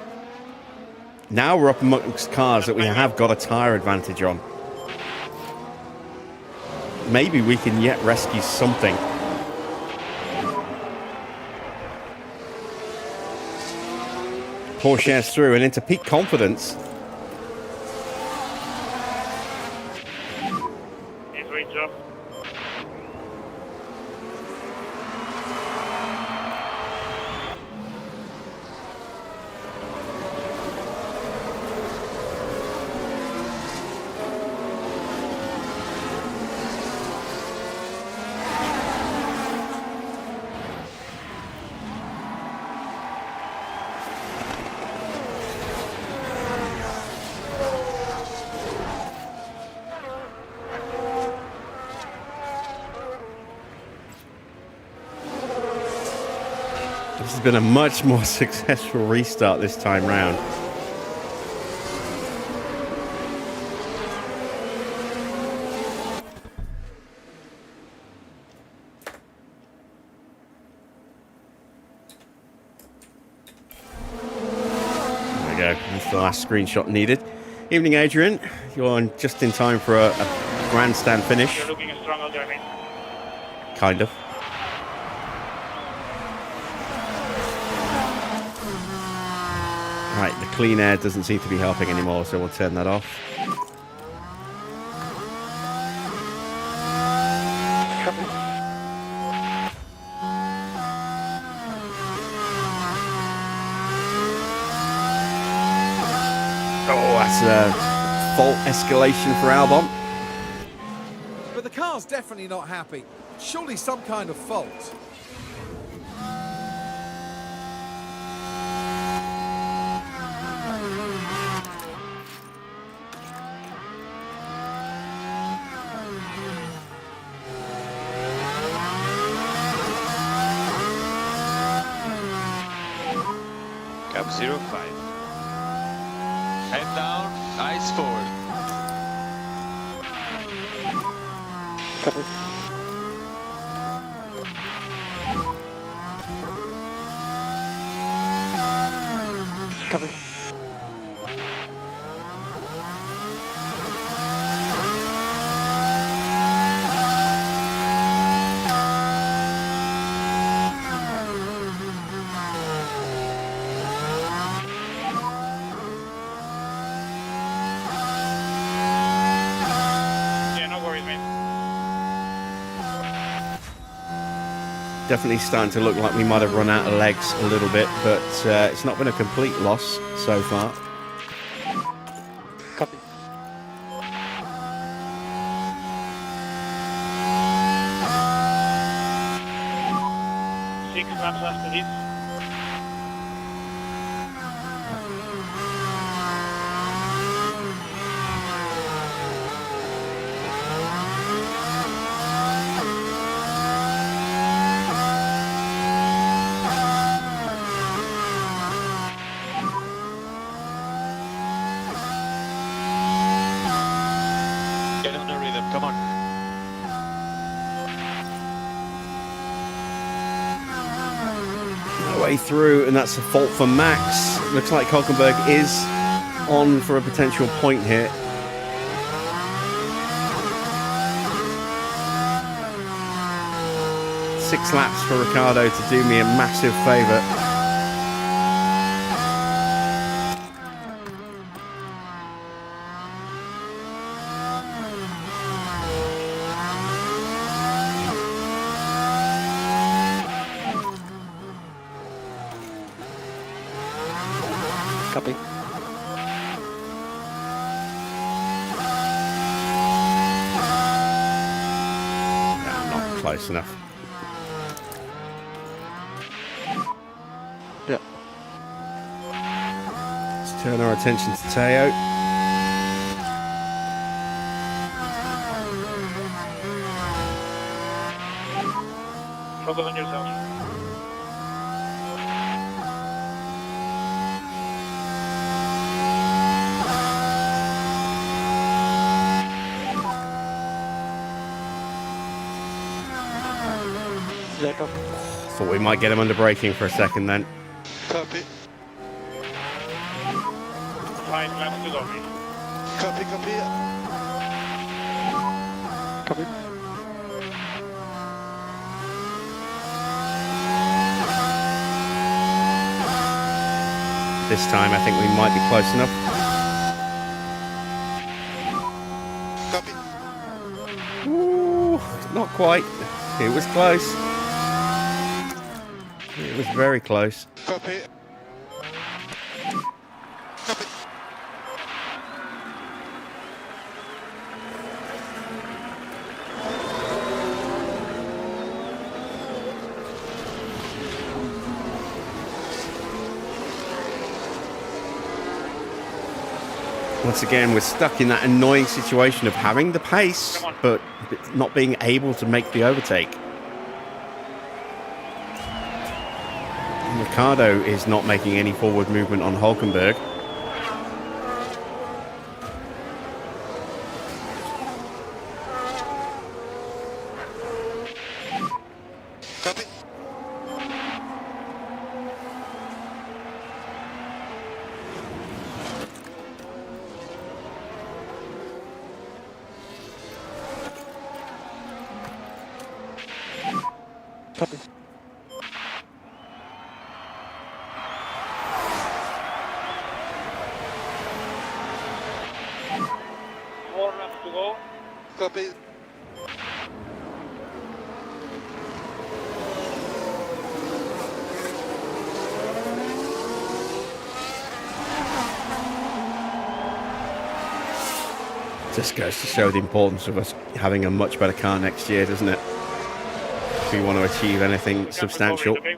Now we're up amongst cars that we have got a tyre advantage on. Maybe we can yet rescue something. Porsche through and into peak confidence. Great job. This has been a much more successful restart this time round. There we go. That's the last screenshot needed. Evening, Adrian. You're on just in time for a grandstand finish. You're looking strong out there, mate. Kind of. Right, the clean air doesn't seem to be helping anymore, so we'll turn that off. Oh, that's a fault escalation for Albon. But the car's definitely not happy. Surely some kind of fault. Cap 05. Head down, eyes forward. Copy. Definitely starting to look like we might have run out of legs a little bit, but it's not been a complete loss so far. Copy. Six laps after this. Get on the rhythm, come on. Way through, and that's a fault for Max. Looks like Hulkenberg is on for a potential point here. Six laps for Ricciardo to do me a massive favour. Copy. Not close enough. Yeah. Let's turn our attention to Teo. Focus on yourself. Yeah, copy. Thought we might get him under braking for a second then. Copy. 5 laps to go. Copy, copy. Copy. This time I think we might be close enough. Copy. Ooh, not quite. It was close. It was very close. Copy. Copy. Once again, we're stuck in that annoying situation of having the pace, but not being able to make the overtake. Ricciardo is not making any forward movement on Hulkenberg. Copy. Copy. Four laps to go. Copy. Just goes to show the importance of us having a much better car next year, doesn't it? If we want to achieve anything substantial. Okay.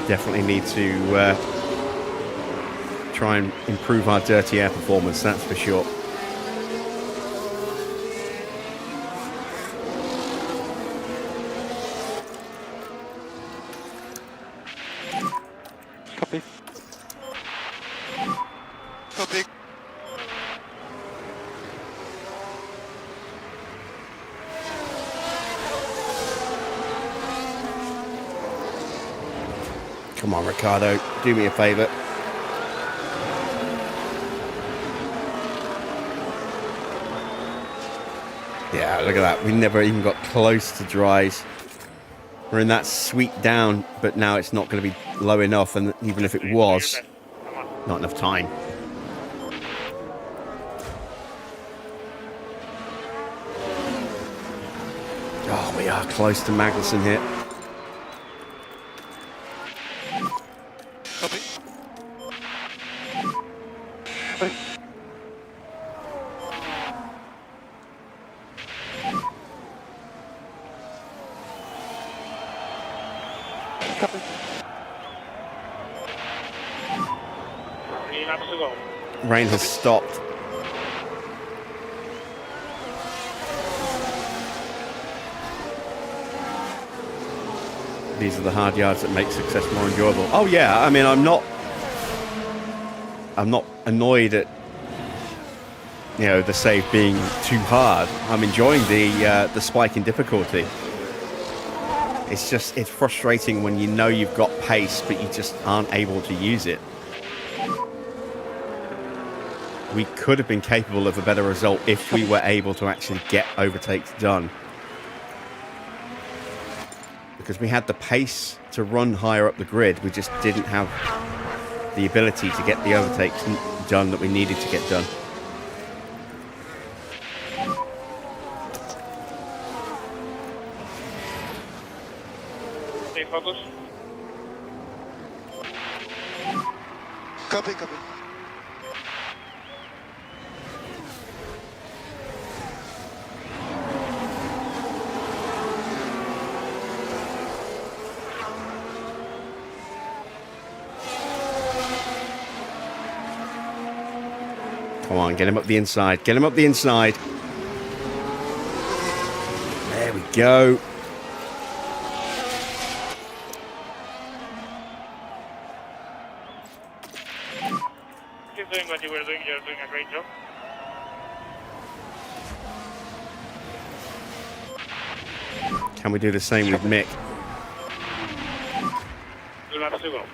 Definitely need to try and improve our dirty air performance, that's for sure. Copy. Copy. Come on, Ricciardo, do me a favour. Yeah, look at that. We never even got close to dries. We're in that sweep down, but now it's not going to be low enough, and even if it was, Come on. not enough time. close to Magnussen here. Copy. Copy. Copy. 3 laps to go. Rain has stopped. These are the hard yards that make success more enjoyable. Oh yeah, I mean, I'm not annoyed at, you know, the save being too hard. I'm enjoying the spike in difficulty. It's just, it's frustrating when you know you've got pace, but you just aren't able to use it. We could have been capable of a better result if we were able to actually get overtakes done. Because we had the pace to run higher up the grid, we just didn't have the ability to get the overtakes done that we needed to get done. Stay focused. Copy, copy. Come on, get him up the inside. Get him up the inside. There we go. Keep doing what you were doing. You're doing a great job. Can we do the same with Mick? 2 laps to go.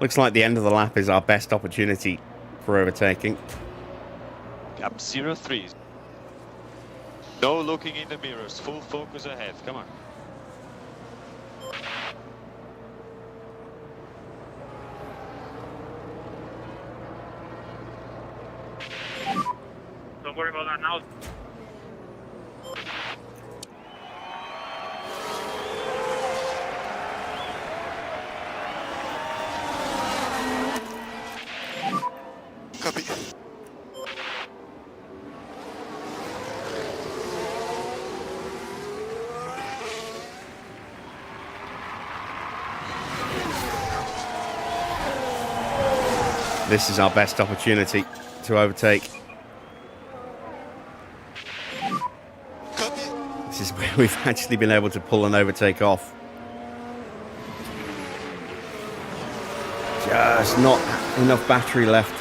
Looks like the end of the lap is our best opportunity for overtaking. Gap 03. No looking in the mirrors. Full focus ahead. Come on. Don't worry about that now. Copy. This is our best opportunity to overtake. Copy. This is where we've actually been able to pull an overtake off. Just not enough battery left.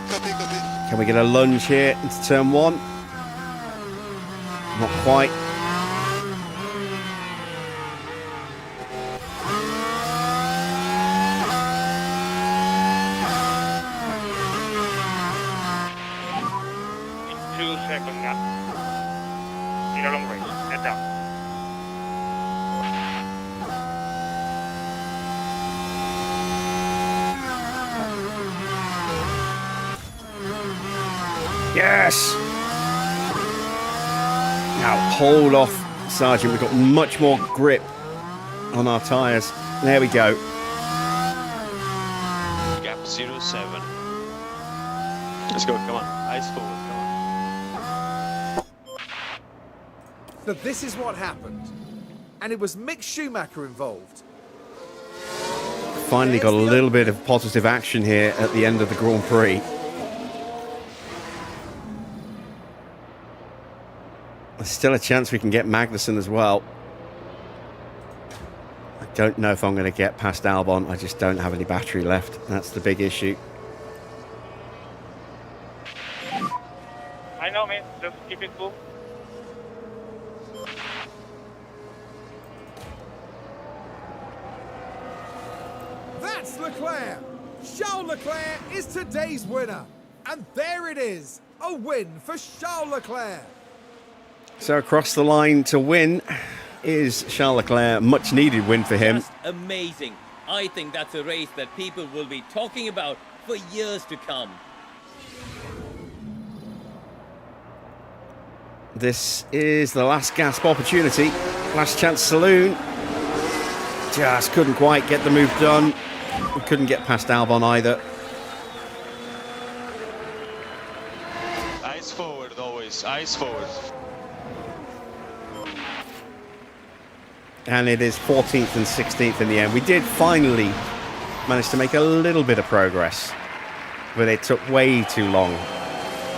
Copy, copy. Can we get a lunge here into turn one? Not quite. In 2 seconds now. In a long race. Head down. Yes! Now hold off, Sergeant. We've got much more grip on our tyres. There we go. Gap 07. Let's go. Come on. Eyes forward. Come on. So this is what happened. And it was Mick Schumacher involved. Finally got a little bit of positive action here at the end of the Grand Prix. There's still a chance we can get Magnussen as well. I don't know if I'm going to get past Albon. I just don't have any battery left. That's the big issue. I know, man. Just keep it cool. That's Leclerc. Charles Leclerc is today's winner. And there it is, a win for Charles Leclerc. So across the line to win is Charles Leclerc. Much needed win for him. Just amazing. I think that's a race that people will be talking about for years to come. This is the last gasp opportunity. Last chance saloon. Just couldn't quite get the move done. Couldn't get past Albon either. Eyes forward always, eyes forward. And it is 14th and 16th in the end. We did finally manage to make a little bit of progress, but it took way too long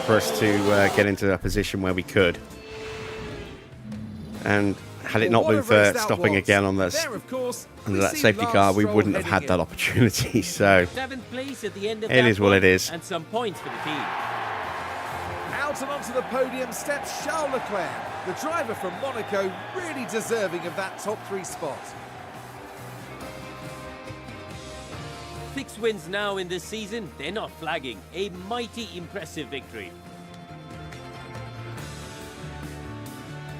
for us to get into a position where we could. And had it not been for stopping again on this, under that safety car, we wouldn't have had that opportunity. So 7th place at the end of it is what it is. And some points for the team. Out and onto the podium steps Charles Leclerc, the driver from Monaco, really deserving of that top 3 spot. 6 wins now in this season, they're not flagging. A mighty impressive victory.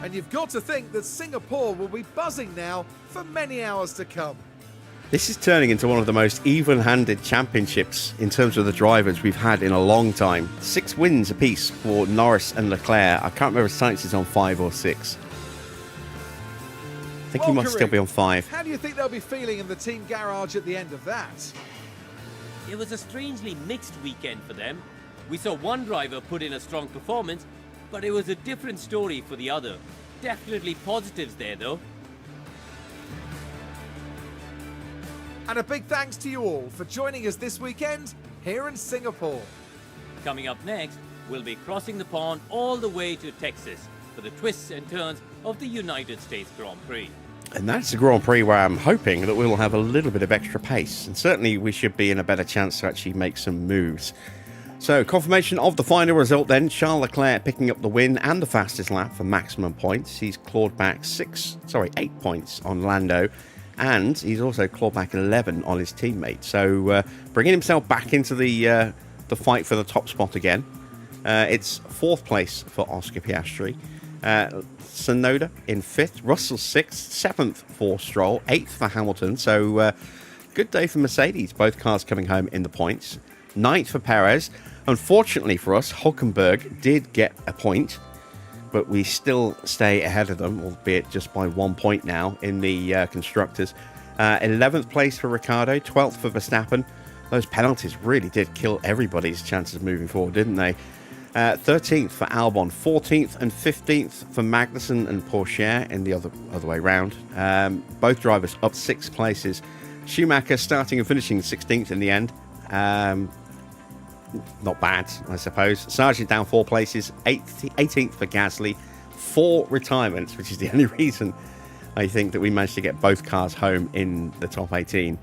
And you've got to think that Singapore will be buzzing now for many hours to come. This is turning into one of the most even-handed championships in terms of the drivers we've had in a long time. 6 wins apiece for Norris and Leclerc. I can't remember if Sainz is on 5 or 6. I think he must still be on 5. How do you think they'll be feeling in the team garage at the end of that? It was a strangely mixed weekend for them. We saw one driver put in a strong performance, but it was a different story for the other. Definitely positives there though. And a big thanks to you all for joining us this weekend here in Singapore. Coming up next, we'll be crossing the pond all the way to Texas for the twists and turns of the United States Grand Prix. And that's the Grand Prix where I'm hoping that we'll have a little bit of extra pace. And certainly we should be in a better chance to actually make some moves. So, confirmation of the final result then. Charles Leclerc picking up the win and the fastest lap for maximum points. He's clawed back 8 points on Lando. And he's also clawed back 11 on his teammate. So, bringing himself back into the fight for the top spot again. It's 4th place for Oscar Piastri. Tsunoda in 5th. Russell 6th. 7th for Stroll. 8th for Hamilton. So, good day for Mercedes. Both cars coming home in the points. 9th for Perez. Unfortunately for us, Hülkenberg did get a point, but we still stay ahead of them, albeit just by 1 point now in the Constructors. 11th place for Ricciardo, 12th for Verstappen. Those penalties really did kill everybody's chances of moving forward, didn't they? 13th for Albon, 14th and 15th for Magnussen and Pourchaire in the other way round. Both drivers up 6 places. Schumacher starting and finishing 16th in the end. Not bad, I suppose. Sargent down 4 places. 18th for Gasly. 4 retirements, which is the only reason I think that we managed to get both cars home in the top 18.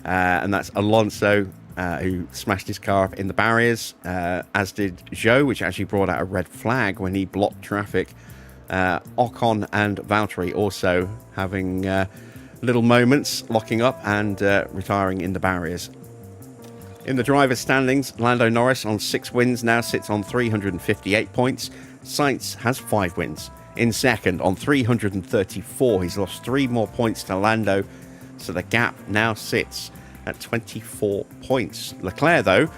And that's Alonso, who smashed his car up in the barriers, as did Zhou, which actually brought out a red flag when he blocked traffic. Ocon and Valtteri also having little moments, locking up and retiring in the barriers. In the drivers' standings, Lando Norris on 6 wins now sits on 358 points. Sainz has 5 wins. In second on 334. He's lost 3 more points to Lando, so the gap now sits at 24 points. Leclerc, though,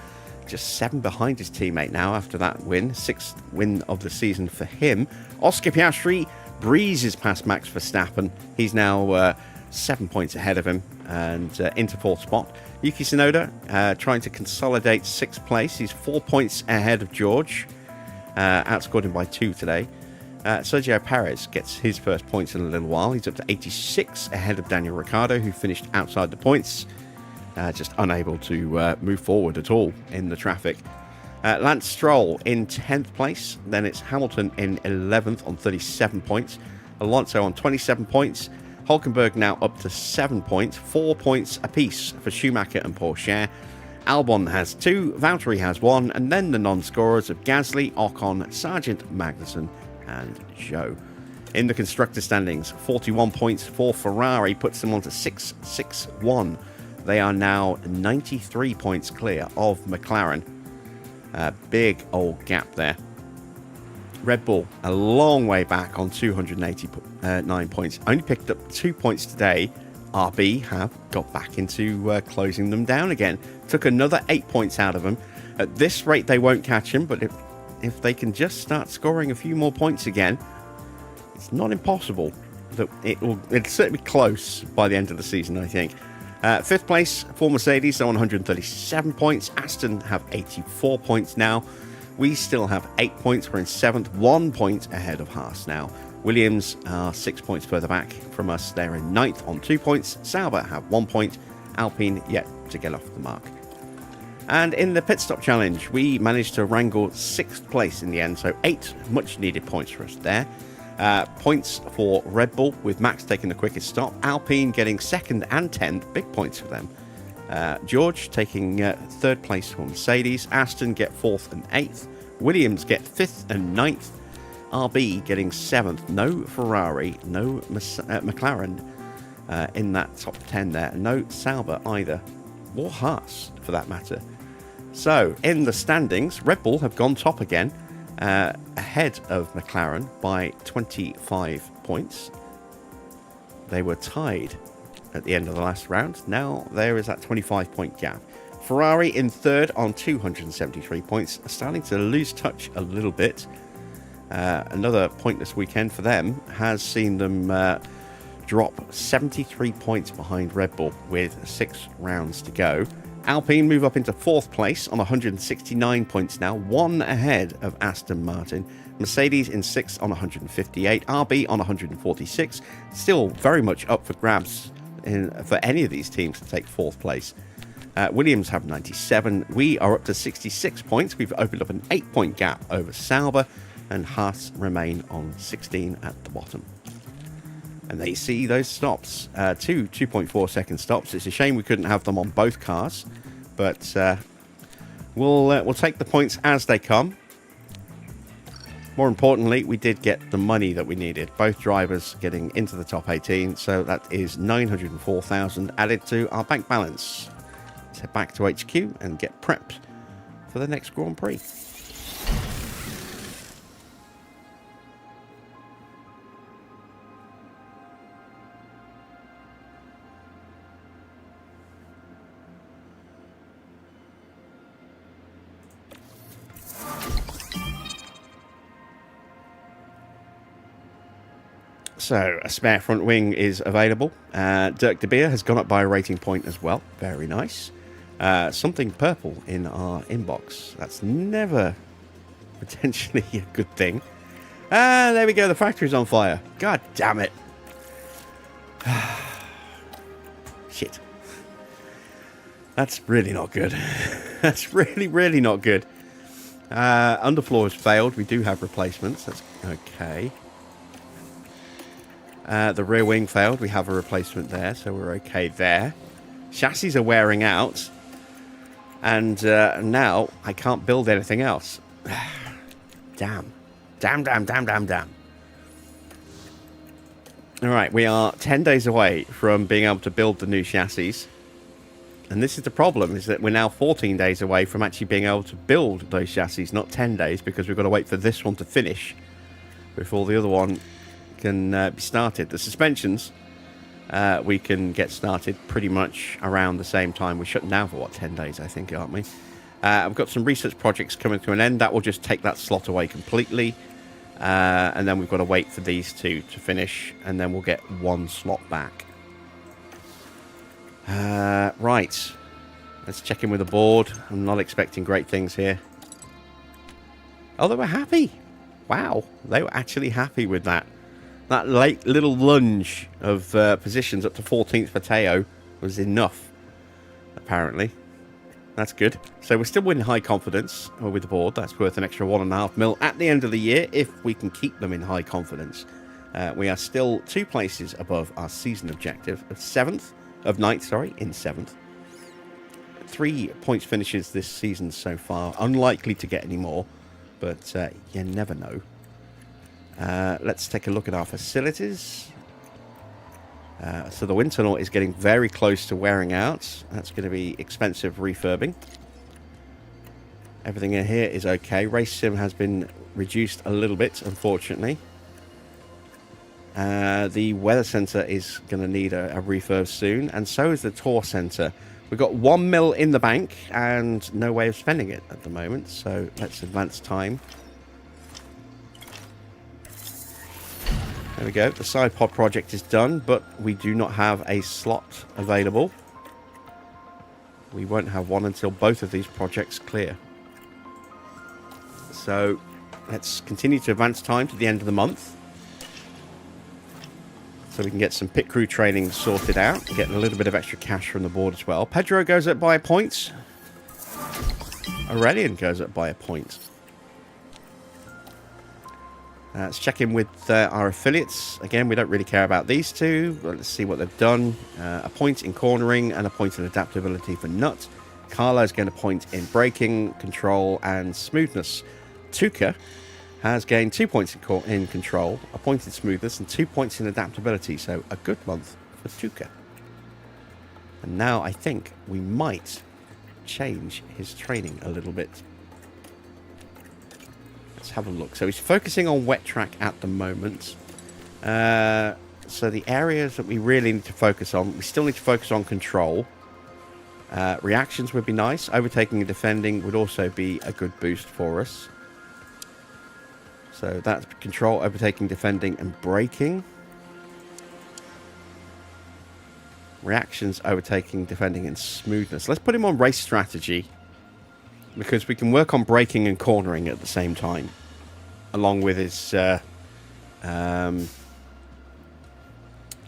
just 7 behind his teammate now after that win. 6th win of the season for him. Oscar Piastri breezes past Max Verstappen. He's now 7 points ahead of him and into 4th spot. Yuki Tsunoda trying to consolidate 6th place. He's 4 points ahead of George. Outscored him by 2 today. Sergio Perez gets his first points in a little while. He's up to 86 ahead of Daniel Ricciardo, who finished outside the points. Just unable to move forward at all in the traffic. Lance Stroll in 10th place. Then it's Hamilton in 11th on 37 points. Alonso on 27 points. Hülkenberg now up to 7 points, 4 points apiece for Schumacher and Pourchaire. Albon has 2, Valtteri has 1, and then the non-scorers of Gasly, Ocon, Sargent, Magnussen, and Zhou. In the constructor standings, 41 points for Ferrari puts them on to 661. They are now 93 points clear of McLaren. Big old gap there. Red Bull, a long way back on 289 points. Only picked up 2 points today. RB have got back into closing them down again. Took another 8 points out of them. At this rate, they won't catch him, but if they can just start scoring a few more points again, it's not impossible that it'll certainly be close by the end of the season, I think. Fifth place for Mercedes on 137 points. Aston have 84 points now. We still have 8 points. We're in 7th, 1 point ahead of Haas now. Williams are 6 points further back from us. They're in 9th on 2 points. Sauber have 1 point. Alpine yet to get off the mark. And in the pit stop challenge, we managed to wrangle 6th place in the end. So 8 much needed points for us there. Points for Red Bull, with Max taking the quickest stop. Alpine getting 2nd and 10th. Big points for them. George taking 3rd place for Mercedes. Aston get 4th and 8th. Williams get 5th and 9th. RB getting 7th. No Ferrari, no McLaren in that top 10 there. No Sauber either. Or Haas, for that matter. So, in the standings, Red Bull have gone top again. Ahead of McLaren by 25 points. They were tied at the end of the last round. Now there is that 25-point gap. Ferrari in 3rd on 273 points, starting to lose touch a little bit. Another pointless weekend for them has seen them drop 73 points behind Red Bull with 6 rounds to go. Alpine move up into 4th place on 169 points now, 1 ahead of Aston Martin. Mercedes in 6th on 158, RB on 146. Still very much up for grabs for any of these teams to take 4th place. Williams have 97. We are up to 66 points. We've opened up an 8-point gap over Sauber, and Haas remain on 16 at the bottom. And they see those stops, 2.4 second stops. It's a shame we couldn't have them on both cars, but we'll take the points as they come. More importantly, we did get the money that we needed. Both drivers getting into the top 18, so that is 904,000 added to our bank balance. Let's head back to HQ and get prepped for the next Grand Prix. So, a spare front wing is available. Dirk de Beer has gone up by a rating point as well. Very nice. Something purple in our inbox. That's never potentially a good thing. There we go. The factory's on fire. God damn it. Shit. That's really not good. That's really, really not good. Underfloor has failed. We do have replacements. That's okay. The rear wing failed. We have a replacement there, so we're okay there. Chassis are wearing out. And now I can't build anything else. Damn. Damn. Alright, we are 10 days away from being able to build the new chassis. And this is the problem, is that we're now 14 days away from actually being able to build those chassis, not 10 days, because we've got to wait for this one to finish before the other one can be started. The suspensions, we can get started pretty much around the same time. We're shutting down for, 10 days, I think, aren't we? I've got some research projects coming to an end. That will just take that slot away completely. And then we've got to wait for these two to finish, and then we'll get one slot back. Right. Let's check in with the board. I'm not expecting great things here. Oh, they were happy. Wow. They were actually happy with that. That late little lunge of positions up to 14th for Teo was enough, apparently. That's good. So we're still in high confidence with the board. That's worth an extra 1.5 mil at the end of the year if we can keep them in high confidence. We are still 2 places above our season objective of 9th, in 7th. 3 points finishes this season so far. Unlikely to get any more, but you never know. Let's take a look at our facilities. So the wind tunnel is getting very close to wearing out. That's going to be expensive refurbing. Everything in here is okay. Race sim has been reduced a little bit, unfortunately. The weather center is going to need a refurb soon, and so is the tour center. We've got 1 mil in the bank and no way of spending it at the moment, so let's advance time. There we go. The side pod project is done, but we do not have a slot available. We won't have one until both of these projects clear. So let's continue to advance time to the end of the month, so we can get some pit crew training sorted out, getting a little bit of extra cash from the board as well. Pedro goes up by a point. Aurelian goes up by a point. Let's check in with our affiliates. Again, we don't really care about these two, but let's see what they've done. A point in cornering and a point in adaptability for Nut. Carlo's going to point in braking, control, and smoothness. Tuca has gained 2 points in control, a point in smoothness, and 2 points in adaptability. So a good month for Tuca. And now I think we might change his training a little bit. Let's have a look. So he's focusing on wet track at the moment. So the areas that we really need to focus on, we still need to focus on control. Reactions would be nice. Overtaking and defending would also be a good boost for us. So that's control, overtaking, defending, and braking. Reactions, overtaking, defending, and smoothness. Let's put him on race strategy, because we can work on braking and cornering at the same time, along with his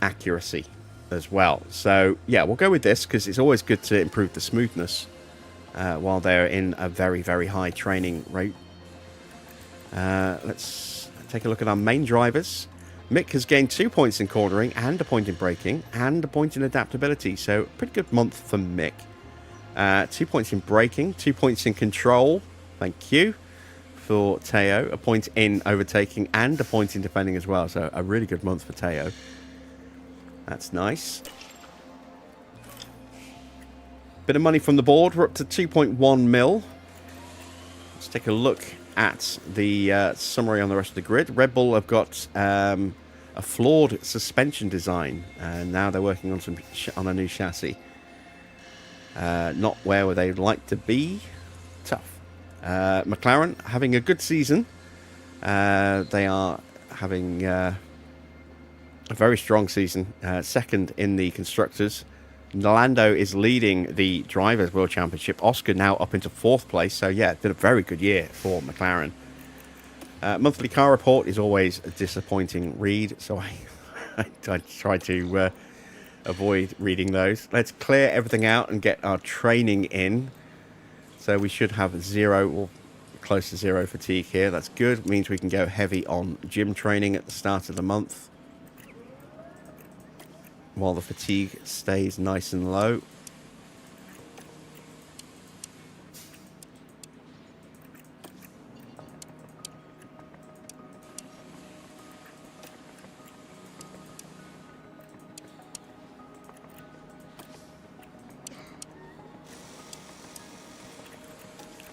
accuracy as well. So yeah, we'll go with this, because it's always good to improve the smoothness while they're in a very, very high training rate. Let's take a look at our main drivers. Mick has gained 2 points in cornering and a point in braking and a point in adaptability. So pretty good month for Mick. 2 points in braking, 2 points in control. Thank you. For Teo, a point in overtaking and a point in defending as well. So a really good month for Teo. That's nice. Bit of money from the board. We're up to 2.1 mil. Let's take a look at the summary on the rest of the grid. Red Bull have got a flawed suspension design, and now they're working on on a new chassis. Not where they'd like to be. Tough. McLaren having a good season. They are having a very strong season. Second in the constructors. Lando is leading the Drivers' World Championship. Oscar now up into 4th place. So, yeah, it's been a very good year for McLaren. Monthly car report is always a disappointing read. So, I try to avoid reading those. Let's clear everything out and get our training in. So, we should have 0 or close to 0 fatigue here. That's good. It means we can go heavy on gym training at the start of the month, while the fatigue stays nice and low.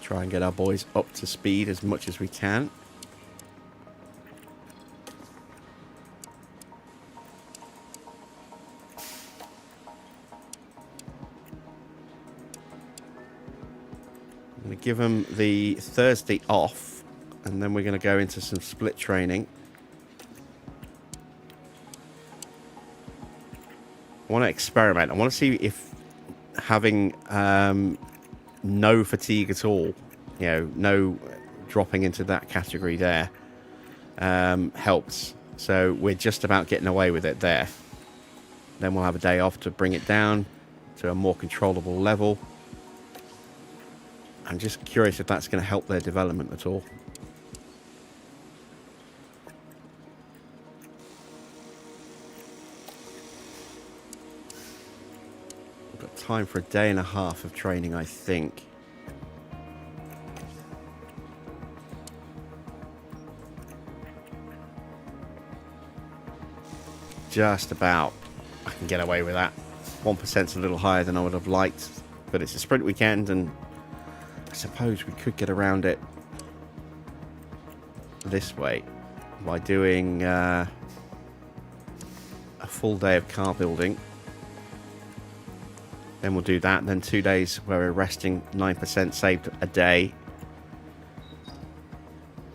Try and get our boys up to speed as much as we can. Give them the Thursday off, and then we're going to go into some split training. I want to experiment. I want to see if having no fatigue at all, no dropping into that category there, helps. So we're just about getting away with it there. Then we'll have a day off to bring it down to a more controllable level. I'm just curious if that's going to help their development at all. We've got time for a day and a half of training, I think. Just about. I can get away with that. 1%'s a little higher than I would have liked, but it's a sprint weekend, and I suppose we could get around it this way by doing a full day of car building. Then we'll do that, and then 2 days where we're resting, 9% saved a day.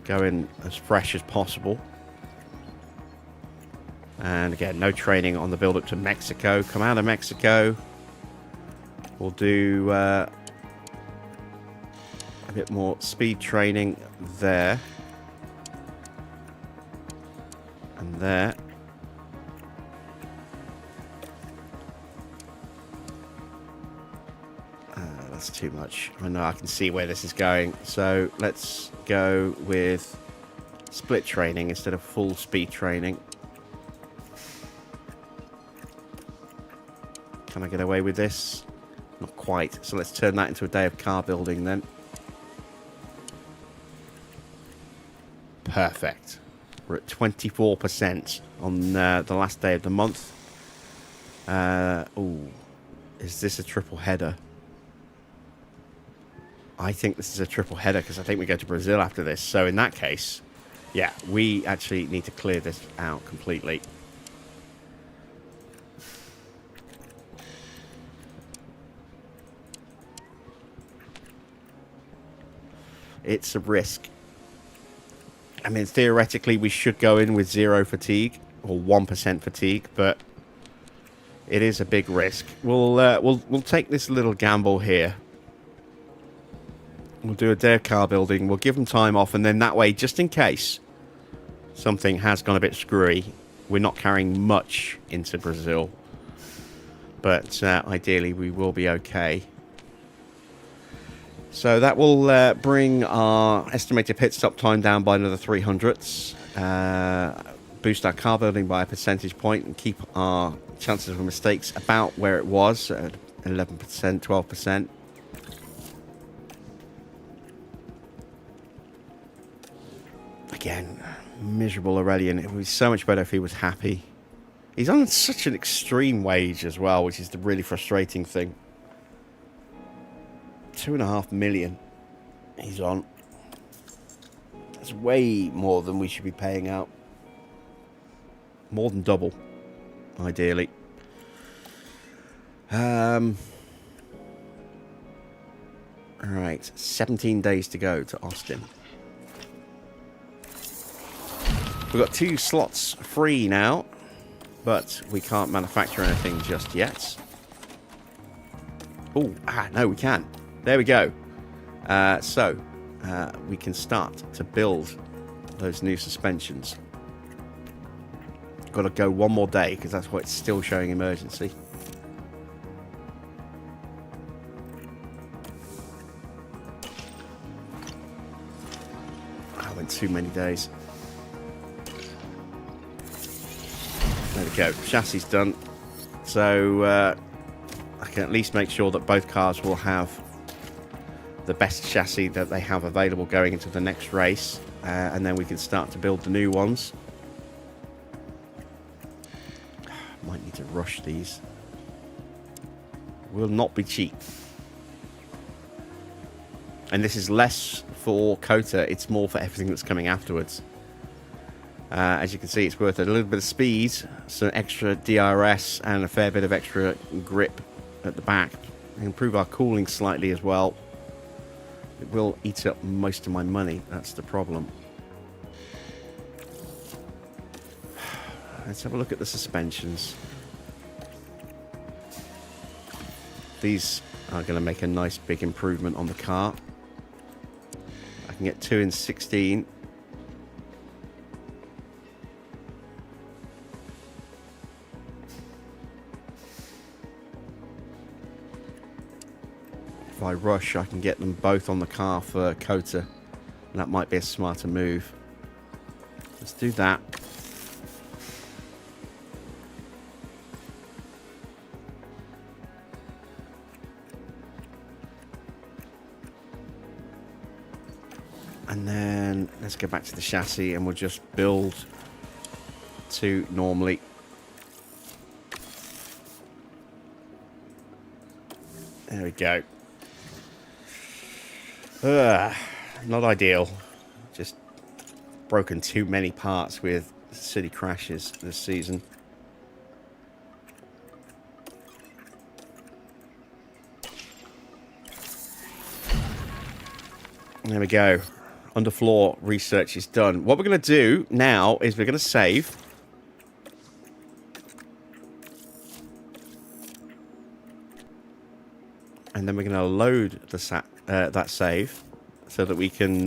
Going as fresh as possible. And again, no training on the build up to Mexico. Come out of Mexico. We'll do a bit more speed training there. And there. That's too much. I know I can see where this is going. So let's go with split training instead of full speed training. Can I get away with this? Not quite. So let's turn that into a day of car building then. Perfect. We're at 24% on the last day of the month. Oh, is this a triple header? I think this is a triple header because I think we go to Brazil after this. So in that case, yeah, we actually need to clear this out completely. It's a risk. I mean, theoretically, we should go in with 0 fatigue or 1% fatigue, but it is a big risk. We'll take this little gamble here. We'll do a day of car building. We'll give them time off, and then that way, just in case something has gone a bit screwy, we're not carrying much into Brazil. But ideally, we will be okay. So that will bring our estimated pit stop time down by another 300ths. Boost our car building by a percentage point and keep our chances of mistakes about where it was at 11%, 12%. Again, miserable Aurelian. It would be so much better if he was happy. He's on such an extreme wage as well, which is the really frustrating thing. 2.5 million he's on. That's way more than we should be paying out. More than double, ideally. Right, 17 days to go to Austin. We've got 2 slots free now, but we can't manufacture anything just yet. Oh, no, we can. There we go. So we can start to build those new suspensions. Got to go one more day because that's why it's still showing emergency. I went too many days. There we go. Chassis done. So I can at least make sure that both cars will have the best chassis that they have available going into the next race, and then we can start to build the new ones. Might need to rush these. Will not be cheap. And this is less for COTA, it's more for everything that's coming afterwards. As you can see, it's worth a little bit of speed, some extra DRS, and a fair bit of extra grip at the back. Improve our cooling slightly as well. It will eat up most of my money. That's the problem. Let's have a look at the suspensions. These are going to make a nice big improvement on the car. I can get 2 in 16. If I rush, I can get them both on the car for COTA. And that might be a smarter move. Let's do that. And then let's go back to the chassis and we'll just build 2 normally. There we go. Not ideal. Just broken too many parts with city crashes this season. There we go. Underfloor research is done. What we're going to do now is we're going to save. And then we're going to load the that save so that we can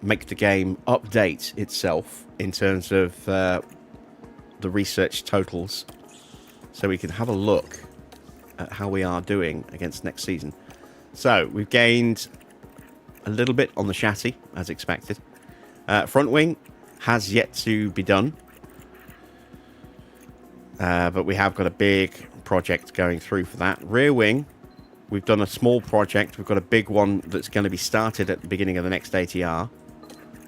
make the game update itself in terms of the research totals. So we can have a look at how we are doing against next season. So we've gained a little bit on the chassis, as expected. Front wing has yet to be done. But we have got a big project going through for that. Rear wing, we've done a small project. We've got a big one that's going to be started at the beginning of the next ATR.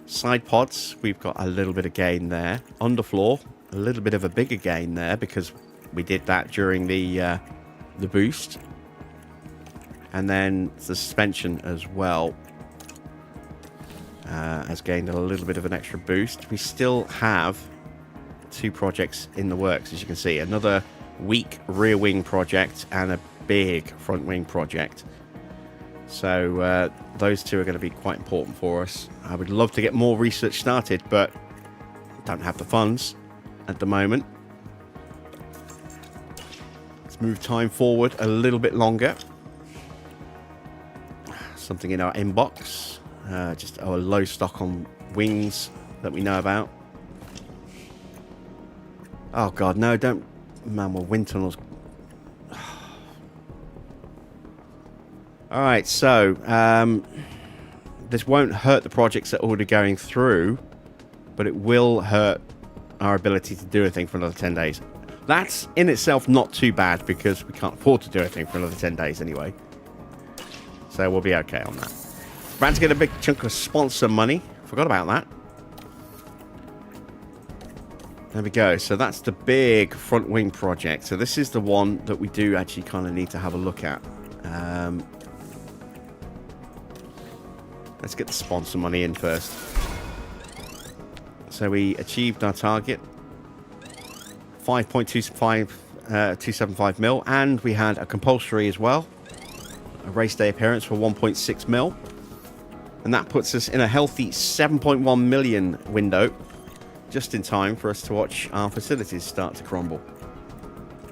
Side pods, we've got a little bit of gain there. Underfloor, a little bit of a bigger gain there because we did that during the boost. And then the suspension as well has gained a little bit of an extra boost. We still have 2 projects in the works, as you can see. Another weak rear wing project and a big front wing project. So those 2 are going to be quite important for us. I would love to get more research started, but don't have the funds at the moment. Let's move time forward a little bit longer. Something in our inbox. Just our low stock on wings that we know about. Oh god, no, don't. Man, well, wind tunnels. Alright, so this won't hurt the projects that are already going through, but it will hurt our ability to do anything for another 10 days. That's in itself not too bad because we can't afford to do anything for another 10 days anyway. So we'll be okay on that. About to get a big chunk of sponsor money. Forgot about that. There we go. So that's the big front wing project. So this is the one that we do actually kind of need to have a look at. Let's get the sponsor money in first. So we achieved our target. 5.275 mil. And we had a compulsory as well. A race day appearance for 1.6 mil. And that puts us in a healthy 7.1 million window. Just in time for us to watch our facilities start to crumble.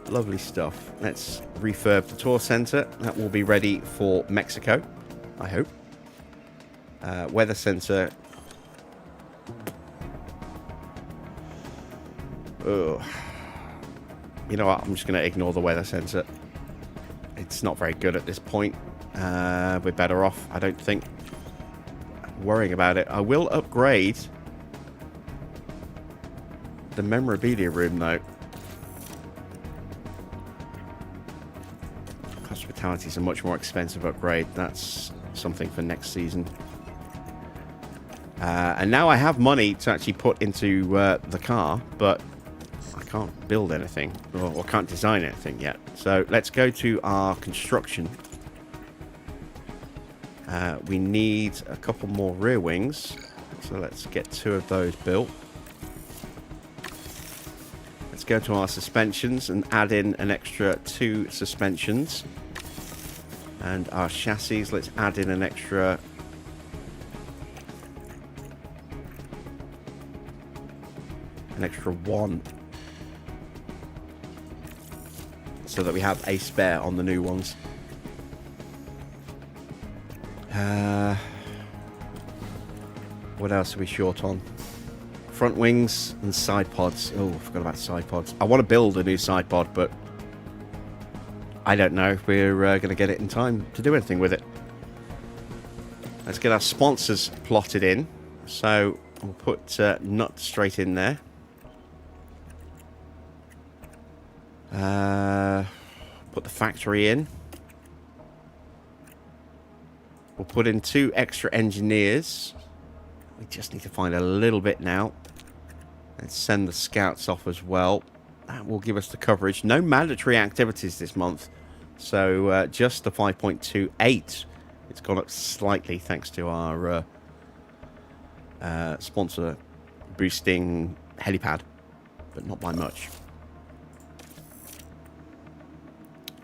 Lovely stuff. Let's refurb the tour center. That will be ready for Mexico, I hope. Weather center. Ugh. You know what? I'm just going to ignore the weather center. It's not very good at this point. We're better off, I don't think, worrying about it. I will upgrade the memorabilia room, though. Hospitality is a much more expensive upgrade. That's something for next season. And now I have money to actually put into the car, but I can't build anything or can't design anything yet. So let's go to our construction. We need a couple more rear wings. So let's get 2 of those built. Let's go to our suspensions and add in an extra 2 suspensions. And our chassis, let's add in an extra 1. So that we have a spare on the new ones. What else are we short on? Front wings and side pods. Oh, I forgot about side pods. I want to build a new side pod, but I don't know if we're going to get it in time to do anything with it. Let's get our sponsors plotted in. So we'll put Nut straight in there. Put the factory in. We'll put in 2 extra engineers. We just need to find a little bit now. Let's send the scouts off as well. That will give us the coverage. No mandatory activities this month, So just the 5.28. It's gone up slightly thanks to our sponsor boosting helipad, but not by much.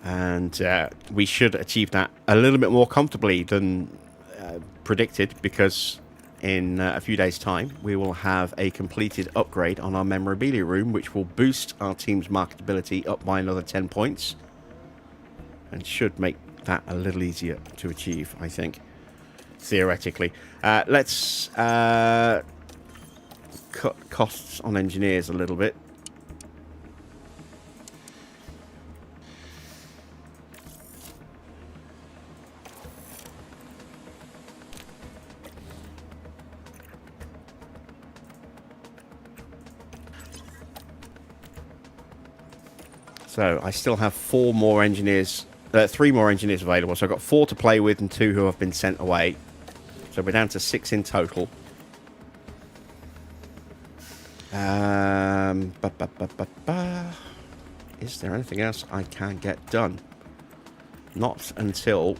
And we should achieve that a little bit more comfortably than predicted, because in a few days' time we will have a completed upgrade on our memorabilia room, which will boost our team's marketability up by another 10 points and should make that a little easier to achieve, I think, theoretically. Let's cut costs on engineers a little bit. So I still have 3 more engineers available. So I've got 4 to play with and 2 who have been sent away. So we're down to 6 in total. Is there anything else I can get done? Not until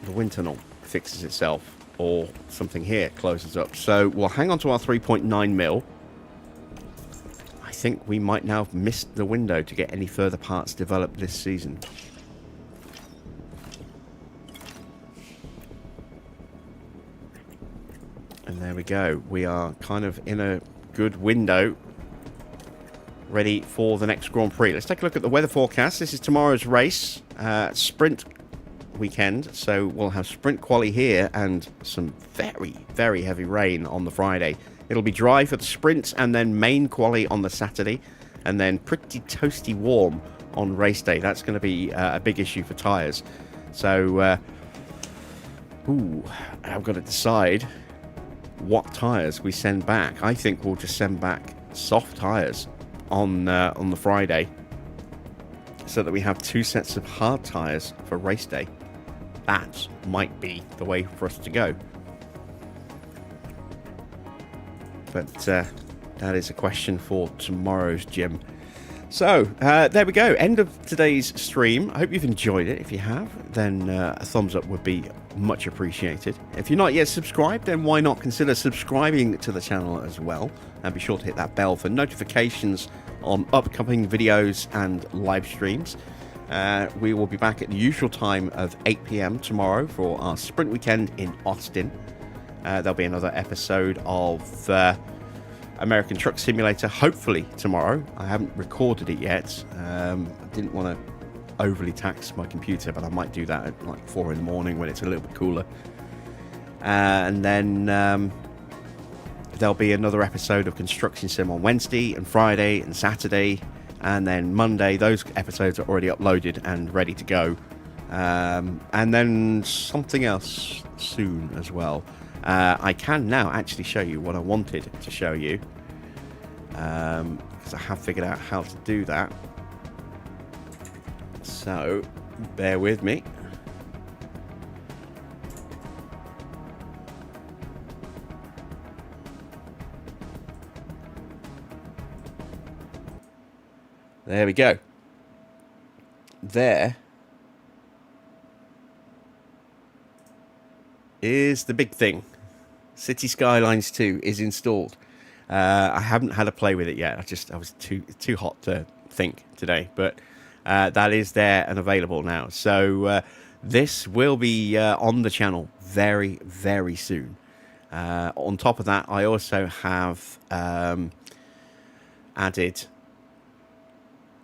the wind tunnel fixes itself or something here closes up. So we'll hang on to our 3.9 mil. I think we might now have missed the window to get any further parts developed this season. And there we go. We are kind of in a good window, ready for the next Grand Prix. Let's take a look at the weather forecast. This is tomorrow's race, sprint weekend. So we'll have sprint quali here and some very, very heavy rain on the Friday. It'll be dry for the sprints and then main quali on the Saturday, and then pretty toasty warm on race day. That's going to be a big issue for tyres. So, I've got to decide what tyres we send back. I think we'll just send back soft tyres on the Friday, so that we have 2 sets of hard tyres for race day. That might be the way for us to go. But that is a question for tomorrow's gym. So, there we go. End of today's stream. I hope you've enjoyed it. If you have, then a thumbs up would be much appreciated. If you're not yet subscribed, then why not consider subscribing to the channel as well? And be sure to hit that bell for notifications on upcoming videos and live streams. We will be back at the usual time of 8 PM tomorrow for our sprint weekend in Austin. There'll be another episode of American Truck Simulator, hopefully tomorrow. I haven't recorded it yet. I didn't want to overly tax my computer, but I might do that at like 4 in the morning when it's a little bit cooler. And then there'll be another episode of Construction Sim on Wednesday and Friday and Saturday. And then Monday, those episodes are already uploaded and ready to go. And then something else soon as well. I can now actually show you what I wanted to show you, because I have figured out how to do that. So bear with me. There we go. There is the big thing. City Skylines 2 is installed. I haven't had a play with it yet. I was too hot to think today, but that is there and available now. So this will be on the channel very, very soon. On top of that, I also have added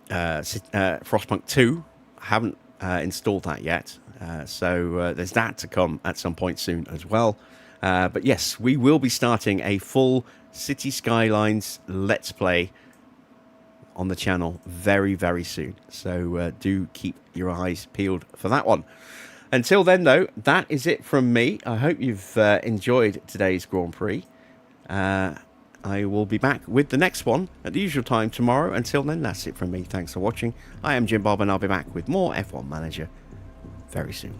Frostpunk 2. I haven't installed that yet. So there's that to come at some point soon as well. But yes, we will be starting a full City Skylines Let's Play on the channel very, very soon. So do keep your eyes peeled for that one. Until then, though, that is it from me. I hope you've enjoyed today's Grand Prix. I will be back with the next one at the usual time tomorrow. Until then, that's it from me. Thanks for watching. I am Jim Bob, and I'll be back with more F1 Manager very soon.